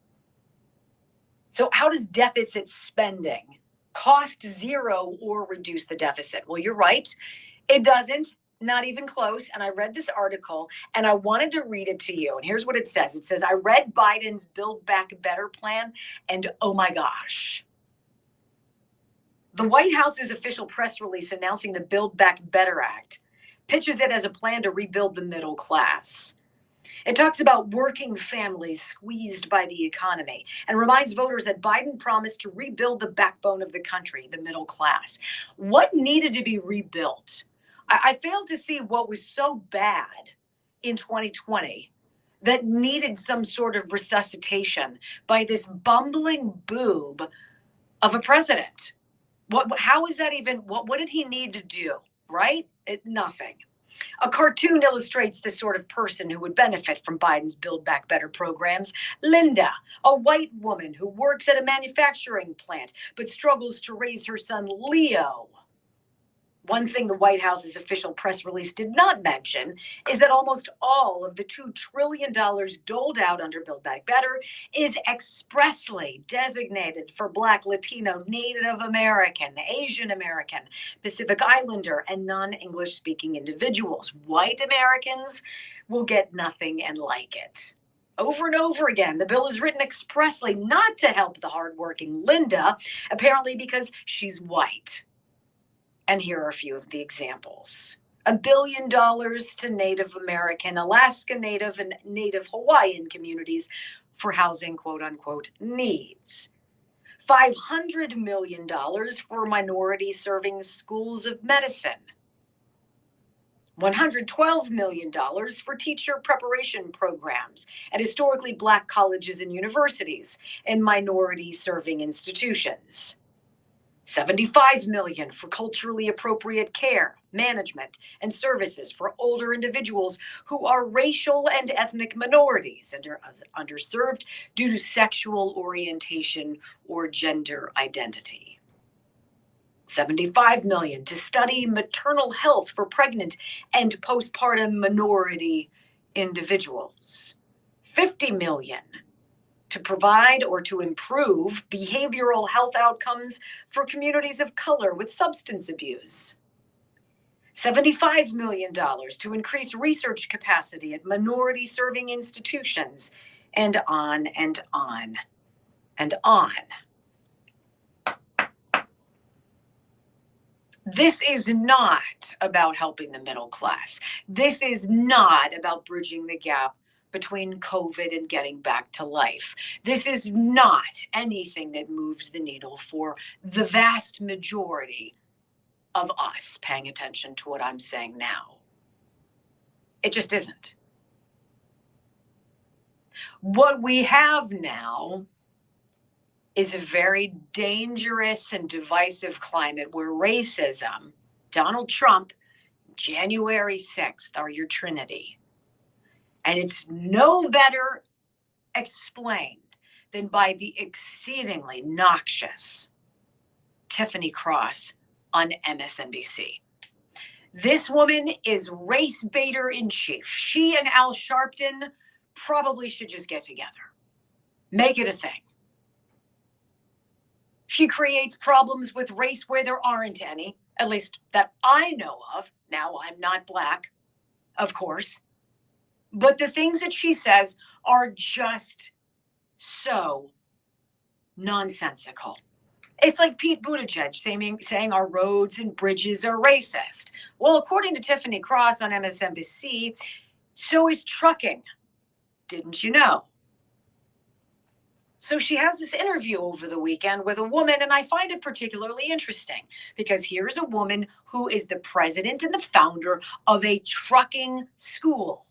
So how does deficit spending cost zero or reduce the deficit? Well, you're right. It doesn't, not even close. And I read this article and I wanted to read it to you. And here's what it says. It says, I read Biden's Build Back Better plan and oh my gosh. The White House's official press release announcing the Build Back Better Act pitches it as a plan to rebuild the middle class. It talks about working families squeezed by the economy and reminds voters that Biden promised to rebuild the backbone of the country, the middle class. What needed to be rebuilt? I failed to see what was so bad in 2020 that needed some sort of resuscitation by this bumbling boob of a president. How is that even, what did he need to do? right? Nothing. A cartoon illustrates the sort of person who would benefit from Biden's Build Back Better programs. Linda, a white woman who works at a manufacturing plant but struggles to raise her son Leo. One thing the White House's official press release did not mention is that almost all of the $2 trillion doled out under Build Back Better is expressly designated for Black, Latino, Native American, Asian American, Pacific Islander, and non-English speaking individuals. White Americans will get nothing and like it. Over and over again, the bill is written expressly not to help the hardworking Linda, apparently because she's white. And here are a few of the examples. $1 billion to Native American, Alaska Native, and Native Hawaiian communities for housing, quote unquote, needs. $500 million for minority serving schools of medicine. $112 million for teacher preparation programs at historically Black colleges and universities and minority serving institutions. $75 million for culturally appropriate care, management, and services for older individuals who are racial and ethnic minorities and are underserved due to sexual orientation or gender identity. $75 million to study maternal health for pregnant and postpartum minority individuals. $50 million to provide or to improve behavioral health outcomes for communities of color with substance abuse. $75 million to increase research capacity at minority serving institutions, and on and on and on. This is not about helping the middle class. This is not about bridging the gap between COVID and getting back to life. This is not anything that moves the needle for the vast majority of us paying attention to what I'm saying now. It just isn't. What we have now is a very dangerous and divisive climate where racism, Donald Trump, January 6th are your trinity. And it's no better explained than by the exceedingly noxious Tiffany Cross on MSNBC. This woman is race baiter in chief. She and Al Sharpton probably should just get together. Make it a thing. She creates problems with race where there aren't any, at least that I know of. Now, I'm not Black, of course. But the things that she says are just so nonsensical. It's like Pete Buttigieg saying our roads and bridges are racist. Well, according to Tiffany Cross on MSNBC, so is trucking. Didn't you know? So she has this interview over the weekend with a woman, and I find it particularly interesting because here's a woman who is the president and the founder of a trucking school.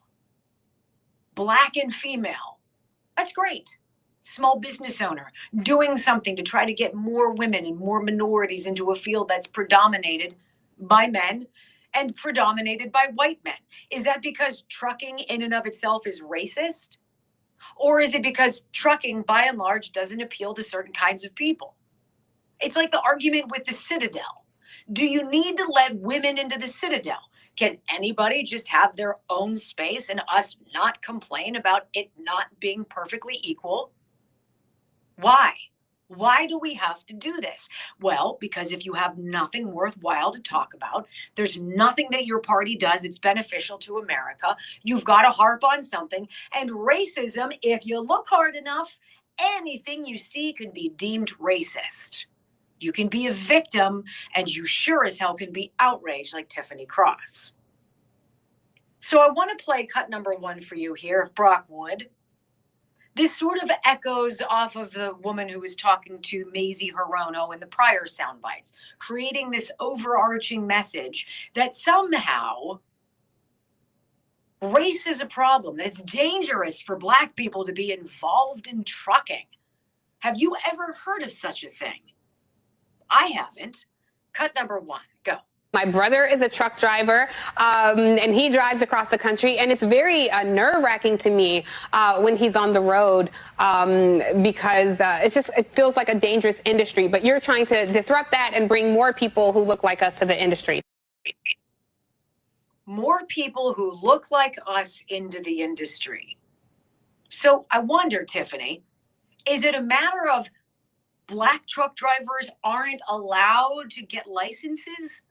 Black and female. That's great. Small business owner doing something to try to get more women and more minorities into a field that's predominated by men and predominated by white men. Is that because trucking in and of itself is racist? Or is it because trucking by and large doesn't appeal to certain kinds of people? It's like the argument with the Citadel. Do you need to let women into the Citadel? Can anybody just have their own space and us not complain about it not being perfectly equal? Why? Why do we have to do this? Well, because if you have nothing worthwhile to talk about, there's nothing that your party does that's beneficial to America, you've got to harp on something. And racism, if you look hard enough, anything you see can be deemed racist. You can be a victim, and you sure as hell can be outraged like Tiffany Cross. So I want to play cut number 1 for you here of Brock Wood. This sort of echoes off of the woman who was talking to Mazie Hirono in the prior sound bites, creating this overarching message that somehow race is a problem, that it's dangerous for Black people to be involved in trucking. Have you ever heard of such a thing? I haven't. Cut number 1, go. My brother is a truck driver, and he drives across the country, and it's very nerve-wracking to me when he's on the road because it feels like a dangerous industry. But you're trying to disrupt that and bring more people who look like us to the industry. More people who look like us into the industry. So I wonder, Tiffany, is it a matter of Black truck drivers aren't allowed to get licenses?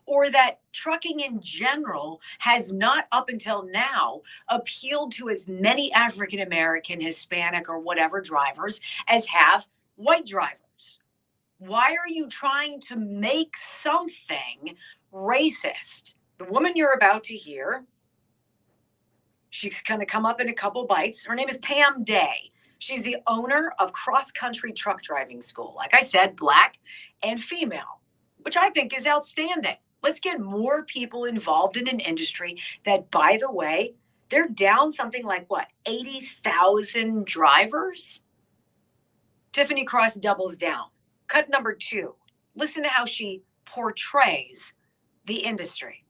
Or that trucking in general has not up until now appealed to as many African American, Hispanic, or whatever drivers as have white drivers? Why are you trying to make something racist? The woman you're about to hear, she's going to come up in a couple bites. Her name is Pam Day. She's the owner of Cross Country Truck Driving School. Like I said, Black and female, which I think is outstanding. Let's get more people involved in an industry that, by the way, they're down something like, 80,000 drivers? Tiffany Cross doubles down. Cut number 2. Listen to how she portrays the industry.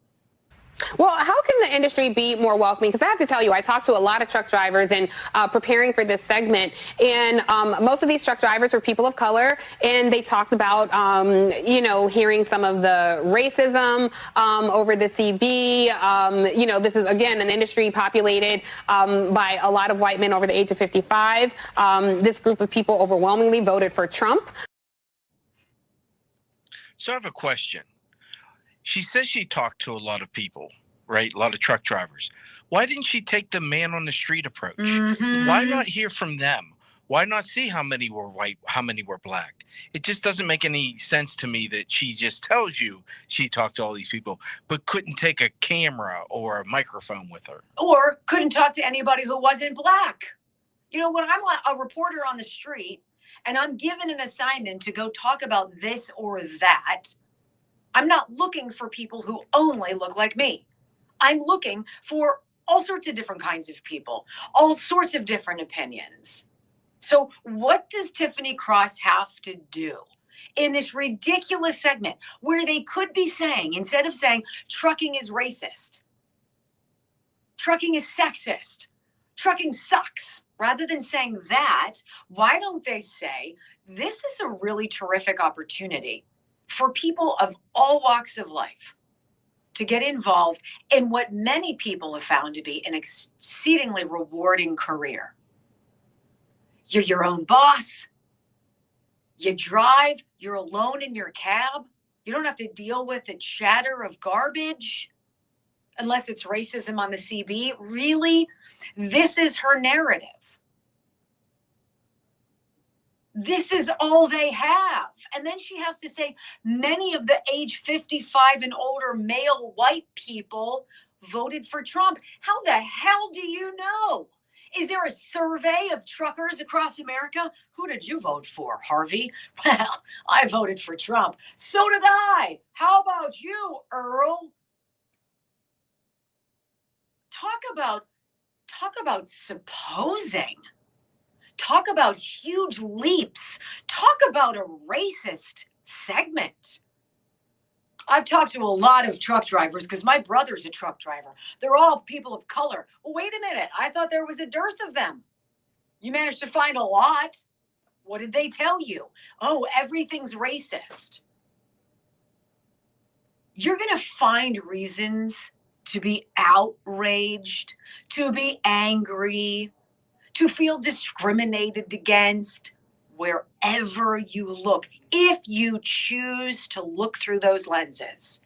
Well, how can the industry be more welcoming? Because I have to tell you, I talked to a lot of truck drivers and preparing for this segment, and most of these truck drivers are people of color, and they talked about, hearing some of the racism over the CB. This is, again, an industry populated by a lot of white men over the age of 55. This group of people overwhelmingly voted for Trump. So I have a question. She says she talked to a lot of people, right? A lot of truck drivers. Why didn't she take the man on the street approach? Mm-hmm. Why not hear from them? Why not see how many were white, how many were black? It just doesn't make any sense to me that she just tells you she talked to all these people, but couldn't take a camera or a microphone with her. Or couldn't talk to anybody who wasn't Black. When I'm a reporter on the street and I'm given an assignment to go talk about this or that, I'm not looking for people who only look like me. I'm looking for all sorts of different kinds of people, all sorts of different opinions. So what does Tiffany Cross have to do in this ridiculous segment where they could be saying, instead of saying trucking is racist, trucking is sexist, trucking sucks, rather than saying that, why don't they say this is a really terrific opportunity for people of all walks of life to get involved in what many people have found to be an exceedingly rewarding career. You're your own boss. You drive. You're alone in your cab. You don't have to deal with the chatter of garbage unless it's racism on the CB. Really? This is her narrative. This is all they have. And then she has to say many of the age 55 and older male white people voted for Trump. How the hell do you know? Is there a survey of truckers across America? Who did you vote for, Harvey? Well, I voted for Trump. So did I. How about you, Earl? Talk about supposing. Talk about huge leaps. Talk about a racist segment. I've talked to a lot of truck drivers because my brother's a truck driver. They're all people of color. Well, wait a minute. I thought there was a dearth of them. You managed to find a lot. What did they tell you? Oh, everything's racist. You're going to find reasons to be outraged, to be angry, to feel discriminated against wherever you look, if you choose to look through those lenses.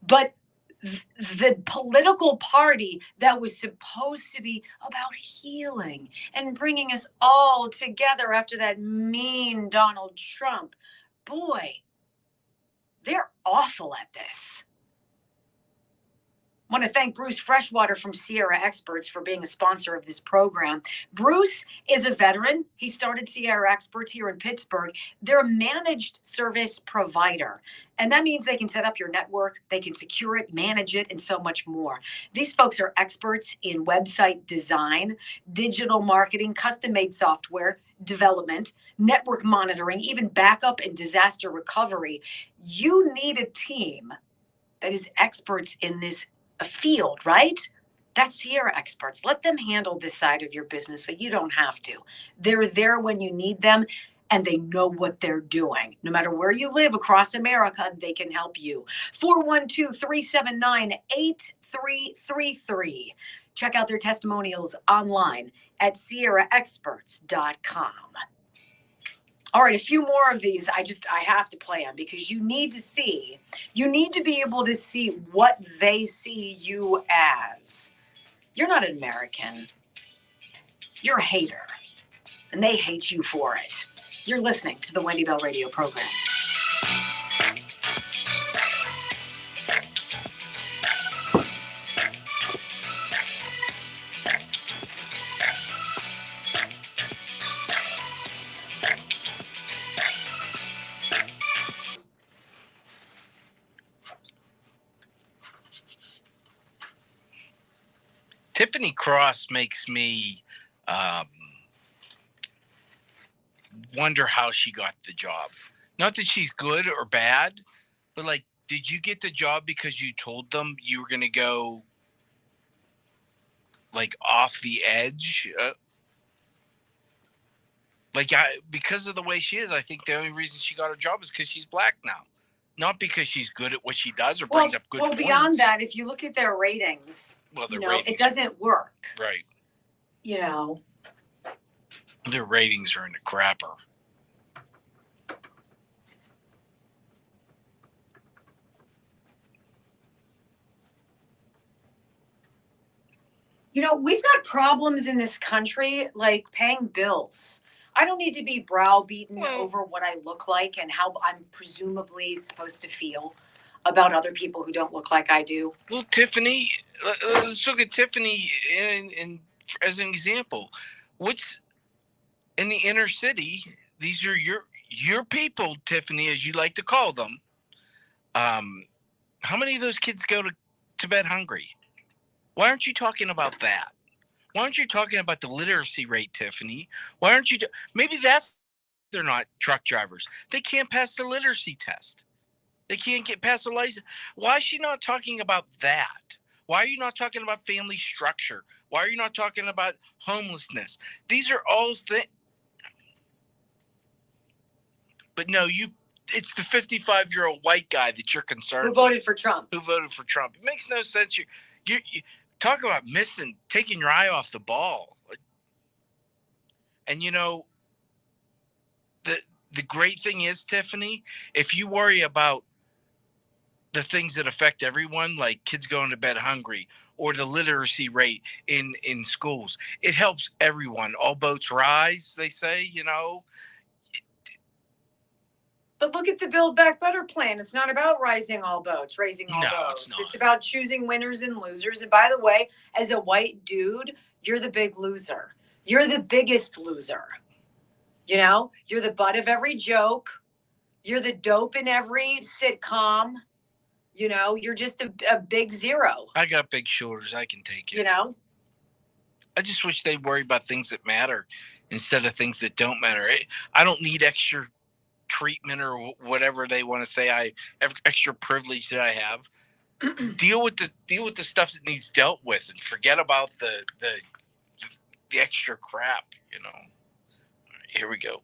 But the political party that was supposed to be about healing and bringing us all together after that mean Donald Trump, boy, they're awful at this. I want to thank Bruce Freshwater from Sierra Experts for being a sponsor of this program. Bruce is a veteran. He started Sierra Experts here in Pittsburgh. They're a managed service provider. And that means they can set up your network, they can secure it, manage it, and so much more. These folks are experts in website design, digital marketing, custom-made software, development, network monitoring, even backup and disaster recovery. You need a team that is experts in this field, right? That's Sierra experts. Let them handle this side of your business so you don't have to. They're there when you need them, and they know what they're doing. No matter where you live across America, they can help you. 412-379-8333. Check out their testimonials online at sierraexperts.com. All right, a few more of these I have to play them because you need to be able to see what they see you as. You're not an American. You're a hater, and they hate you for it. You're listening to the Wendy Bell Radio program. Tiffany Cross makes me wonder how she got the job. Not that she's good or bad, but like, did you get the job because you told them you were going to go like off the edge? Because of the way she is, I think the only reason she got her job is because she's black now. Not because she's good at what she does or brings up good points. Well, beyond that, if you look at their ratings, it doesn't work. Right. Their ratings are in the crapper. We've got problems in this country like paying bills. I don't need to be browbeaten over what I look like and how I'm presumably supposed to feel about other people who don't look like I do. Well, Tiffany, let's look at Tiffany in as an example. What's in the inner city? These are your people, Tiffany, as you like to call them. How many of those kids go to bed hungry? Why aren't you talking about that? Why aren't you talking about the literacy rate, Tiffany? Why aren't you? Maybe they're not truck drivers. They can't pass the literacy test. They can't get past the license. Why is she not talking about that? Why are you not talking about family structure? Why are you not talking about homelessness? These are all things. But no, it's the 55-year-old white guy that you're concerned with. Who voted for Trump. It makes no sense. You talk about taking your eye off the ball. And the great thing is, Tiffany, if you worry about the things that affect everyone, like kids going to bed hungry or the literacy rate in schools, it helps everyone. All boats rise, they say, But look at the Build Back Better plan. It's not about raising all boats. It's about choosing winners and losers. And by the way, as a white dude, you're the big loser. You're the biggest loser. You're the butt of every joke. You're the dope in every sitcom. You're just a big zero. I got big shoulders. I can take it. I just wish they'd worry about things that matter instead of things that don't matter. I don't need extra treatment or whatever they want to say. I have extra privilege that I have. deal with the stuff that needs dealt with and forget about the extra crap. Here we go.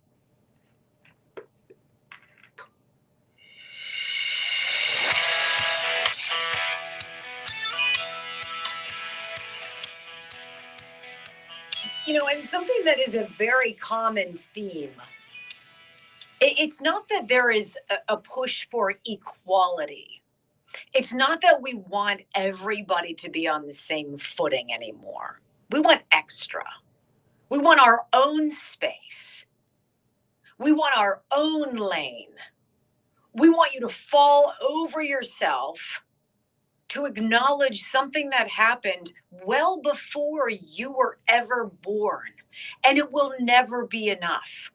And something that is a very common theme, it's not that there is a push for equality. It's not that we want everybody to be on the same footing anymore. We want extra. We want our own space. We want our own lane. We want you to fall over yourself to acknowledge something that happened well before you were ever born. And it will never be enough.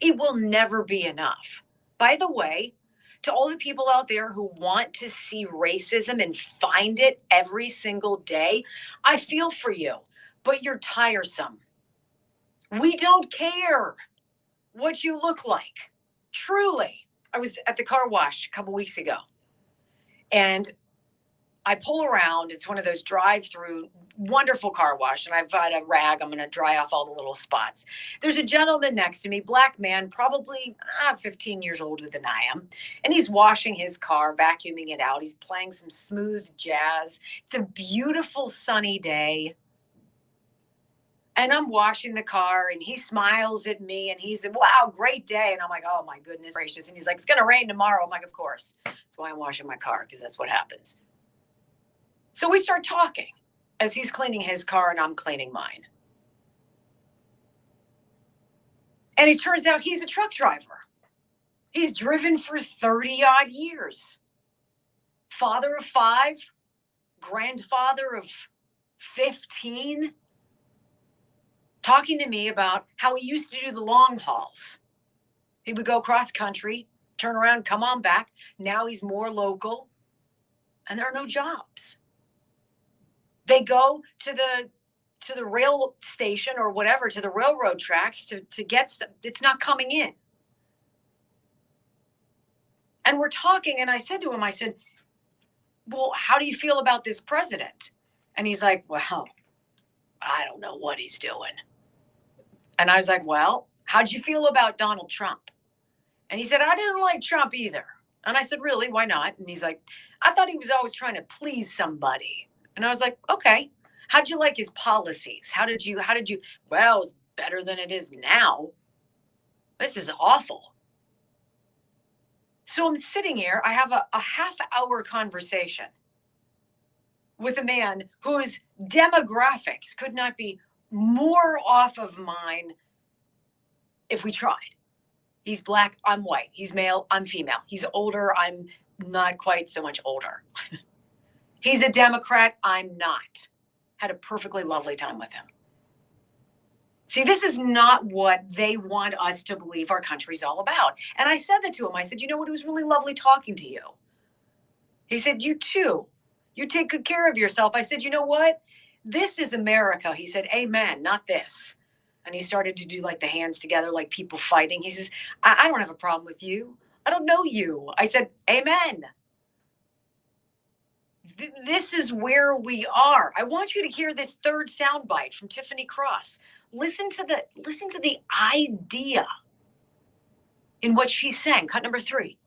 It will never be enough. By the way, to all the people out there who want to see racism and find it every single day, I feel for you, but you're tiresome. We don't care what you look like. Truly. I was at the car wash a couple weeks ago, and I pull around. It's one of those drive-through, wonderful car wash, and I've got a rag. I'm going to dry off all the little spots. There's a gentleman next to me, black man, probably 15 years older than I am, and he's washing his car, vacuuming it out. He's playing some smooth jazz. It's a beautiful sunny day. And I'm washing the car, and he smiles at me, and he said, wow, great day. And I'm like, oh, my goodness gracious. And he's like, it's going to rain tomorrow. I'm like, of course. That's why I'm washing my car, because that's what happens. So we start talking as he's cleaning his car and I'm cleaning mine. And it turns out he's a truck driver. He's driven for 30-odd years. Father of 5, grandfather of 15. Talking to me about how he used to do the long hauls. He would go cross country, turn around, come on back. Now he's more local, and there are no jobs. They go to the rail station or whatever, to the railroad tracks to get stuff. It's not coming in. And we're talking, and I said to him, I said, well, how do you feel about this president? And he's like, well, I don't know what he's doing. And I was like, well, how'd you feel about Donald Trump? And he said, I didn't like Trump either. And I said, really? Why not? And he's like, I thought he was always trying to please somebody. And I was like, okay. How'd you like his policies? How did you, well, it's better than it is now. This is awful. So I'm sitting here, I have a half-hour conversation with a man whose demographics could not be more off of mine if we tried. He's black, I'm white. He's male, I'm female. He's older, I'm not quite so much older. He's a Democrat, I'm not. Had a perfectly lovely time with him. See, this is not what they want us to believe our country's all about. And I said that to him. I said, you know what? It was really lovely talking to you. He said, you too. You take good care of yourself. I said, you know what? This is America. He said, amen, not this. And he started to do like the hands together, like people fighting. He says, I don't have a problem with you. I don't know you. I said, amen. This is where we are. I want you to hear this third soundbite from Tiffany Cross. Listen to the idea in what she's saying. Cut number 3.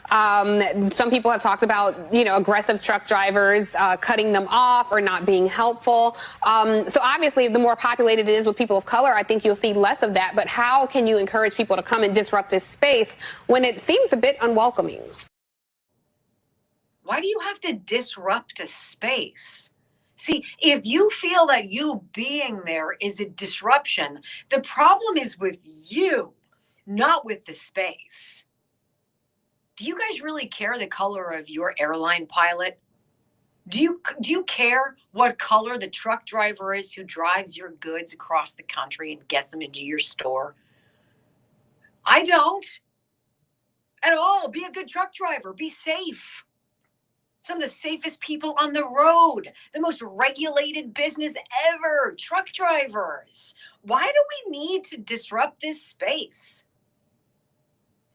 Some people have talked about, aggressive truck drivers, cutting them off or not being helpful. So obviously, the more populated it is with people of color, I think you'll see less of that. But how can you encourage people to come and disrupt this space when it seems a bit unwelcoming? Why do you have to disrupt a space? See, if you feel that you being there is a disruption, the problem is with you, not with the space. Do you guys really care the color of your airline pilot? Do you care what color the truck driver is who drives your goods across the country and gets them into your store? I don't at all. Be a good truck driver. Be safe. Some of the safest people on the road, the most regulated business ever, truck drivers. Why do we need to disrupt this space?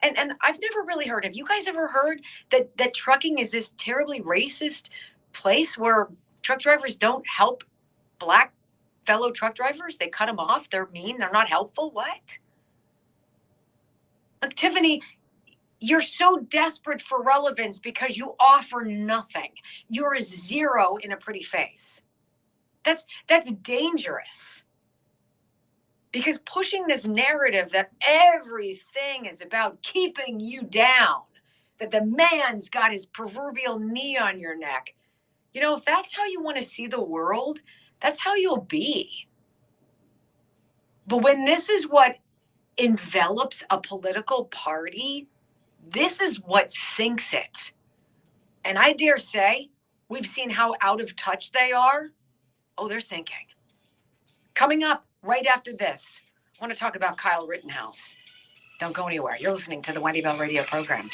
And I've never really heard, have you guys ever heard that trucking is this terribly racist place where truck drivers don't help black fellow truck drivers? They cut them off, they're mean, they're not helpful? What? Look, Tiffany, you're so desperate for relevance because you offer nothing. You're a zero in a pretty face. That's dangerous. Because pushing this narrative that everything is about keeping you down, that the man's got his proverbial knee on your neck, if that's how you want to see the world, that's how you'll be. But when this is what envelops a political party, this is what sinks it. And I dare say, we've seen how out of touch they are. Oh, they're sinking. Coming up right after this, I want to talk about Kyle Rittenhouse. Don't go anywhere. You're listening to the Wendy Bell Radio program.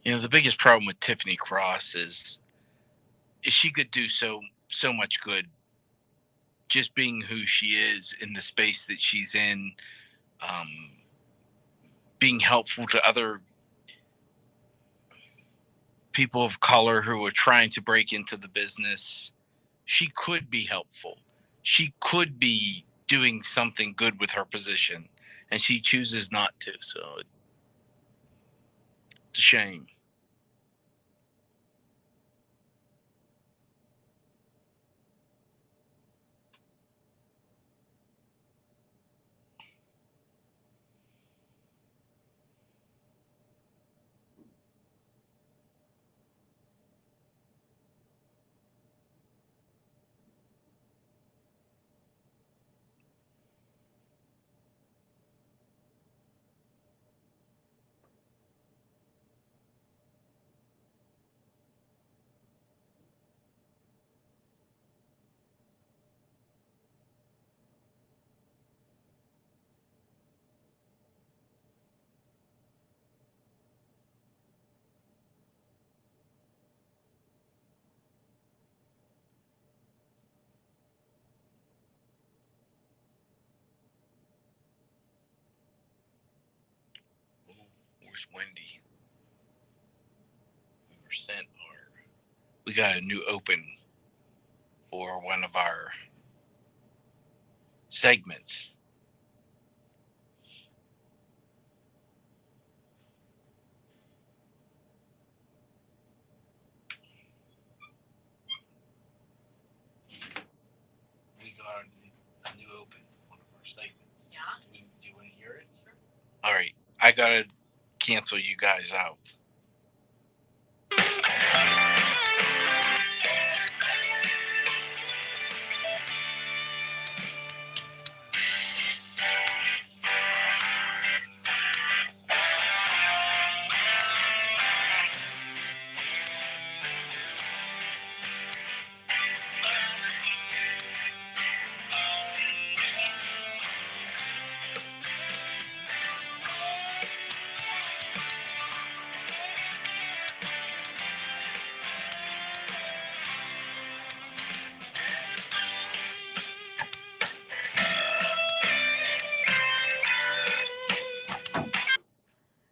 The biggest problem with Tiffany Cross is she could do so much good just being who she is in the space that she's in, being helpful to other people of color who are trying to break into the business. She could be helpful. She could be doing something good with her position, and she chooses not to. So it's a shame. Where's Wendy? We got a new open for one of our segments. We got a new open for one of our segments. Yeah. Do you want to hear it? Sure. All right. I got to cancel you guys out.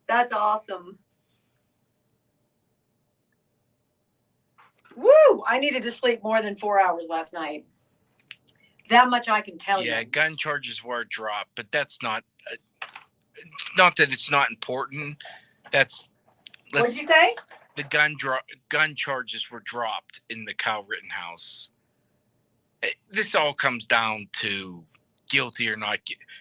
That's awesome. Woo! I needed to sleep more than 4 hours last night. That much I can tell you. Yeah, gun charges were dropped, but that's not. Not that it's not important. What'd you say? The gun charges were dropped in the Kyle Rittenhouse. This all comes down to guilty or not.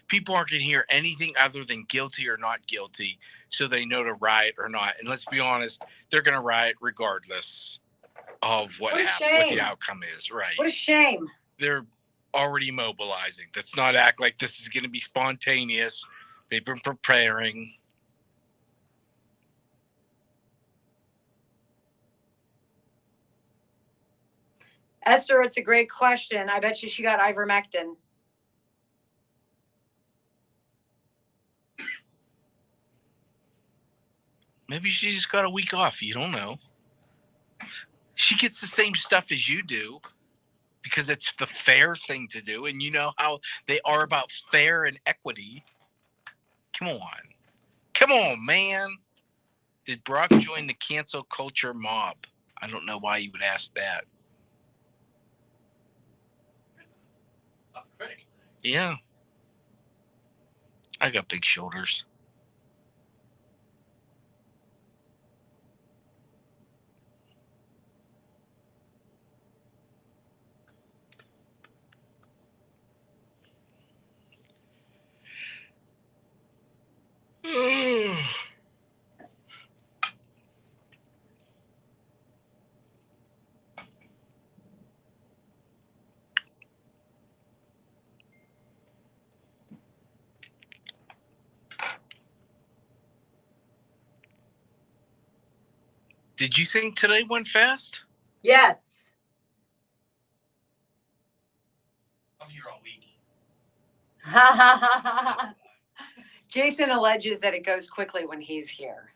People aren't going to hear anything other than guilty or not guilty, so they know to riot or not. And let's be honest, they're going to riot regardless of what the outcome is. Right? What a shame. They're already mobilizing. Let's not act like this is going to be spontaneous. They've been preparing. Esther, it's a great question. I bet you she got ivermectin. Maybe she just got a week off. You don't know. She gets the same stuff as you do because it's the fair thing to do. And you know how they are about fair and equity. Come on. Come on, man. Did Brock join the cancel culture mob? I don't know why you would ask that. Yeah. I got big shoulders. Did you think today went fast? Yes. I'm here all week. Jason alleges that it goes quickly when he's here.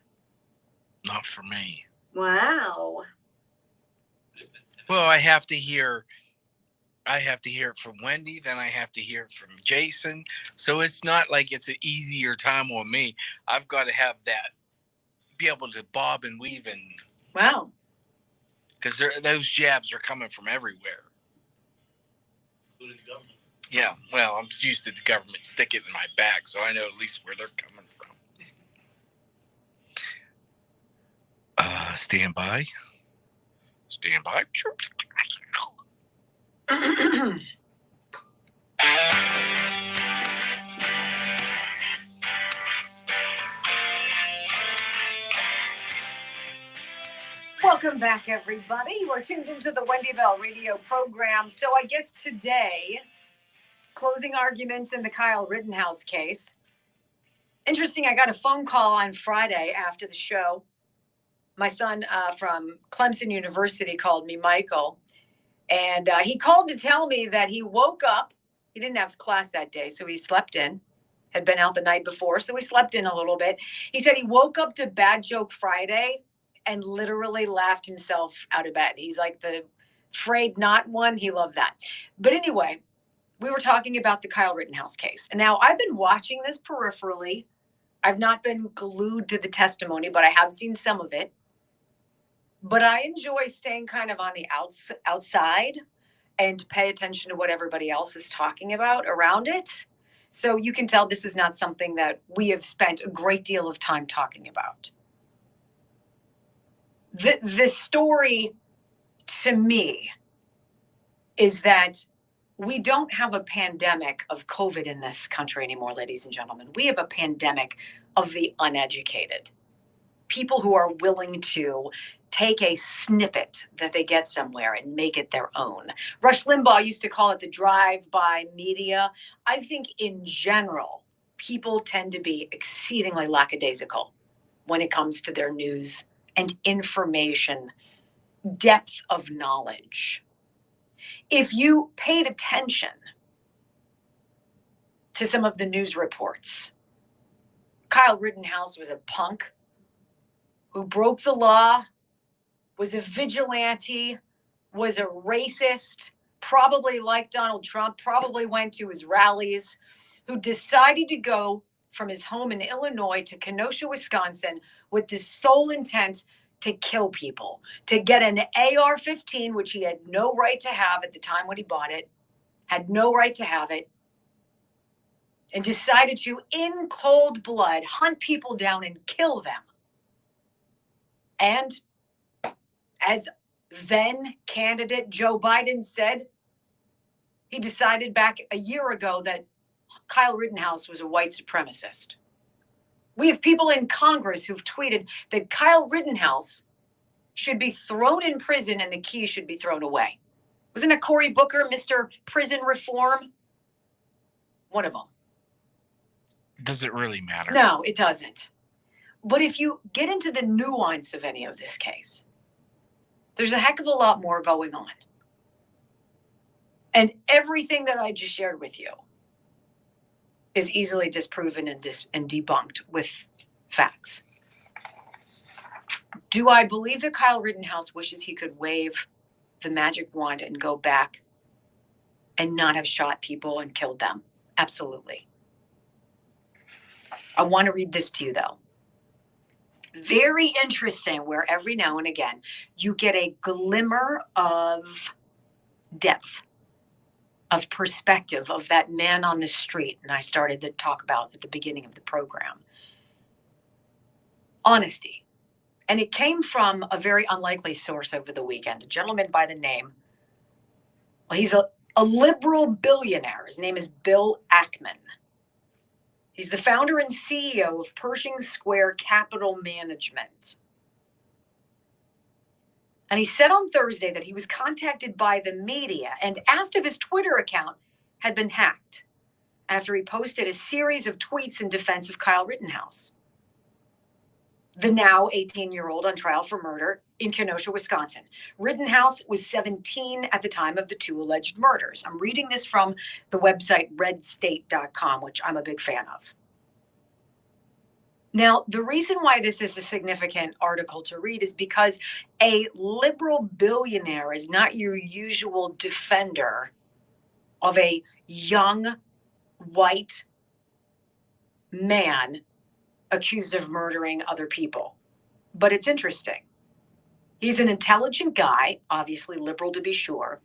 Not for me. Wow. Well, I have to hear it from Wendy, then I have to hear it from Jason. So it's not like it's an easier time on me. I've got to have that, be able to bob and weave, and wow, because those jabs are coming from everywhere, including the government. Yeah, well, I'm used to the government sticking it in my back, so I know at least where they're coming from. Stand by. Stand by. Welcome back, everybody. You are tuned into the Wendy Bell radio program. So I guess today, closing arguments in the Kyle Rittenhouse case. Interesting, I got a phone call on Friday after the show. My son from Clemson University called me, Michael, and he called to tell me that he woke up. He didn't have class that day, so he slept in. Had been out the night before, so he slept in a little bit. He said he woke up to Bad Joke Friday and literally laughed himself out of bed. He's like the afraid not one. He loved that. But anyway, we were talking about the Kyle Rittenhouse case. And now I've been watching this peripherally. I've not been glued to the testimony, but I have seen some of it. But I enjoy staying kind of on the outside and pay attention to what everybody else is talking about around it. So you can tell this is not something that we have spent a great deal of time talking about. The story to me is that we don't have a pandemic of COVID in this country anymore, ladies and gentlemen. We have a pandemic of the uneducated. People who are willing to take a snippet that they get somewhere and make it their own. Rush Limbaugh used to call it the drive-by media. I think in general, people tend to be exceedingly lackadaisical when it comes to their news and information, depth of knowledge. If you paid attention to some of the news reports, Kyle Rittenhouse was a punk who broke the law, was a vigilante, was a racist, probably liked Donald Trump, probably went to his rallies, who decided to go from his home in Illinois to Kenosha, Wisconsin, with the sole intent to kill people, to get an AR-15, which he had no right to have at the time when he bought it, had no right to have it, and decided to, in cold blood, hunt people down and kill them. And as then candidate Joe Biden said, he decided back a year ago that Kyle Rittenhouse was a white supremacist. We have people in Congress who've tweeted that Kyle Rittenhouse should be thrown in prison and the keys should be thrown away. Wasn't it Cory Booker, Mr. Prison Reform? One of them. Does it really matter? No, it doesn't. But if you get into the nuance of any of this case, there's a heck of a lot more going on. And everything that I just shared with you is easily disproven and debunked with facts. Do I believe that Kyle Rittenhouse wishes he could wave the magic wand and go back and not have shot people and killed them? Absolutely. I want to read this to you, though. Very interesting, where every now and again you get a glimmer of depth, of perspective, of that man on the street. And I started to talk about at the beginning of the program. Honesty. And it came from a very unlikely source over the weekend, a gentleman by the name, well, he's a liberal billionaire. His name is Bill Ackman. He's the founder and CEO of Pershing Square Capital Management. And he said on Thursday that he was contacted by the media and asked if his Twitter account had been hacked after he posted a series of tweets in defense of Kyle Rittenhouse, the now 18-year-old on trial for murder in Kenosha, Wisconsin. Rittenhouse was 17 at the time of the two alleged murders. I'm reading this from the website redstate.com, which I'm a big fan of. Now, the reason why this is a significant article to read is because a liberal billionaire is not your usual defender of a young white man accused of murdering other people. But it's interesting. He's an intelligent guy, obviously liberal to be sure,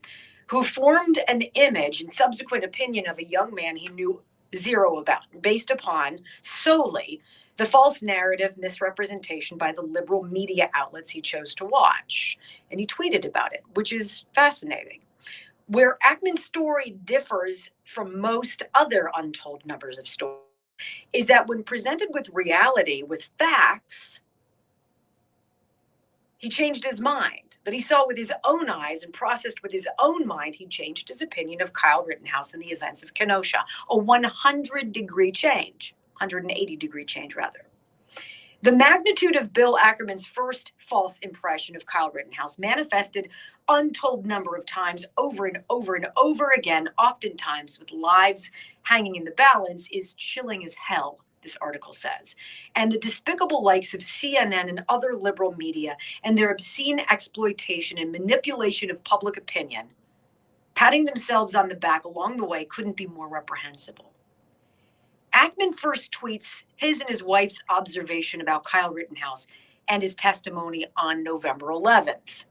who formed an image and subsequent opinion of a young man he knew zero about, based upon solely the false narrative misrepresentation by the liberal media outlets he chose to watch. And he tweeted about it, which is fascinating. Where Ackman's story differs from most other untold numbers of stories is that when presented with reality, with facts, he changed his mind. That he saw with his own eyes and processed with his own mind, he changed his opinion of Kyle Rittenhouse and the events of Kenosha. A 100-degree change, 180-degree change, rather. The magnitude of Bill Ackerman's first false impression of Kyle Rittenhouse manifested untold number of times over and over and over again, oftentimes with lives hanging in the balance, is chilling as hell, this article says. And the despicable likes of CNN and other liberal media and their obscene exploitation and manipulation of public opinion, patting themselves on the back along the way, couldn't be more reprehensible. Ackman first tweets his and his wife's observation about Kyle Rittenhouse and his testimony on November 11th.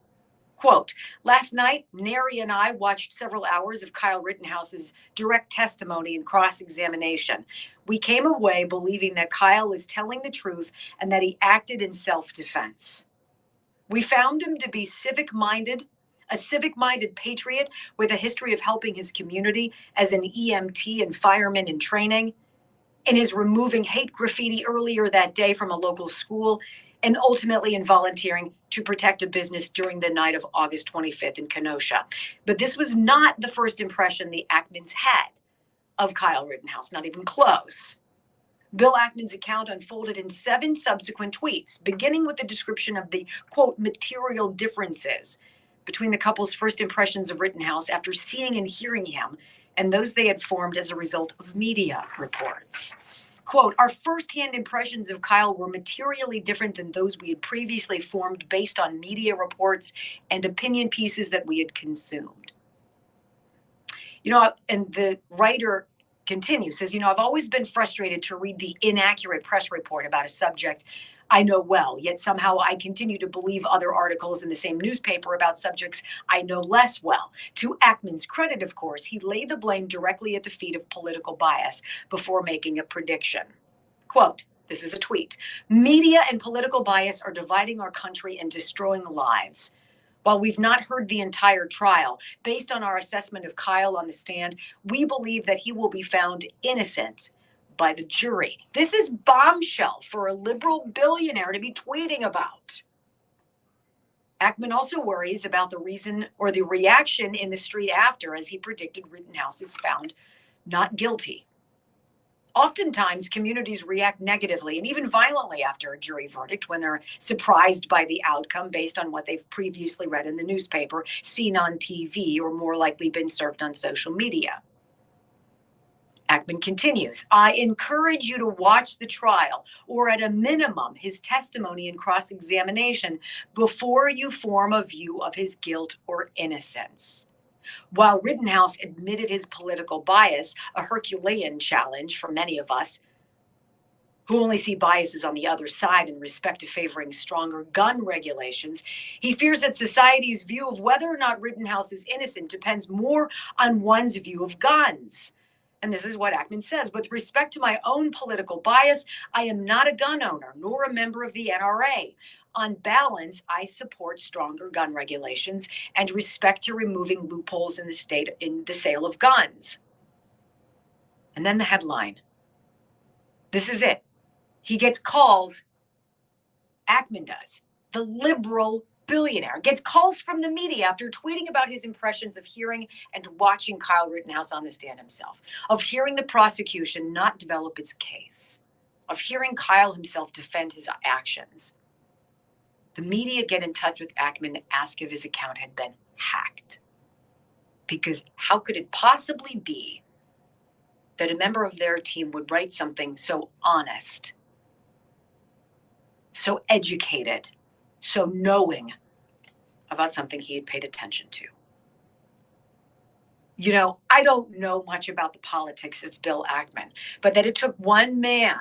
Quote, last night, Neri and I watched several hours of Kyle Rittenhouse's direct testimony and cross-examination. We came away believing that Kyle is telling the truth and that he acted in self-defense. We found him to be a civic-minded patriot with a history of helping his community as an EMT and fireman in training, in his removing hate graffiti earlier that day from a local school, and ultimately in volunteering to protect a business during the night of August 25th in Kenosha. But this was not the first impression the Ackmans had of Kyle Rittenhouse, not even close. Bill Ackman's account unfolded in 7 subsequent tweets, beginning with the description of the, quote, material differences between the couple's first impressions of Rittenhouse after seeing and hearing him and those they had formed as a result of media reports. Quote, our firsthand impressions of Kyle were materially different than those we had previously formed based on media reports and opinion pieces that we had consumed. You know, and the writer continues, says, I've always been frustrated to read the inaccurate press report about a subject I know well, yet somehow I continue to believe other articles in the same newspaper about subjects I know less well. To Ackman's credit, of course, he laid the blame directly at the feet of political bias before making a prediction. Quote, this is a tweet, media and political bias are dividing our country and destroying lives. While we've not heard the entire trial, based on our assessment of Kyle on the stand, we believe that he will be found innocent by the jury. This is bombshell for a liberal billionaire to be tweeting about. Ackman also worries about the reason or the reaction in the street after, as he predicted Rittenhouse is found not guilty. Oftentimes, communities react negatively and even violently after a jury verdict when they're surprised by the outcome based on what they've previously read in the newspaper, seen on TV, or more likely been served on social media. Ackman continues, I encourage you to watch the trial, or at a minimum, his testimony and cross-examination before you form a view of his guilt or innocence. While Rittenhouse admitted his political bias, a Herculean challenge for many of us who only see biases on the other side in respect to favoring stronger gun regulations, he fears that society's view of whether or not Rittenhouse is innocent depends more on one's view of guns. And this is what Ackman says, with respect to my own political bias, I am not a gun owner, nor a member of the NRA. On balance, I support stronger gun regulations and respect to removing loopholes in the state in the sale of guns. And then the headline. This is it. He gets calls, Ackman does, the liberal billionaire, gets calls from the media after tweeting about his impressions of hearing and watching Kyle Rittenhouse on the stand himself, of hearing the prosecution not develop its case, of hearing Kyle himself defend his actions. The media get in touch with Ackman and ask if his account had been hacked. Because how could it possibly be that a member of their team would write something so honest so educated, so knowing about something he had paid attention to. You know, I don't know much about the politics of Bill Ackman, but that it took one man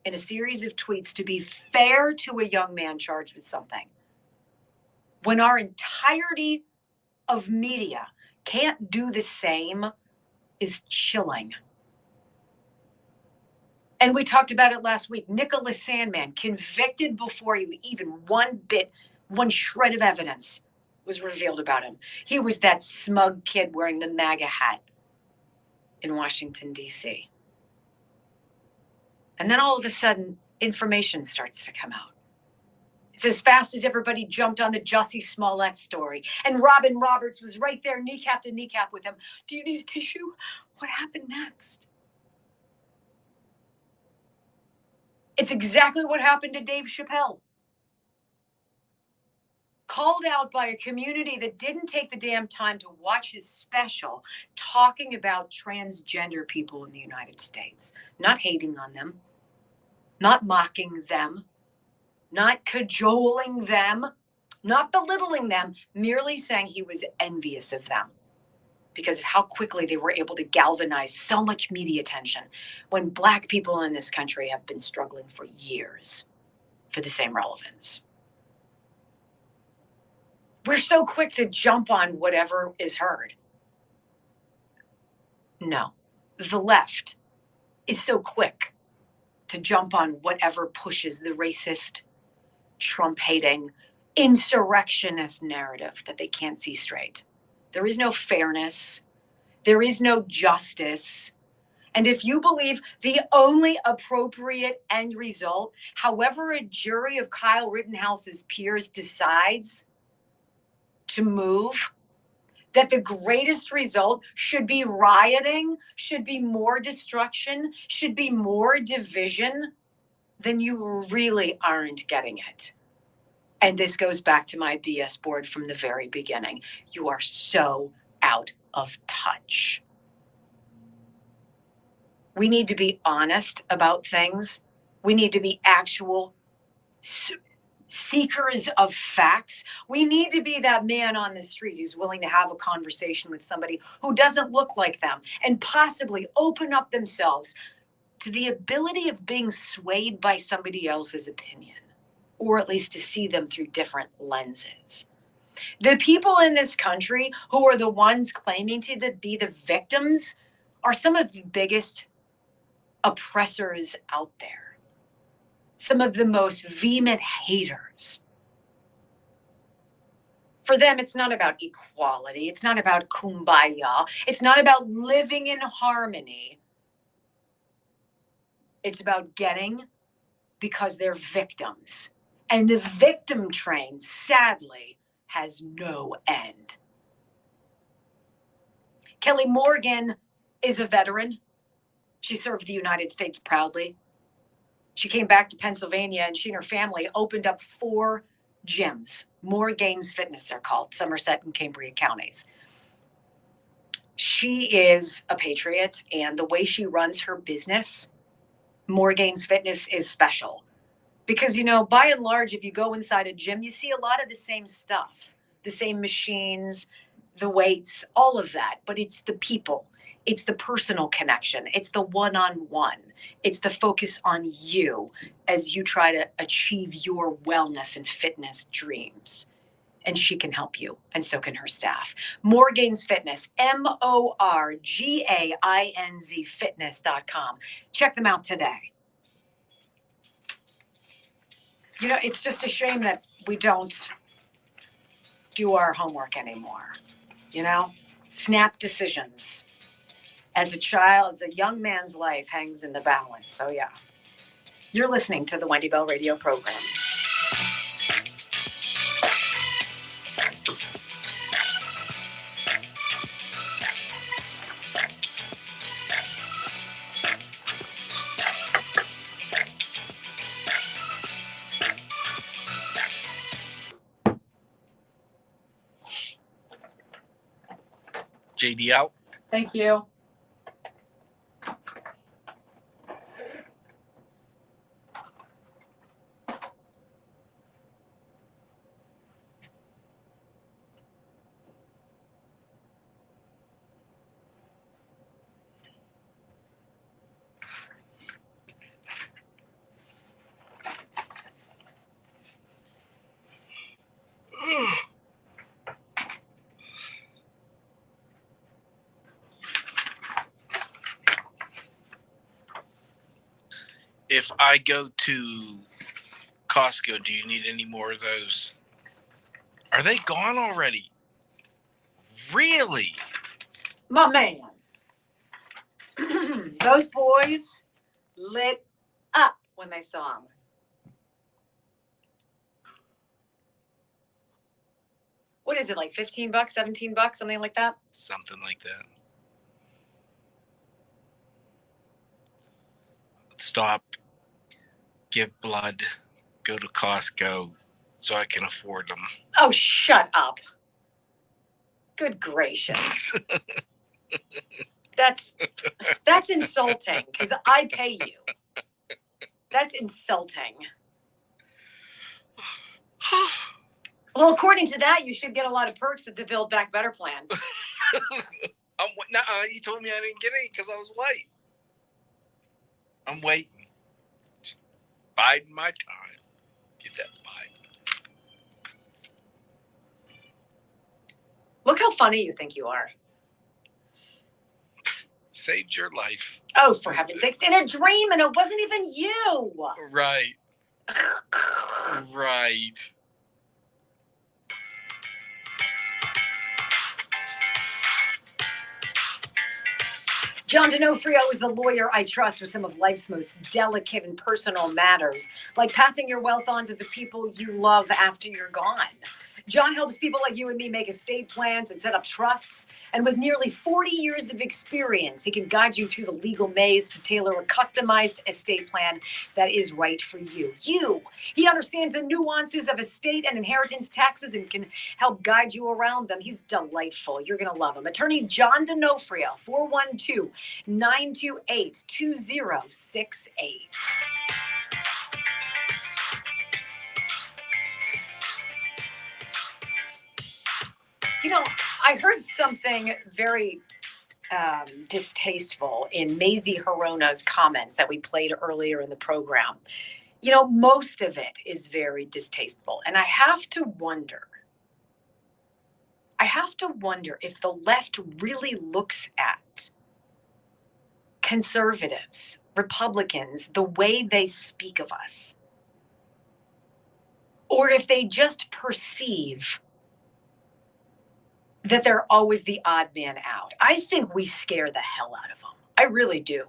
in a series of tweets to be fair to a young man charged with something, when our entirety of media can't do the same, is chilling. And we talked about it last week. Nicholas Sandmann, convicted before you even one shred of evidence was revealed about him. He was that smug kid wearing the MAGA hat in Washington, D.C. And then all of a sudden, information starts to come out. It's as fast as everybody jumped on the Jussie Smollett story. And Robin Roberts was right there, kneecap to kneecap with him. Do you need a tissue? What happened next? It's exactly what happened to Dave Chappelle. Called out by a community that didn't take the damn time to watch his special talking about transgender people in the United States. Not hating on them, not mocking them, not cajoling them, not belittling them, merely saying he was envious of them because of how quickly they were able to galvanize so much media attention when Black people in this country have been struggling for years for the same relevance. We're so quick to jump on whatever is heard. No, the left is so quick to jump on whatever pushes the racist, Trump-hating, insurrectionist narrative that they can't see straight. There is no fairness. There is no justice. And if you believe the only appropriate end result, however a jury of Kyle Rittenhouse's peers decides to move, that the greatest result should be rioting, should be more destruction, should be more division, then you really aren't getting it. And this goes back to my BS board from the very beginning. You are so out of touch. We need to be honest about things. We need to be actual seekers of facts. We need to be that man on the street who's willing to have a conversation with somebody who doesn't look like them and possibly open up themselves to the ability of being swayed by somebody else's opinion, or at least to see them through different lenses. The people in this country who are the ones claiming to be the victims are some of the biggest oppressors out there. Some of the most vehement haters. For them, it's not about equality. It's not about kumbaya. It's not about living in harmony. It's about getting because they're victims. And the victim train, sadly, has no end. Kelly Morgan is a veteran. She served the United States proudly. She came back to Pennsylvania and she and her family opened up 4 gyms. Morgan's Fitness, they're called, Somerset and Cambria counties. She is a patriot, and the way she runs her business, Morgan's Fitness, is special. Because, you know, by and large, if you go inside a gym, you see a lot of the same stuff, the same machines, the weights, all of that. But it's the people. It's the personal connection. It's the one-on-one. It's the focus on you as you try to achieve your wellness and fitness dreams. And she can help you, and so can her staff. Morgan's Fitness, MORGAINZ fitness.com. Check them out today. You know, it's just a shame that we don't do our homework anymore. You know, snap decisions. As a child, as a young man's life hangs in the balance. So, yeah. You're listening to the Wendy Bell Radio program. JD out. Thank you. if I go to Costco, do you need any more of those? Are they gone already? Really? My man. Those boys lit up when they saw him. What is it, like $15, $17, something like that? Something like that. Stop, give blood, go to Costco so I can afford them. Oh, shut up. Good gracious. That's insulting because I pay you. That's insulting. Well, according to that, you should get a lot of perks with the Build Back Better plan. You told me I didn't get any because I was white. I'm waiting. Just biding my time. Get that Biden. Look how funny you think you are. Saved your life. Oh, for heaven's sakes. In a dream, and it wasn't even you. Right. Right. John D'Onofrio is the lawyer I trust with some of life's most delicate and personal matters, like passing your wealth on to the people you love after you're gone. John helps people like you and me make estate plans and set up trusts. And with nearly 40 years of experience, he can guide you through the legal maze to tailor a customized estate plan that is right for you. He understands the nuances of estate and inheritance taxes and can help guide you around them. He's delightful. You're going to love him. Attorney John D'Onofrio, 412-928-2068. You know, I heard something very distasteful in Mazie Hirono's comments that we played earlier in the program. You know, most of it is very distasteful. And I have to wonder if the left really looks at conservatives, Republicans, the way they speak of us, or if they just perceive that they're always the odd man out. I think we scare the hell out of them. I really do.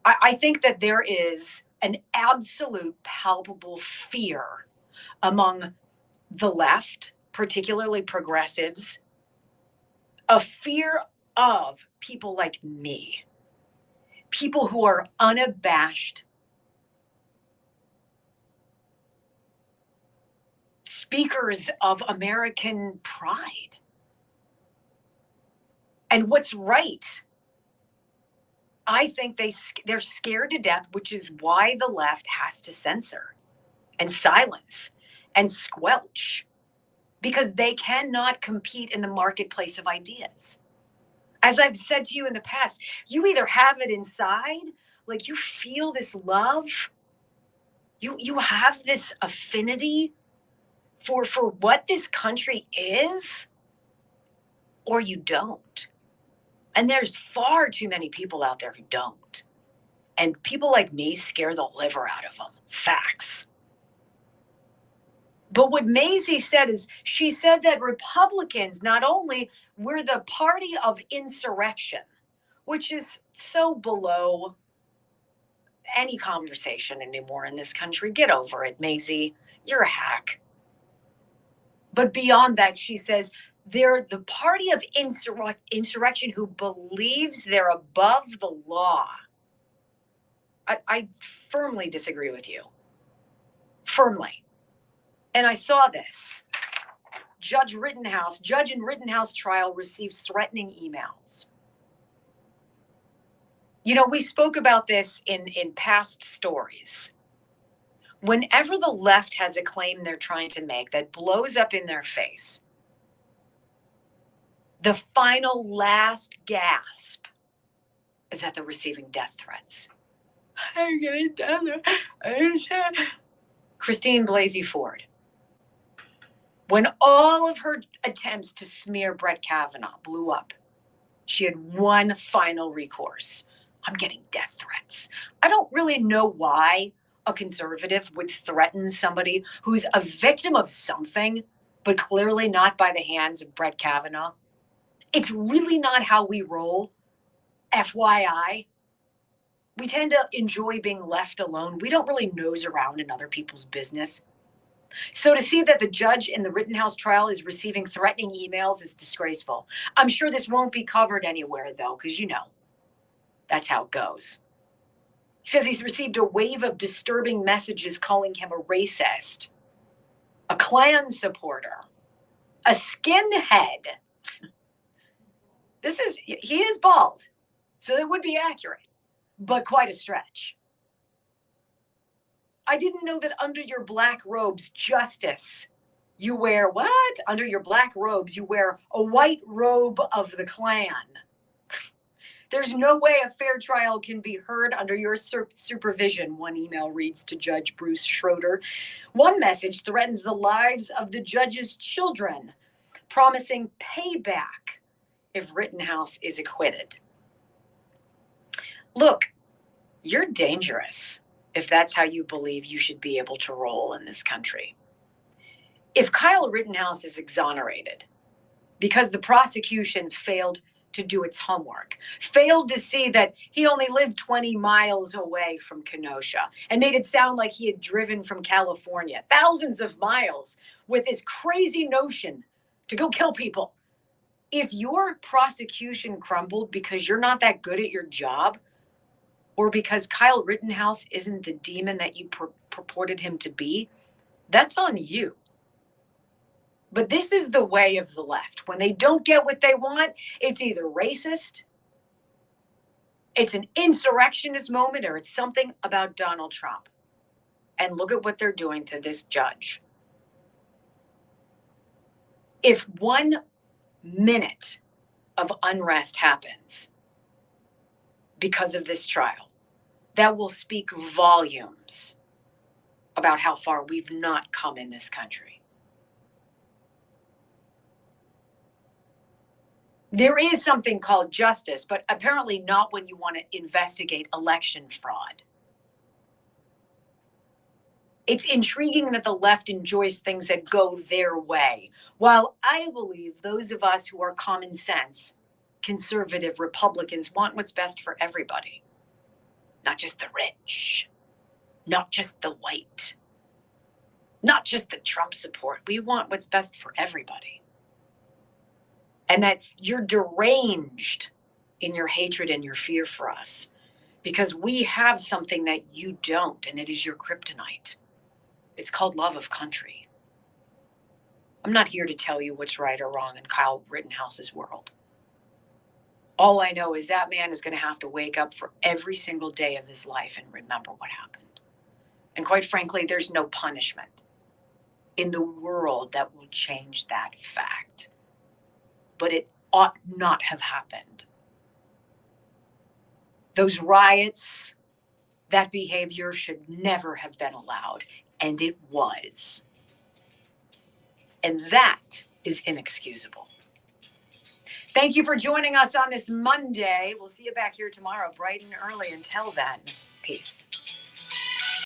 I think that there is an absolute palpable fear among the left, particularly progressives, a fear of people like me, people who are unabashed, speakers of American pride. And what's right, I think they're scared to death, which is why the left has to censor and silence and squelch, because they cannot compete in the marketplace of ideas. As I've said to you in the past, you either have it inside, like you feel this love, you have this affinity for what this country is, or you don't. And there's far too many people out there who don't. And people like me scare the liver out of them. Facts. But what Mazie said is, she said that Republicans, not only were the party of insurrection, which is so below any conversation anymore in this country. Get over it, Mazie. You're a hack. But beyond that, she says, they're the party of insurrection who believes they're above the law. I firmly disagree with you. Firmly. And I saw this. Judge in Rittenhouse trial receives threatening emails. You know, we spoke about this in past stories. Whenever the left has a claim they're trying to make that blows up in their face, the final last gasp is that they're receiving death threats. I'm getting down there. Christine Blasey Ford. When all of her attempts to smear Brett Kavanaugh blew up, she had one final recourse. I'm getting death threats. I don't really know why a conservative would threaten somebody who's a victim of something, but clearly not by the hands of Brett Kavanaugh. It's really not how we roll. FYI. We tend to enjoy being left alone. We don't really nose around in other people's business. So to see that the judge in the Rittenhouse trial is receiving threatening emails is disgraceful. I'm sure this won't be covered anywhere, though, because that's how it goes. He says he's received a wave of disturbing messages calling him a racist, a Klan supporter, a skinhead. He is bald, so it would be accurate, but quite a stretch. I didn't know that under your black robes, Justice, you wear what? Under your black robes, you wear a white robe of the Klan. There's no way a fair trial can be heard under your supervision, one email reads to Judge Bruce Schroeder. One message threatens the lives of the judge's children, promising payback if Rittenhouse is acquitted. Look, you're dangerous if that's how you believe you should be able to roll in this country. If Kyle Rittenhouse is exonerated because the prosecution failed to do its homework, failed to see that he only lived 20 miles away from Kenosha, and made it sound like he had driven from California thousands of miles with this crazy notion to go kill people. If your prosecution crumbled because you're not that good at your job, or because Kyle Rittenhouse isn't the demon that you purported him to be, that's on you. But this is the way of the left. When they don't get what they want, it's either racist, it's an insurrectionist moment, or it's something about Donald Trump. And look at what they're doing to this judge. If 1 minute of unrest happens because of this trial, that will speak volumes about how far we've not come in this country. There is something called justice, but apparently not when you want to investigate election fraud. It's intriguing that the left enjoys things that go their way, while I believe those of us who are common sense, conservative Republicans, want what's best for everybody. Not just the rich, not just the white, not just the Trump support. We want what's best for everybody. And that you're deranged in your hatred and your fear for us, because we have something that you don't, and it is your kryptonite. It's called love of country. I'm not here to tell you what's right or wrong in Kyle Rittenhouse's world. All I know is that man is going to have to wake up for every single day of his life and remember what happened. And quite frankly, there's no punishment in the world that will change that fact. But it ought not have happened. Those riots, that behavior should never have been allowed, and it was. And that is inexcusable. Thank you for joining us on this Monday. We'll see you back here tomorrow, bright and early. Until then, peace.